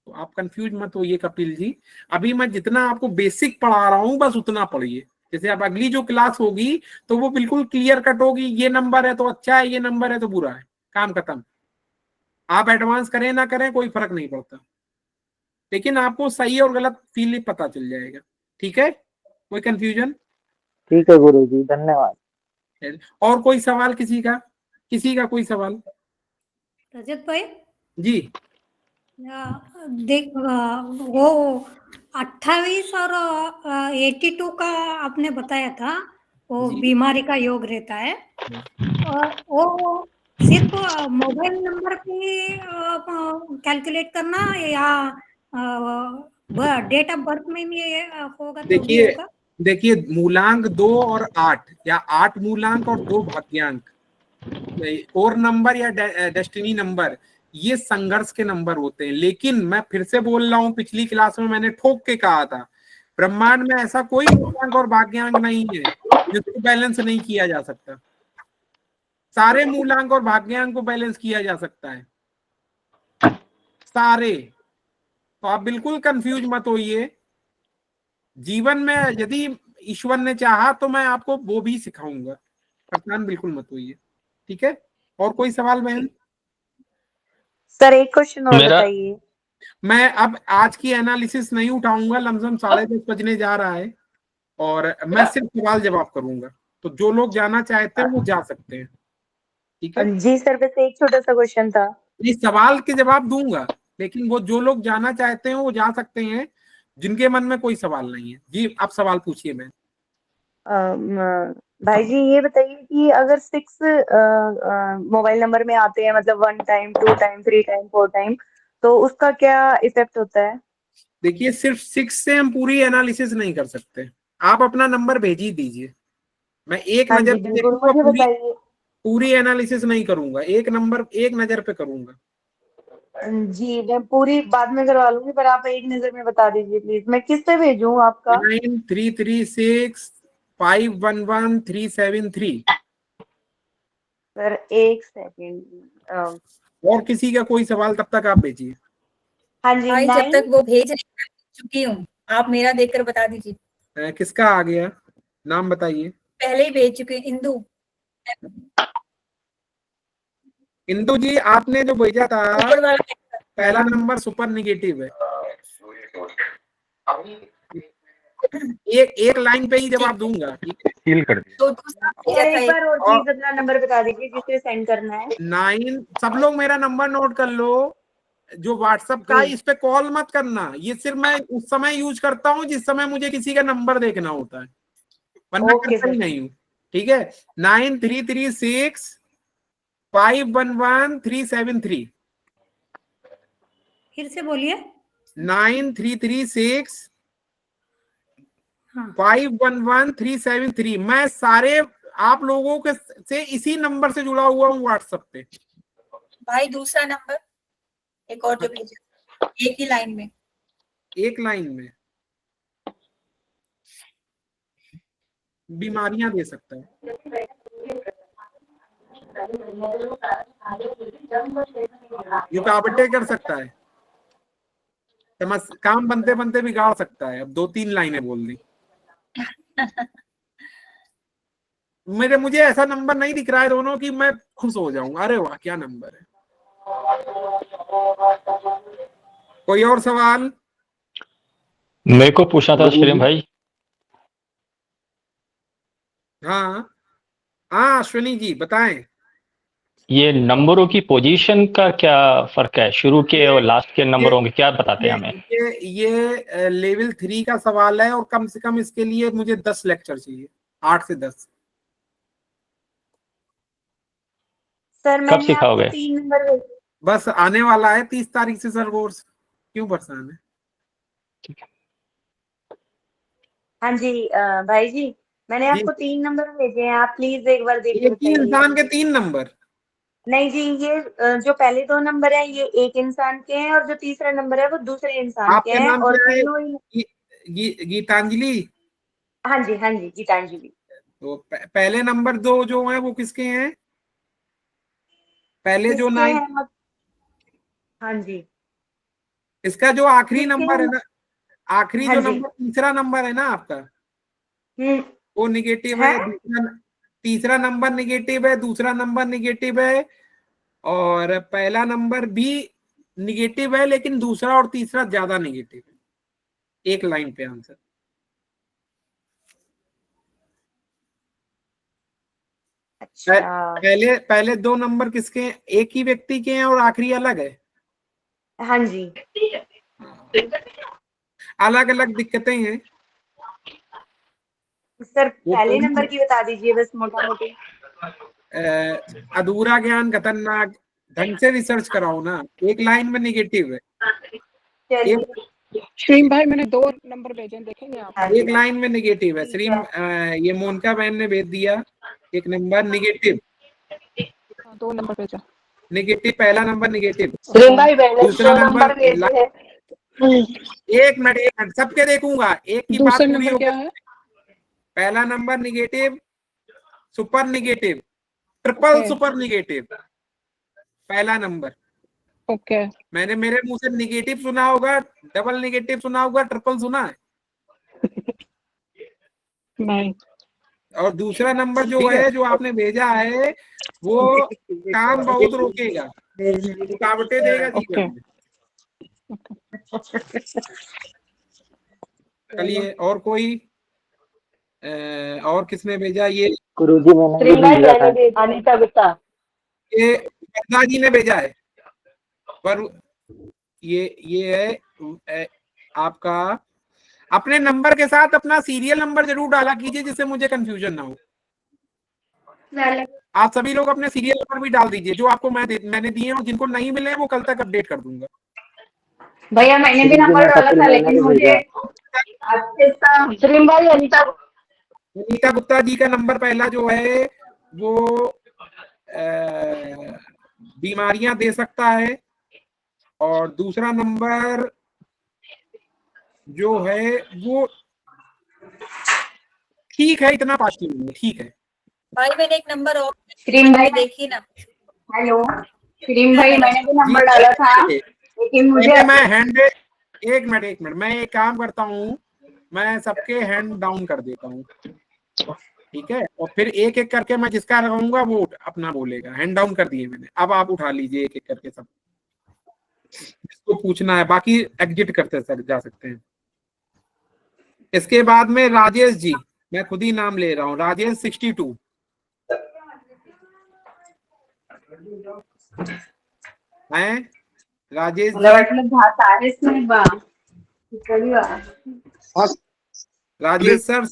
तो आप कंफ्यूज मत होइए कपिल जी। अभी मैं जितना आपको बेसिक पढ़ा रहा हूं बस उतना पढ़िए, जैसे अब अगली जो क्लास होगी तो वो बिल्कुल क्लियर कट होगी, ये नंबर है तो अच्छा है, ये नंबर है तो बुरा है, काम खत्म। आप एडवांस करें ना करें कोई फर्क नहीं पड़ता, लेकिन आपको सही और गलत फील पता चल जाएगा, ठीक है, कोई कंफ्यूजन? ठीक है गुरुजी, धन्यवाद। और कोई सवाल किसी का कोई सवाल? रजत भाई जी देख वो 28 और 82 का आपने बताया था, वो जी। बीमारी का योग रहता है, और वो सिर्फ मोबाइल नंबर पे कैलकुलेट करना या डेट ऑफ बर्थ में भी होगा तो भी होगा? देखिए मूलांक 2 और 8 या 8 मूलांक और 2 भाग्यांक, और नंबर या डेस्टिनी नंबर, ये संघर्ष के नंबर होते हैं। लेकिन मैं फिर से बोल रहा हूं, पिछली क्लास में मैंने ठोक के कहा था, ब्रह्मांड में ऐसा कोई मूलांक और भाग्यांक नहीं है जिसको बैलेंस नहीं किया जा सकता। सारे मूलांक और भाग्यांक को बैलेंस किया जा सकता है, सारे। तो आप बिल्कुल कंफ्यूज मत होइए। जीवन में यदि ईश्वर ने चाहा तो मैं आपको वो भी सिखाऊंगा, परेशान बिल्कुल मत होइए, ठीक है। और कोई सवाल बहन? सर एक क्वेश्चन और बताइए। मैं अब आज की एनालिसिस नहीं उठाऊंगा, लमसम 10:30 बजने जा रहा है, और मैं सिर्फ सवाल जवाब करूंगा, तो जो लोग जाना चाहते हैं वो जा सकते हैं, ठीक है जी सर, बस एक छोटा सा क्वेश्चन था। इस सवाल के जवाब दूंगा, लेकिन वो जो लोग जाना चाहते हैं वो जा सकते हैं, जिनके मन में कोई सवाल नहीं है। जी आप सवाल पूछिए। मैं भाई जी ये बताइए कि अगर 6 मोबाइल नंबर में आते हैं, मतलब 1 टाइम 2 टाइम 3 टाइम 4 टाइम, तो उसका क्या इफेक्ट होता है? देखिए सिर्फ 6 से हम पूरी एनालिसिस नहीं कर सकते, आप अपना नंबर भेज ही दीजिए, मैं एक नजर पे देखूंगा, पूरी एनालिसिस नहीं करूंगा, एक नंबर एक नजर पे करूंगा। जी मैं पूरी बाद में करवा लूंगी, पर आप एक नजर में बता दीजिए प्लीज। मैं किस पे भेजूं आपका? 9336511373। सर एक सेकंड, और किसी का कोई सवाल तब तक आप भेजिए। हाँ जी, भाई जब तक वो भेज रही मैं भेज चुकी हूँ, आप मेरा देखकर बता दीजिए। किसका आ गया, नाम बताइए। पहले ही भेज चुकी इंदु। इंदु जी आपने जो भेजा था पहला नंबर सुपर नेगेटिव है, एक लाइन पे ही जवाब दूंगा। सील कर दिया। तो दूसरा एक बार और प्लीज अपना नंबर बता दीजिए जिसे सेंड करना है। 9, सब लोग मेरा नंबर नोट कर लो, जो व्हाट्सएप का, इस पे कॉल मत करना, ये सिर्फ मैं उस समय यूज करता हूँ जिस समय मुझे किसी का नंबर देखना होता है, वरना करता ही नहीं हूँ, ठीक है। 9336511373। फिर से बोलिए। 9336511373। मैं सारे आप लोगों के से इसी नंबर से जुड़ा हुआ हूँ व्हाट्सएप पे। भाई दूसरा नंबर एक और जो भेजा, एक ही लाइन में, एक लाइन में बीमारियां दे सकता है, रुकावटें कर सकता है, काम बनते बनते बिगाड़ सकता है। अब 2-3 लाइनें बोल दी। मुझे ऐसा नंबर नहीं दिख रहा है दोनों कि मैं खुश हो जाऊं, अरे वाह क्या नंबर है। कोई और सवाल? मेरे को पूछना था श्रीम भाई। हाँ अश्विनी जी बताएं। ये नंबरों की पोजीशन का क्या फर्क है, शुरू के और लास्ट के नंबरों के, क्या बताते हैं हमें? ये लेवल 3 का सवाल है, और कम से कम इसके लिए मुझे 10 लेक्चर चाहिए, 8 से 10। सर कब सिखाओगे? 3 नंबर बस आने वाला है 30 तारीख से सर कोर्स, क्यों परेशान है? हाँ जी भाई जी, मैंने आपको 3 नंबर भेजे हैं, आप प्लीज एक बार देख के बताइए। इंसान के 3 नंबर? नहीं जी, ये जो पहले 2 नंबर है ये एक इंसान के हैं, और जो तीसरा नंबर है वो दूसरे इंसान के हैं, और तीनों ही गीतांजलि? हाँ जी, हाँ जी, गीतांजलि। तो पहले नंबर 2 जो है वो किसके हैं? पहले जो किसके 9, हैं हाँ जी, इसका जो आखिरी किसके नंबर है हैं? ना, आखिरी हाँ जो जी। नंबर, तीसरा नंबर है ना आपका, वो निगेटिव है। तीसरा नंबर निगेटिव है, दूसरा नंबर निगेटिव है, और पहला नंबर भी निगेटिव है, लेकिन दूसरा और तीसरा ज्यादा निगेटिव है। एक लाइन पे आंसर। अच्छा। पहले पहले 2 नंबर किसके हैं? एक ही व्यक्ति के हैं और आखिरी अलग है। हाँ जी। अलग अलग दिक्कतें हैं। सर वो पहले पूरी नंबर की बता दीजिए बस मोटा मोटी। अधूरा ज्ञान खतरनाक, ढंग से रिसर्च कराओ ना। एक लाइन में निगेटिव है, श्रीम भाई मैंने 2 नंबर भेजे हैं, देखेंगे आप? एक लाइन में निगेटिव है। श्रीम ये मोनिका बहन ने भेज दिया एक नंबर निगेटिव। 2 नंबर भेजा। निगेटिव, पहला नंबर निगेटिव, श्रीम भाई मैंने दूसरा 2 नंबर नंबर भेजे हैं। एक मिनट सबके देखूंगा, एक की बात दूसरा पूरी नंबर हो क्या गई। है? पहला number negative, super negative, triple okay. Super negative, पहला नंबर। ओके। मैंने मेरे मुंह से निगेटिव सुना होगा, डबल निगेटिव सुना होगा, ट्रिपल सुना है? नहीं। और दूसरा नंबर जो है, जो आपने भेजा है, वो काम बहुत रोकेगा, रुकावटें देगा जीवन में। चलिए, और कोई और किसने भेजा? ये गुरुजी मैंने भी भेजा था। अनीता गुप्ता। ये वर्धा जी ने भेजा है। पर ये है आपका। अपने नंबर के साथ अपना सीरियल नंबर जरूर डाला कीजिए, जिससे मुझे कंफ्यूजन ना हो। आप सभी लोग अपने सीरियल नंबर भी डाल दीजिए, जो आपको मैंने दिए हैं, और जिनको नहीं मिले हैं वो कल तक अपडेट कर दूंगा। भैया मैंने भी नंबर डाला था, लेकिन मुझे श्रीम भाई अनीता गुप्ता जी का नंबर पहला जो है वो बीमारियां दे सकता है, और दूसरा नंबर जो है वो ठीक है, इतना पास नहीं है, ठीक है। भाई मैंने एक नंबर और श्रीम भाई देखी ना। हेलो श्रीम भाई मैंने भी नंबर डाला था, लेकिन मुझे मैं एक मिनट मैं एक काम करता हूँ, मैं सबके हैंड डाउन कर देता हूँ, ठीक है? और फिर एक एक करके मैं जिसका लगाऊंगा वो अपना बोलेगा। हैंड डाउन कर दिए मैंने, अब आप उठा लीजिए एक एक करके सब, जिसको पूछना है। बाकी एग्जिट करते जा सकते हैं। इसके बाद में राजेश जी, मैं खुद ही नाम ले रहा हूँ, राजेश 62 हैं। राजेश राजेश सर,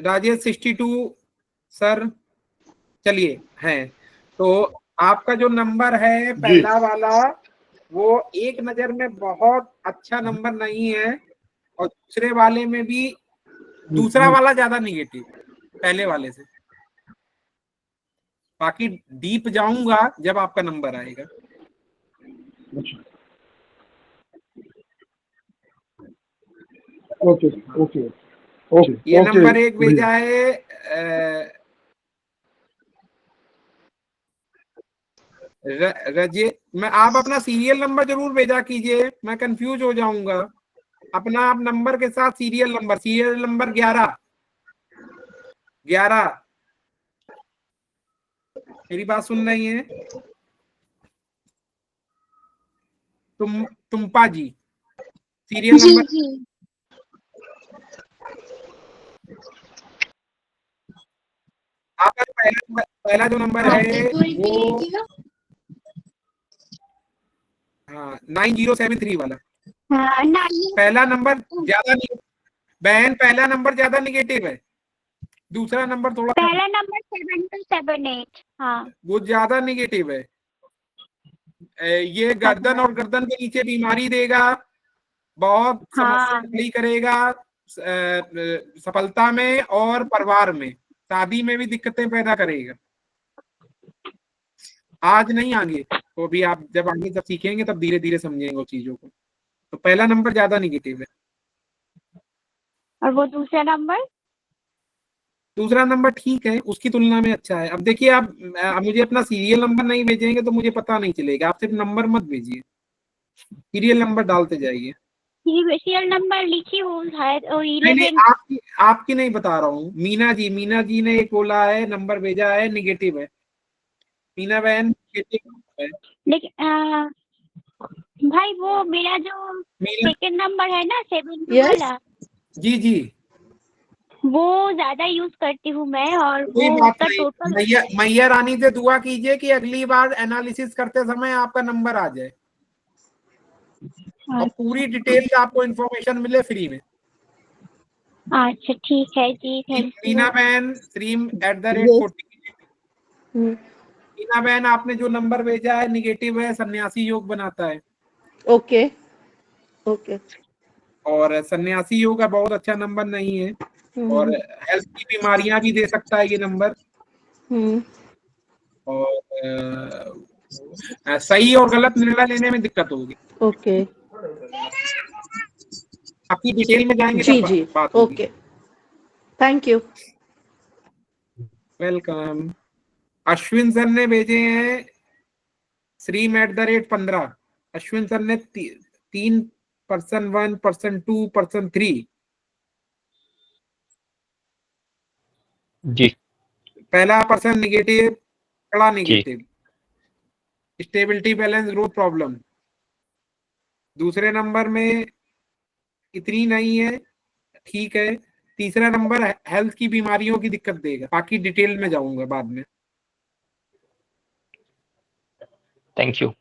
राजेश 62 सर, चलिए हैं। तो आपका जो नंबर है पहला वाला, वो एक नजर में बहुत अच्छा नंबर नहीं है, और दूसरे वाले में भी दूसरा वाला ज्यादा निगेटिव पहले वाले से। बाकी डीप जाऊंगा जब आपका नंबर आएगा। Okay okay okay. ये नंबर 1 भेजा है रजे। मैं आप अपना सीरियल नंबर जरूर भेजा कीजिए, मैं कंफ्यूज हो जाऊंगा। अपना आप नंबर के साथ सीरियल नंबर 11। मेरी बात सुन रही हैं? तुम्पा जी, सीरियल नंबर आपका पहला जो नंबर है वो 9073 वाला। पहला नंबर ज्यादा बहन, पहला नंबर ज्यादा निगेटिव है, दूसरा नंबर थोड़ा, पहला नंबर 7278। हाँ वो ज्यादा निगेटिव है। ये गर्दन और गर्दन के नीचे बीमारी देगा, बहुत समस्या खड़ी करेगा, सफलता में और परिवार में, शादी में भी दिक्कतें पैदा करेगा। आज नहीं, आगे तो भी आप जब आगे जब सीखेंगे तब धीरे धीरे समझेंगे वो चीजों को। तो पहला नंबर ज्यादा निगेटिव है। और वो दूसरा नंबर दूसरा नंबर ठीक है, उसकी तुलना में अच्छा है। अब देखिए आप मुझे अपना सीरियल नंबर नहीं भेजेंगे तो मुझे पता नहीं चलेगा। आप सिर्फ नंबर मत भेजिए, सीरियल नंबर डालते जाइए। सीरियल नंबर लिखी हूँ शायद, और नहीं 11। आपकी नहीं बता रहा हूँ। मीना जी ने एक बोला है, नंबर भेजा है, निगेटिव है। मीना बहन निगेटिव है। लेकिन भाई वो मेरा जो सेकंड नंबर है ना 7 वाला, जी वो ज्यादा यूज करती हूँ मैं, और कोई वो बात उसका नहीं। टोटल। मैया रानी से दुआ कीजिए कि अगली बार एनालिसिस करते समय आपका नंबर आ जाए और पूरी डिटेल आपको इंफॉर्मेशन मिले फ्री में। अच्छा ठीक है जी, थैंक यू। मीना बहन stream@40। मीना बहन आपने जो नंबर भेजा है निगेटिव है, सन्यासी योग बनाता है। Okay okay. और सन्यासी योग का बहुत अच्छा नंबर नहीं है, और हेल्थ की बीमारियां भी दे सकता है ये नंबर। और सही और गलत निर्णय लेने में दिक्कत होगी। ओके आपकी डिटेल में जाएंगे जी तब जी बात होगी। Okay, thank you. Welcome. Ashwin sir ने भेजे हैं stream@15। अश्विन सर ने 3% 1% 2% 3। जी पहला पर्सन निगेटिव, कड़ा negative, stability balance growth problem. दूसरे नंबर में इतनी नहीं है, ठीक है। तीसरा नंबर हेल्थ की बीमारियों की दिक्कत देगा। बाकी डिटेल में जाऊंगा बाद में। Thank you.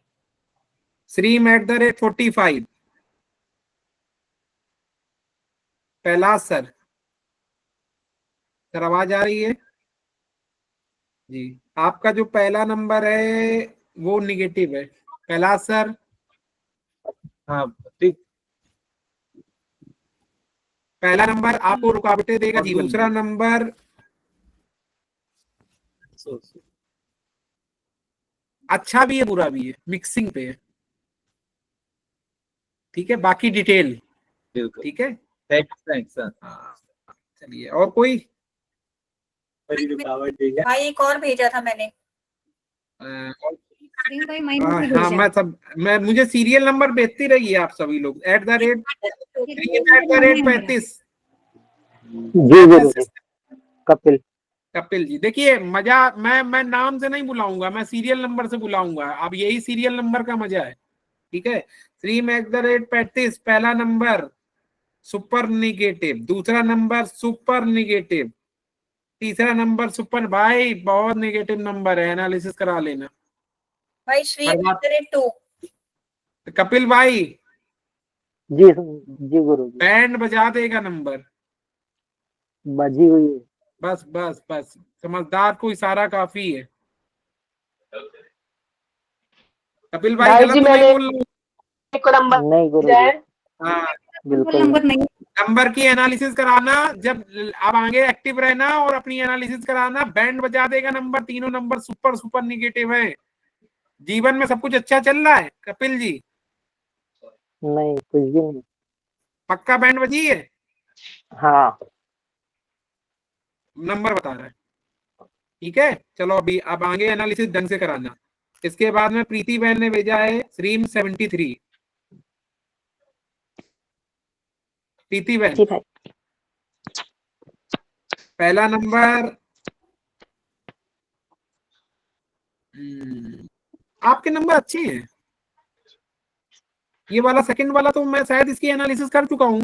stream@45। Kailash sir आवाज आ रही है जी? आपका जो पहला नंबर है वो निगेटिव है कैलाश सर। हाँ ठीक। पहला नंबर आपको रुकावटें देगा जी। दूसरा नंबर अच्छा भी है बुरा भी है, मिक्सिंग पे है। ठीक है, बाकी डिटेल ठीक है। Thanks sir. चलिए और कोई भाई एक और भेजा था मैंने। मैं मुझे सीरियल नंबर भेजती रहिए आप सभी लोग @35। जी गुरुजी। कपिल जी देखिए मजा, मैं नाम से नहीं बुलाऊंगा, मैं सीरियल नंबर से बुलाऊंगा। अब यही सीरियल नंबर का मजा है। ठीक है, stream@35। पहला नंबर सुपर निगेटिव, दूसरा नंबर सुपर निगेटिव, तीसरा नंबर सुपर। भाई बहुत निगेटिव नंबर है, एनालिसिस करा लेना भाई stream@2। कपिल भाई जी गुरुजी। बैंड बजा देगा नंबर। बजी हुई है। बस बस बस, समझदार को इशारा काफी है। कपिल भाई गलत तो नहीं बोल रहा हूँ? नहीं गुरुजी। हाँ बिल्कुल नंबर की एनालिसिस कराना, जब आप आगे एक्टिव रहना और अपनी एनालिसिस कराना। बैंड बजा देगा नंबर। तीनों नंबर सुपर सुपर निगेटिव है। जीवन में सब कुछ अच्छा चल रहा है कपिल जी? नहीं, कुछ भी नहीं। पक्का बैंड बजी है? हाँ नंबर बता रहा है। ठीक है चलो, अभी अब आगे एनालिसिस ढंग से कराना। इसके बाद में प्रीति बहन ने भेजा है stream@73। प्रीति बहन पहला नंबर आपके नंबर अच्छे हैं। ये वाला सेकंड वाला तो मैं शायद इसकी एनालिसिस कर चुका हूँ।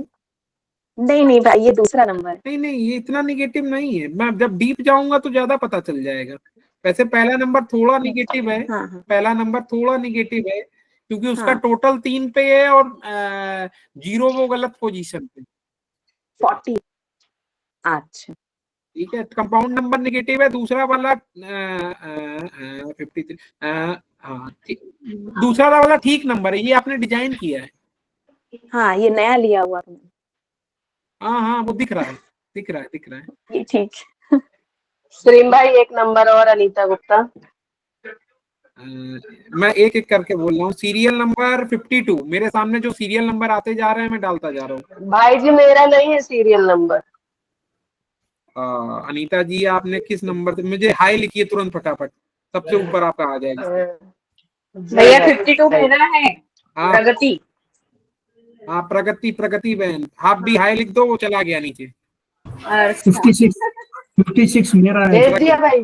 नहीं भाई, ये दूसरा नंबर है। नहीं ये इतना निगेटिव नहीं है। मैं जब डीप जाऊंगा तो ज्यादा पता चल जाएगा। वैसे पहला नंबर थोड़ा निगेटिव है। पहला नंबर थोड़ा निगेटिव है क्योंकि उसका टोटल 3 पे है और 0 वो गलत पोजीशन पे 40। अच्छा ठीक है, कंपाउंड नंबर निगेटिव है। दूसरा वाला 53। हाँ दूसरा वाला ठीक नंबर है। ये आपने डिजाइन किया है। हाँ ये नया लिया हुआ है। हाँ वो दिख रहा है दिख रहा है ये ठीक। stream भाई एक नंबर और अनीता गुप्ता। मैं एक एक करके बोल रहा हूँ। Serial number 52। मेरे सामने जो सीरियल नंबर आते जा रहे हैं मैं डालता जा रहा हूँ। भाई जी मेरा नहीं है सीरियल नंबर। अनीता जी आपने किस नंबर से, मुझे हाई लिखिए तुरंत फटाफट, सबसे ऊपर आपका आ जाएगा। भैया 52 मेरा है। हाँ प्रगति। हाँ प्रगति बहन, आप भी हाई लिख दो, वो चला गया नीचे। 56 मेरा है। भेज दिया भाई।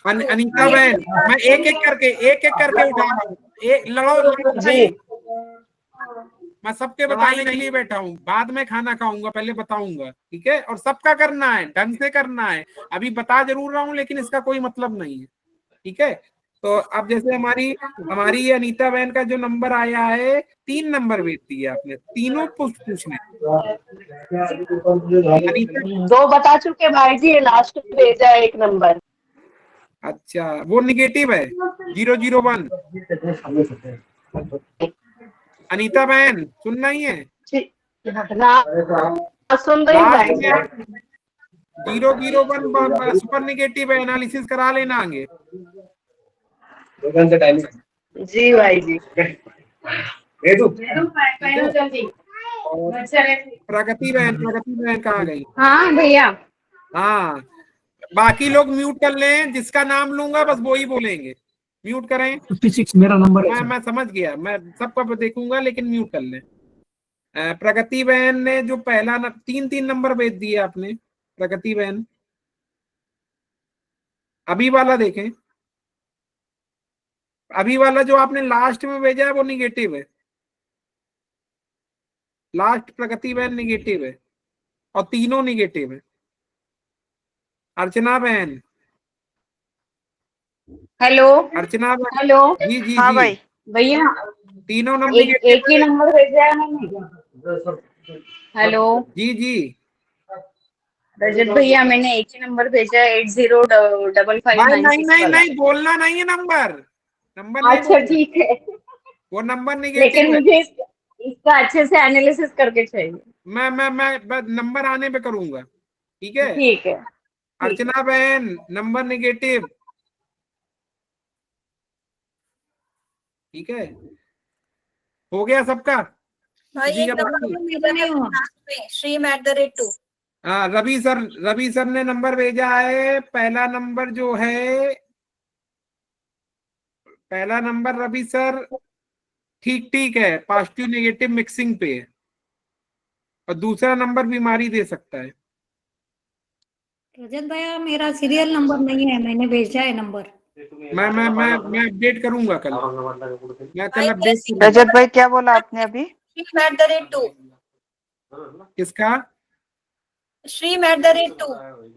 अनीता बहन, मैं एक एक करके उठा रहा हूँ, एक लड़ो जी। भाई। मैं सबके बताने के लिए बैठा हूँ, बाद में खाना खाऊंगा, पहले बताऊंगा, ठीक है? और सबका करना है, ढंग से करना है। अभी बता जरूर रहा हूँ लेकिन इसका कोई मतलब नहीं है, ठीक है? तो अब जैसे हमारी ये अनीता बहन का जो नंबर आया है, 3 नंबर भेज दिए आपने, तीनों पूछने। दो बता चुके भाई जी, लास्ट में भेजा है 1 नंबर। अच्छा, वो निगेटिव है, 001। अनीता बहन सुनना ही है, सुन रही भाई। 001 सुपर निगेटिव है, एनालिसिस करा लेना आगे। जी भाई जी। प्रगति बहन कहाँ गई? हाँ भैया। हाँ, बाकी लोग म्यूट कर लें, जिसका नाम लूंगा बस वो ही बोलेंगे, म्यूट करें। 56 मेरा नंबर है। मैं समझ गया, मैं सबका देखूंगा लेकिन म्यूट कर लें। प्रगति बहन ने जो पहला 3 नंबर भेज दिए आपने, प्रगति बहन अभी वाला देखें, अभी वाला जो आपने लास्ट में भेजा है वो निगेटिव है, लास्ट प्रगति बहन निगेटिव है, और तीनों निगेटिव है। अर्चना बहन, हेलो। अर्चना बहन, हेलो। जी जी हाँ जी, भाई। भैया तीनों नंबर एक ही नंबर भेजा है मैंने। हेलो। जी जी। रजत भैया मैंने एक ही नंबर भेजा है, 805596 वाला। नहीं बोलना नहीं है नंबर नहीं अच्छा बोलना। ठीक है, वो नंबर लेकिन निगेटिव है। मुझे इसका अच्छे से एनालिसिस करके चाहिए। मैं नंबर आने पे करूंगा, ठीक है? ठीक है। अर्चना बहन नंबर निगेटिव, ठीक है? हो गया सबका? भाई किसी एक का नंबर बाकी? में भेजा है लास्ट में, stream@2। हाँ, रवि सर ने नंबर भेजा है। पहला नंबर जो है, पहला नंबर रवि सर ठीक ठीक है, पॉजिटिव नेगेटिव मिक्सिंग पे है, और दूसरा नंबर बीमारी दे सकता है। रजत भैया मेरा सीरियल नंबर नहीं है, मैंने भेजा है नंबर। मैं अपडेट करूंगा कल, मैं कल अपडेट करूंगा। रजत भाई क्या बोला आपने अभी? stream@2। किसका? stream@2।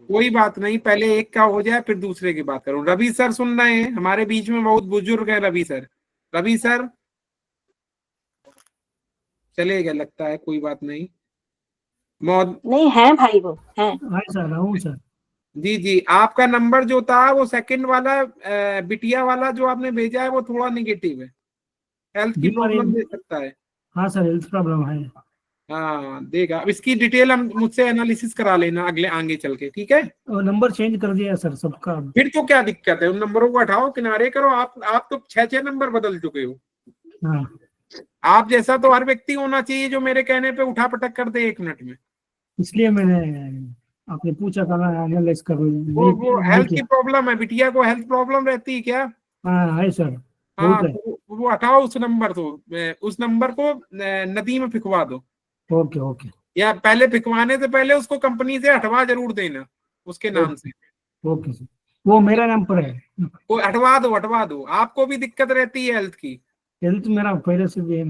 कोई बात नहीं, पहले एक का हो जाए फिर दूसरे की बात करूं। रवि सर सुन रहे हैं? हमारे बीच में बहुत बुजुर्ग है रवि सर चले गए लगता है, कोई बात नहीं। नहीं है भाई, वो है। सर जी जी, आपका नंबर जो था वो सेकंड वाला, बिटिया वाला जो आपने भेजा है वो थोड़ा निगेटिव है, हेल्थ की प्रॉब्लम दे सकता है। हाँ सर, हेल्थ प्रॉब्लम है। हाँ देगा, अब इसकी डिटेल हम मुझसे एनालिसिस करा लेना अगले आगे चल के, ठीक है? और नंबर चेंज कर दिया सर सबका। फिर तो क्या दिक्कत है, उन नंबरों को हटाओ, किनारे करो। आप तो 6 नंबर बदल चुके हो। हाँ, आप जैसा तो हर व्यक्ति होना चाहिए जो मेरे कहने पे उठा पटक कर दे 1 मिनट में। इसलिए मैंने आपने पूछा था ना, एनालाइज कर वो हेल्थ की प्रॉब्लम है, बिटिया को हेल्थ प्रॉब्लम रहती है क्या? हाँ है सर, हाँ, बहुत है। तो वो हटाओ उस नंबर को नदी में फिकवा दो। ओके ओके या पहले फिकवाने से पहले उसको कंपनी से हटवा जरूर देना उसके नाम से। ओके सर, वो मेरा नंबर है। वो हटवा दो, आपको भी दिक्कत रहती है हेल्थ की। हेल्थ मेरा पहले से भी है।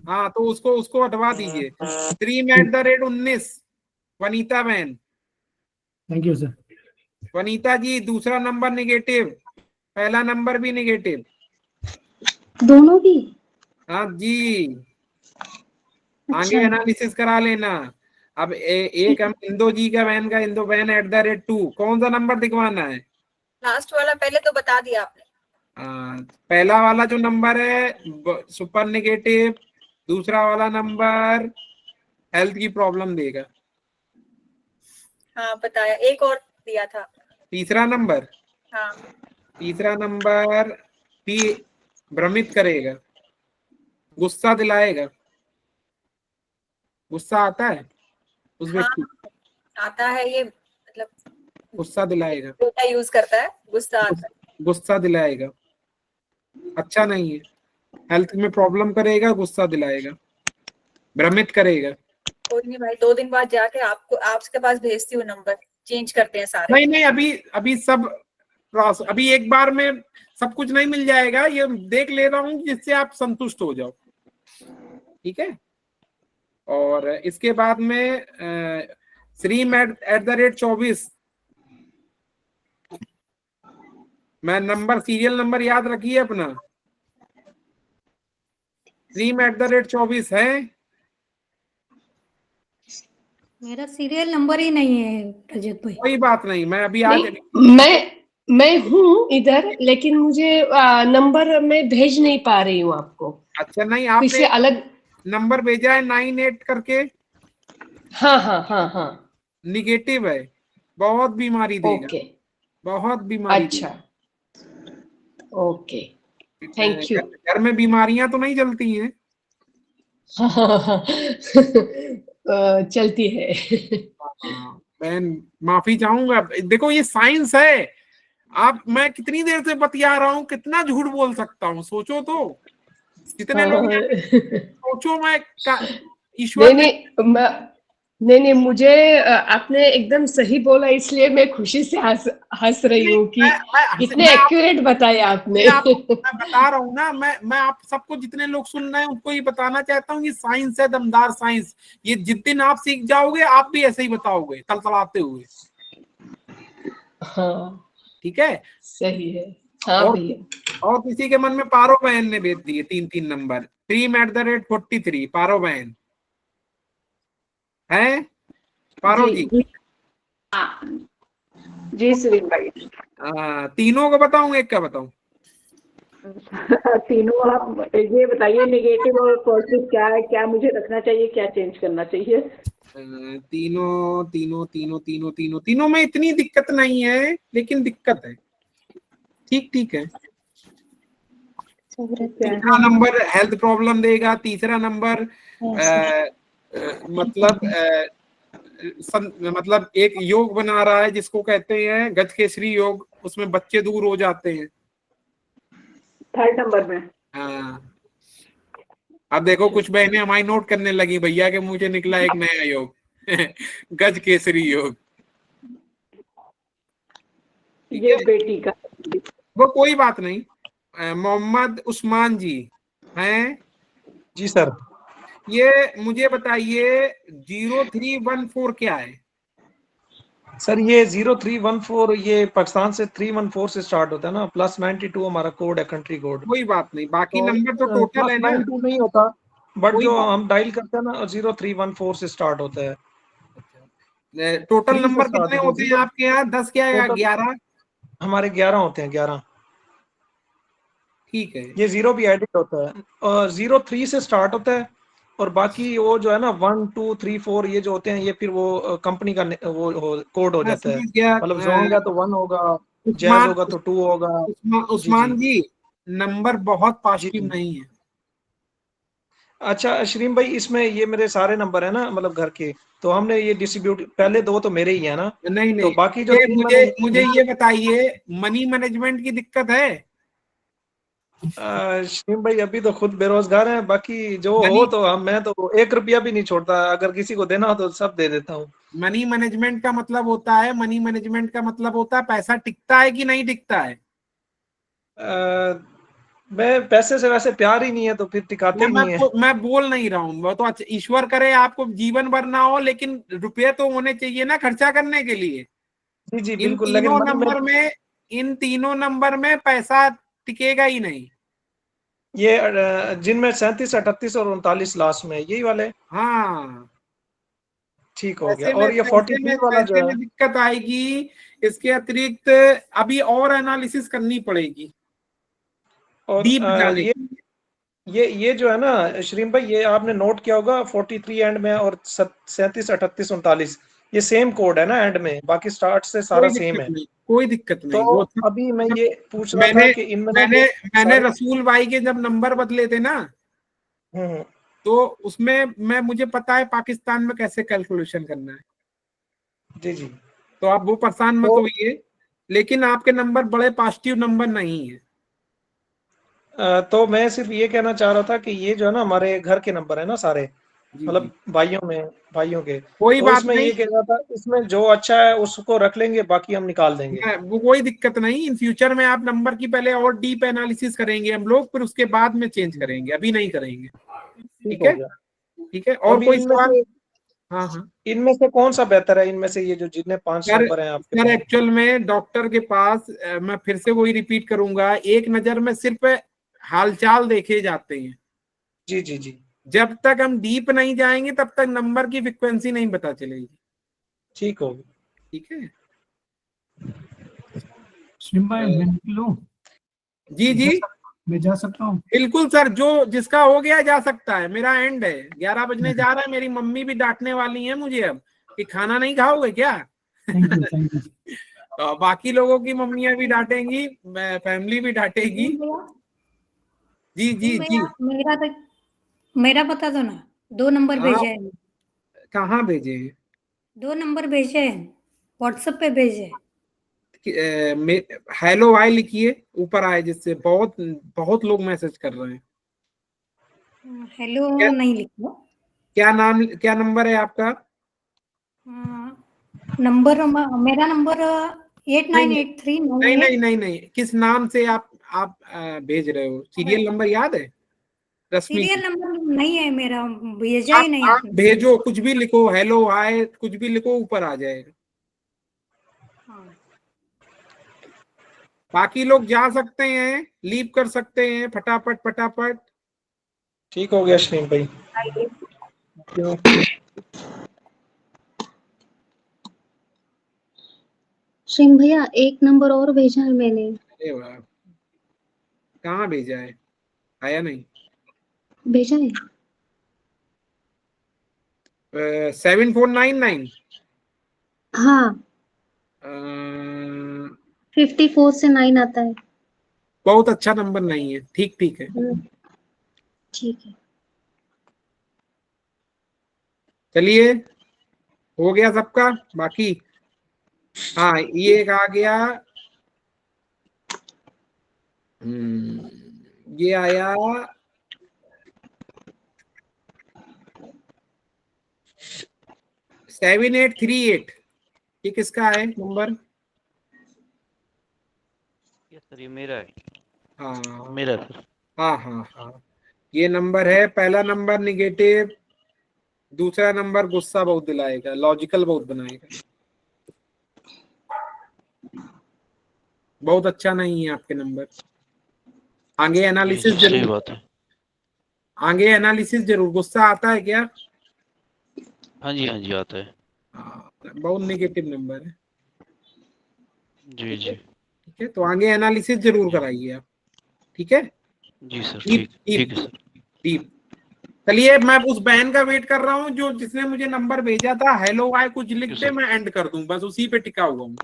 हाँ, तो उसको हटवा दीजिए। stream@19 वनीता बहन। Thank you sir. Vanita ji दूसरा नंबर निगेटिव, पहला नंबर भी निगेटिव। दोनों भी? हाँ जी, आगे अच्छा। एनालिसिस करा लेना। अब एक हम इंदो जी का बहन का, इंदो बहन @2, कौन सा नंबर दिखवाना है? लास्ट वाला पहले तो बता दिया आपने। पहला वाला जो नंबर है सुपर नेगेटिव, दूसरा वाला नंबर हेल्थ की प्रॉब्लम देगा। हाँ बताया, एक और दिया था। तीसरा नंबर, हाँ तीसरा नंबर भी भ्रमित करेगा, गुस्सा दिलाएगा। गुस्सा आता है उस व्यक्ति को? आता है ये, मतलब गुस्सा दिलाएगा, उल्टा यूज करता है, गुस्सा आता है। गुस्सा दिलाएगा, अच्छा नहीं है, हेल्थ में प्रॉब्लम करेगा, गुस्सा दिलाएगा, भ्रमित करेगा। कोई नहीं भाई, 2 दिन बाद जाके आपके पास भेजती हूँ, नंबर चेंज करते हैं सारे। नहीं नहीं, अभी सब अभी एक बार में सब कुछ नहीं मिल जाएगा, ये देख ले रहा हूँ जिससे आप संतुष्ट हो जाओ, ठीक है। और इसके बाद में @24 मैं नंबर, सीरियल नंबर याद रखिए अपना, @24 है। मेरा सीरियल नंबर ही नहीं है रजत भाई। कोई बात नहीं, मैं अभी आज मैं हूँ इधर, लेकिन मुझे नंबर मैं भेज नहीं पा रही हूँ आपको। अच्छा, नहीं आपने अलग नंबर भेजा है 98 करके। हाँ हाँ हाँ हाँ, निगेटिव है, बहुत बीमारी देगा। ओके, बहुत बीमारी अच्छा, ओके, थैंक यू। घर में बीमारियां तो नहीं चलती हैं? चलती है। मैं माफी चाहूंगा, देखो ये साइंस है। मैं कितनी देर से बतिया रहा हूँ, कितना झूठ बोल सकता हूँ, सोचो तो। कितने लोग सोचो, मैं ईश्वर नहीं, मुझे आपने एकदम सही बोला, इसलिए मैं खुशी से हंस रही हूँ कि इतने एक्यूरेट बताया आपने। मैं बता रहा हूँ ना, मैं आप सबको, जितने लोग सुन रहे हैं उनको ये बताना चाहता हूँ, ये साइंस है, दमदार साइंस। ये जिस दिन आप सीख जाओगे, आप भी ऐसे ही बताओगे, तलतलाते हुए। हाँ, ठीक है, सही है। हाँ और किसी के मन में पारो बहन ने भेज दिए 3 नंबर, @43 पारो बहन है। पारो जी जी सुरीन भाई। तीनों को बताऊं, एक का बताऊं? तीनों आप ये बताइए, नेगेटिव और पॉजिटिव क्या है, क्या मुझे रखना चाहिए, क्या चेंज करना चाहिए? तीनों में इतनी दिक्कत नहीं है, लेकिन दिक्कत है, ठीक है। तीसरा नंबर हेल्थ प्रॉब्लम देगा। तीसरा नंबर मतलब एक योग बना रहा है जिसको कहते हैं गजकेसरी योग, उसमें बच्चे दूर हो जाते हैं। 3rd नंबर में। हाँ, अब देखो कुछ बहनें हमारी नोट करने लगी, भैया के मुझे निकला एक नया योग गजकेसरी योग। ये बेटी का, वो कोई बात नहीं। मोहम्मद उस्मान जी हैं? जी सर। ये मुझे बताइए 0314 क्या है? सर ये 0314 ये पाकिस्तान से 314 से स्टार्ट होता है ना, +92 हमारा कोड है, कंट्री कोड। कोई बात नहीं, बाकी नंबर तो टोटल है ना। +92 नहीं होता, बट जो हम डायल करते हैं ना 0314 से स्टार्ट होता है। टोटल नंबर कितने होते हैं आपके यहाँ? 10 क्या या 11? हमारे 11 होते हैं, 11। ठीक है, ये 0 भी एडिट होता है, और 03 से स्टार्ट होता है, और बाकी वो जो है ना 1 2 3 4 ये जो होते हैं, ये फिर वो कंपनी का वो कोड हो जाता है। मतलब जोंग है तो 1 होगा, जैज होगा तो 2 होगा। उस्मान जी नंबर बहुत पॉजिटिव नहीं है। अच्छा श्रीम भाई, इसमें ये मेरे सारे नंबर है ना, मतलब घर के, तो हमने ये डिस्ट्रीब्यूट, पहले 2 तो मेरे ही है ना। नहीं तो बाकी जो मुझे ये बताइए, मनी मैनेजमेंट की दिक्कत है? श्रीम भाई अभी तो खुद बेरोजगार हैं, बाकी जो हो तो मैं तो 1 रुपया भी नहीं छोड़ता, अगर किसी को देना हो तो सब दे देता हूँ। मनी मैनेजमेंट का मतलब होता है पैसा टिकता है कि नहीं टिकता है। मैं पैसे से वैसे प्यार ही नहीं है, तो फिर टिकाते ही नहीं है। मैं बोल नहीं रहा हूँ, वो तो अच्छा, ईश्वर करे आपको जीवन भर ना हो, लेकिन रुपये तो होने चाहिए ना खर्चा करने के लिए। जी इन बिल्कुल, तीनों नंबर में पैसा टिकेगा ही नहीं। ये जिनमें 37 38 और 39 लास्ट में, यही वाले। हाँ, ठीक हो गया। और ये 43 वाला जो है, दिक्कत आएगी। इसके अतिरिक्त अभी और एनालिसिस करनी पड़ेगी। और ये जो है ना श्रीम भाई, ये आपने नोट किया होगा 43 एंड में और 37 38 39 ये सेम कोड है ना एंड में, बाकी स्टार्ट से सारा सेम है, कोई दिक्कत नहीं। तो अभी मैं ये पूछ रहा था कि इनमें मैंने रसूल भाई के जब नंबर बदले थे ना, तो उसमें मुझे पता है पाकिस्तान में कैसे कैलकुलेशन करना है। जी जी। तो आप वो परेशान मत होइए, लेकिन आपके नंबर बड़े पॉजिटिव नंबर नहीं है। तो मैं सिर्फ ये कहना चाह रहा था कि ये जो है ना हमारे घर के नंबर है ना सारे, मतलब भाइयों के, कोई तो बात इसमें ये नहीं, कह रहा था इसमें जो अच्छा है उसको रख लेंगे, बाकी हम निकाल देंगे। वो कोई दिक्कत नहीं। इन फ्यूचर में आप नंबर की पहले और डीप एनालिसिस करेंगे हम लोग, फिर उसके बाद में चेंज करेंगे, अभी नहीं करेंगे। ठीक है, ठीक है। और अभी कोई इनमें सवाल? से हाँ, इनमें से कौन सा बेहतर है, इनमें से ये जो जितने 5 सर नंबर हैं आपके सर एक्चुअल में डॉक्टर के पास मैं फिर से वही रिपीट करूंगा, एक नजर में सिर्फ हालचाल देखे जाते हैं। जी जी जी, जब तक हम डीप नहीं जाएंगे तब तक नंबर की फ्रिक्वेंसी नहीं पता चलेगी। ठीक होगी, ठीक है। श्रीम भाई मैं निकलूं? जी जी, मैं जा सकता हूँ? बिल्कुल सर, जो जिसका हो गया जा सकता है, मेरा एंड है, 11 बजने जा रहा है। मेरी मम्मी भी डांटने वाली है मुझे अब कि खाना नहीं खाओगे क्या। Thank you. तो बाकी लोगों की मम्मियां भी डांटेंगी, फैमिली भी डांटेगी। जी जी जी, मेरा बता दो ना, 2 नंबर भेजे हैं। कहाँ भेजे हैं? 2 नंबर भेजे हैं, व्हाट्सएप पे भेजे हैं। हेलो हाय लिखिए, ऊपर आए, जिससे बहुत बहुत लोग मैसेज कर रहे हैं। हेलो नहीं लिखो। क्या नंबर है आपका? नंबर मेरा नंबर 8983 नहीं, किस नाम से आप भेज रहे हो? सीरियल नंबर याद है? रश्मि सीरियल नंबर नहीं है मेरा, भेजा ही नहीं आप आपने। भेजो, कुछ भी लिखो, हेलो हाय कुछ भी लिखो, ऊपर आ जाएगा। बाकी लोग जा सकते हैं, लीव कर सकते हैं, फटाफट फटाफट। ठीक हो गया श्रीम भाई। श्रीम भैया एक नंबर और भेजा है मैंने। अरे वाह, कहाँ भेजा है? आया नहीं? भेजा है 7499। हाँ 54 से 9 आता है। बहुत अच्छा नंबर नहीं है, ठीक ठीक है। ठीक है, चलिए, हो गया सबका। बाकी हाँ, ये एक आ गया, ये आया 7838। ये किसका है नंबर? सर ये मेरा है। हाँ मेरा सर। हाँ, ये नंबर है। पहला नंबर निगेटिव, दूसरा नंबर गुस्सा बहुत दिलाएगा, लॉजिकल बहुत बनाएगा। बहुत अच्छा नहीं है आपके नंबर। आगे एनालिसिस सही जरूर, बात है। आगे एनालिसिस जरूर। गुस्सा आता है क्या? हाँ जी आता है। बहुत नेगेटिव नंबर है। जी जी, ठीक है, तो आगे एनालिसिस जरूर कराइए आप। ठीक है जी सर, ठीक है सर। डीप। चलिए, मैं उस बहन का वेट कर रहा हूँ जो जिसने मुझे नंबर भेजा था। हेलो हाय कुछ लिख दे, मैं एंड कर दूं, बस उसी पे टिका हुआ हूँ।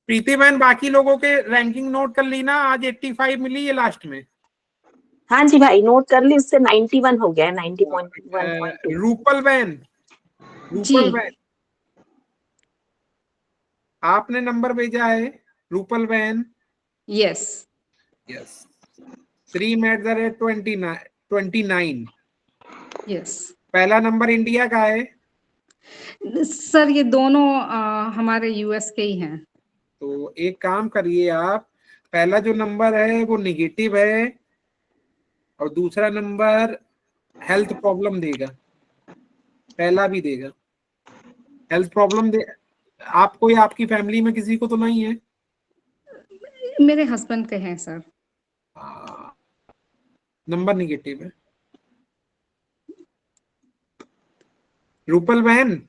प्रीति बहन, बाकी लोगों के रैंकिंग नोट कर ली ना? आज 85 मिली है लास्ट में। हाँ जी भाई, नोट कर ली, उससे 91 हो गया है, 90.1.2। रूपल बहन, आपने नंबर भेजा है? रूपल बहन, यस। stream@29। यस पहला नंबर इंडिया का है? सर, ये दोनों हमारे यूएस के ही हैं। तो एक काम करिए आप, पहला जो नंबर है वो निगेटिव है और दूसरा नंबर हेल्थ प्रॉब्लम देगा, पहला भी देगा हेल्थ प्रॉब्लम दे। आपको या आपकी फैमिली में किसी को तो नहीं है? मेरे हस्बैंड के हैं सर। नंबर निगेटिव है। रूपल बहन,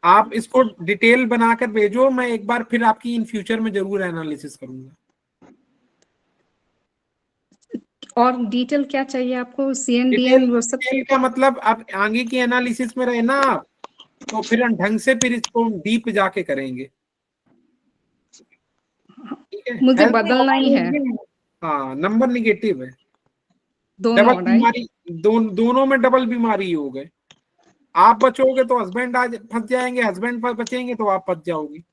आप इसको डिटेल बनाकर भेजो, मैं एक बार फिर आपकी इन फ्यूचर में जरूर एनालिसिस करूंगा। और डिटेल क्या चाहिए आपको? CNDN वो सब का मतलब अब आगे की एनालिसिस में रहे ना आप, तो फिर हम ढंग से फिर इसको डीप जाके करेंगे। ठीक है, मुझे बदलना ही है। हाँ, नंबर निगेटिव है, दोनों डबल बीमारी, दोनों में डबल बीमारी हो गए। आप बचोगे तो हस्बैंड आज फंस जाएंगे, हस्बैंड पर बचेंगे तो आप फंस जाओगी।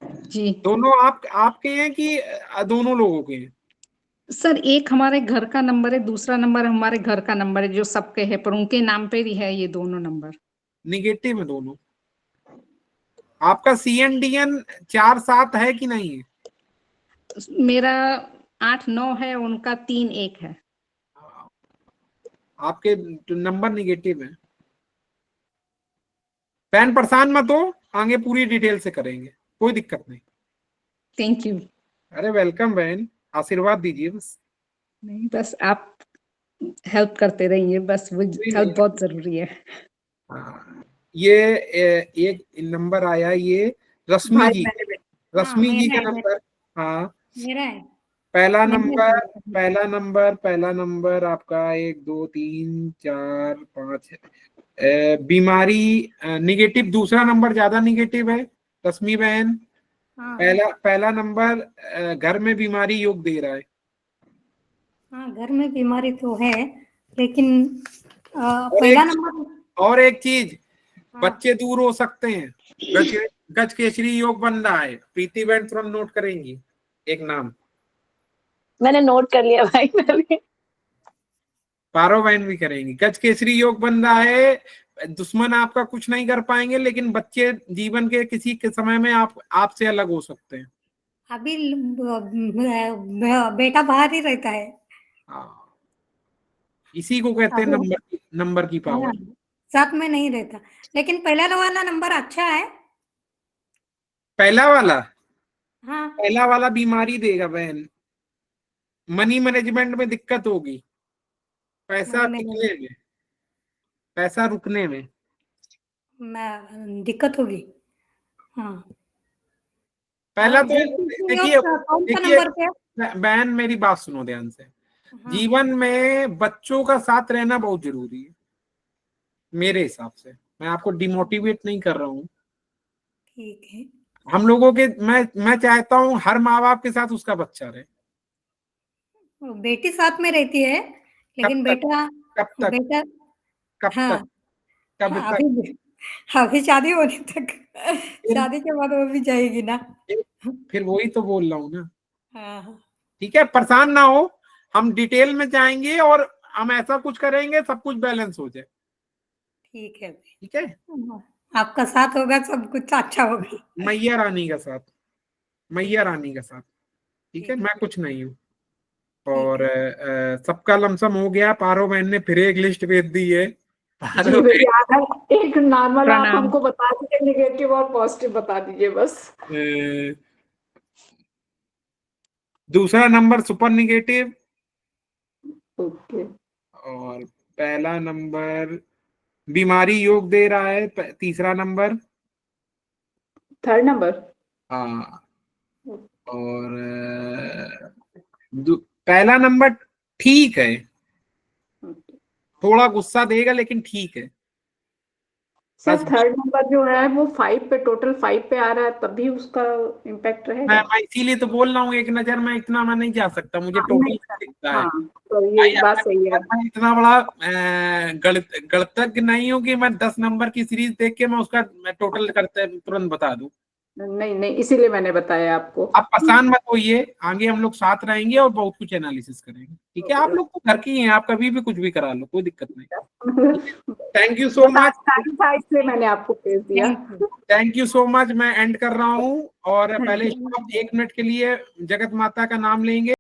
जी दोनों आपके हैं कि दोनों लोगों के हैं? सर, एक हमारे घर का नंबर है, दूसरा नंबर हमारे घर का नंबर है जो सबके है, पर उनके नाम पे भी है ये दोनों नंबर। निगेटिव है दोनों। आपका CNDN 4-7 है कि नहीं है? मेरा 8-9 है, उनका 3-1 है। आपके नंबर निगेटिव है। बहन परेशान मत हो, आगे पूरी डिटेल से करेंगे, कोई दिक्कत नहीं। Thank you. अरे वेलकम बहन, आशीर्वाद दीजिए बस। नहीं, बस आप हेल्प करते रहिए, बस वो हेल्प बहुत जरूरी है। ये एक नंबर आया, ये रश्मि भाई जी, मैंने रश्मि जी का मेरा है, नंबर। हाँ, मेरा है। पहला मेरा नंबर आपका 1 2 3 4 5 बीमारी निगेटिव। दूसरा नंबर ज्यादा निगेटिव है रश्मि बहन। हाँ पहला नंबर घर में बीमारी योग दे रहा है। हाँ, घर में बीमारी तो है, लेकिन पहला नंबर। और एक चीज, बच्चे दूर हो सकते हैं। गज केसरी योग बन रहा है। प्रीति बहन तुरंत नोट करेंगी एक नाम। मैंने नोट कर लिया भाई। मैंने पारो बहन भी करेंगी। गज केसरी योग बन रहा है। दुश्मन आपका कुछ नहीं कर पाएंगे, लेकिन बच्चे जीवन के किसी के समय में आपसे अलग हो सकते हैं। अभी बेटा बाहर ही रहता है। इसी को कहते हैं नंबर की पावर। साथ में नहीं रहता, लेकिन पहला वाला नंबर अच्छा है। पहला वाला? हाँ, पहला वाला बीमारी देगा बहन। मनी मैनेजमेंट में दिक्कत होगी, पैसा टिकने में, पैसा रुकने में दिक्कत होगी। हाँ, पहला तो देखिए बहन, मेरी बात सुनो ध्यान से। जीवन में बच्चों का साथ रहना बहुत जरूरी है मेरे हिसाब से। मैं आपको डिमोटिवेट नहीं कर रहा हूँ। ठीक है। हम लोगों के मैं चाहता हूँ हर माँ बाप के साथ उसका बच्चा रहे। बेटी साथ में रहती है, लेकिन बेटा कब तक? अभी शादी होने तक। शादी के बाद वो भी जाएगी ना। फिर वही तो बोल रहा हूँ ना। हाँ, ठीक है, परेशान ना हो, हम डिटेल में जाएंगे और हम ऐसा कुछ करेंगे सब कुछ बैलेंस हो जाए। ठीक है। ठीक है, आपका साथ होगा सब कुछ अच्छा होगा। मैया रानी का साथ, मैया रानी का साथ। ठीक है, मैं कुछ नहीं हूँ। और सबका लमसम हो गया। पारो बहन ने फिर एक लिस्ट भेज दी है। एक नॉर्मल आप हमको बता दीजिए, नेगेटिव और पॉजिटिव बता दीजिए बस। दूसरा नंबर सुपर निगेटिव। ओके। और पहला नंबर बीमारी योग दे रहा है। तीसरा नंबर, थर्ड नंबर। हाँ। और पहला नंबर ठीक है, थोड़ा गुस्सा देगा लेकिन ठीक है। सर थर्ड नंबर जो है वो 5 पे, टोटल 5 पे आ रहा है, तभी उसका इम्पैक्ट रहेगा। मैं इसीलिए तो बोल रहा हूँ, एक नजर में इतना मैं नहीं जा सकता, मुझे टोटल दिखता है। तो ये बात सही है। मैं इतना बड़ा गणितज्ञ नहीं हूँ कि मैं 10 नंबर की सीरीज देख के मैं उसका टोटल करते तुरंत बता दूं। नहीं, इसीलिए मैंने बताया आपको। आप परेशान मत होइए, आगे हम लोग साथ रहेंगे और बहुत कुछ एनालिसिस करेंगे। ठीक है, आप लोग तो घर की हैं, आप कभी भी कुछ भी करा लो, कोई दिक्कत नहीं। Thank you so much. इसलिए मैंने आपको भेज दिया। Thank you so much. मैं एंड कर रहा हूँ और पहले 1 मिनट के लिए जगत माता का नाम लेंगे।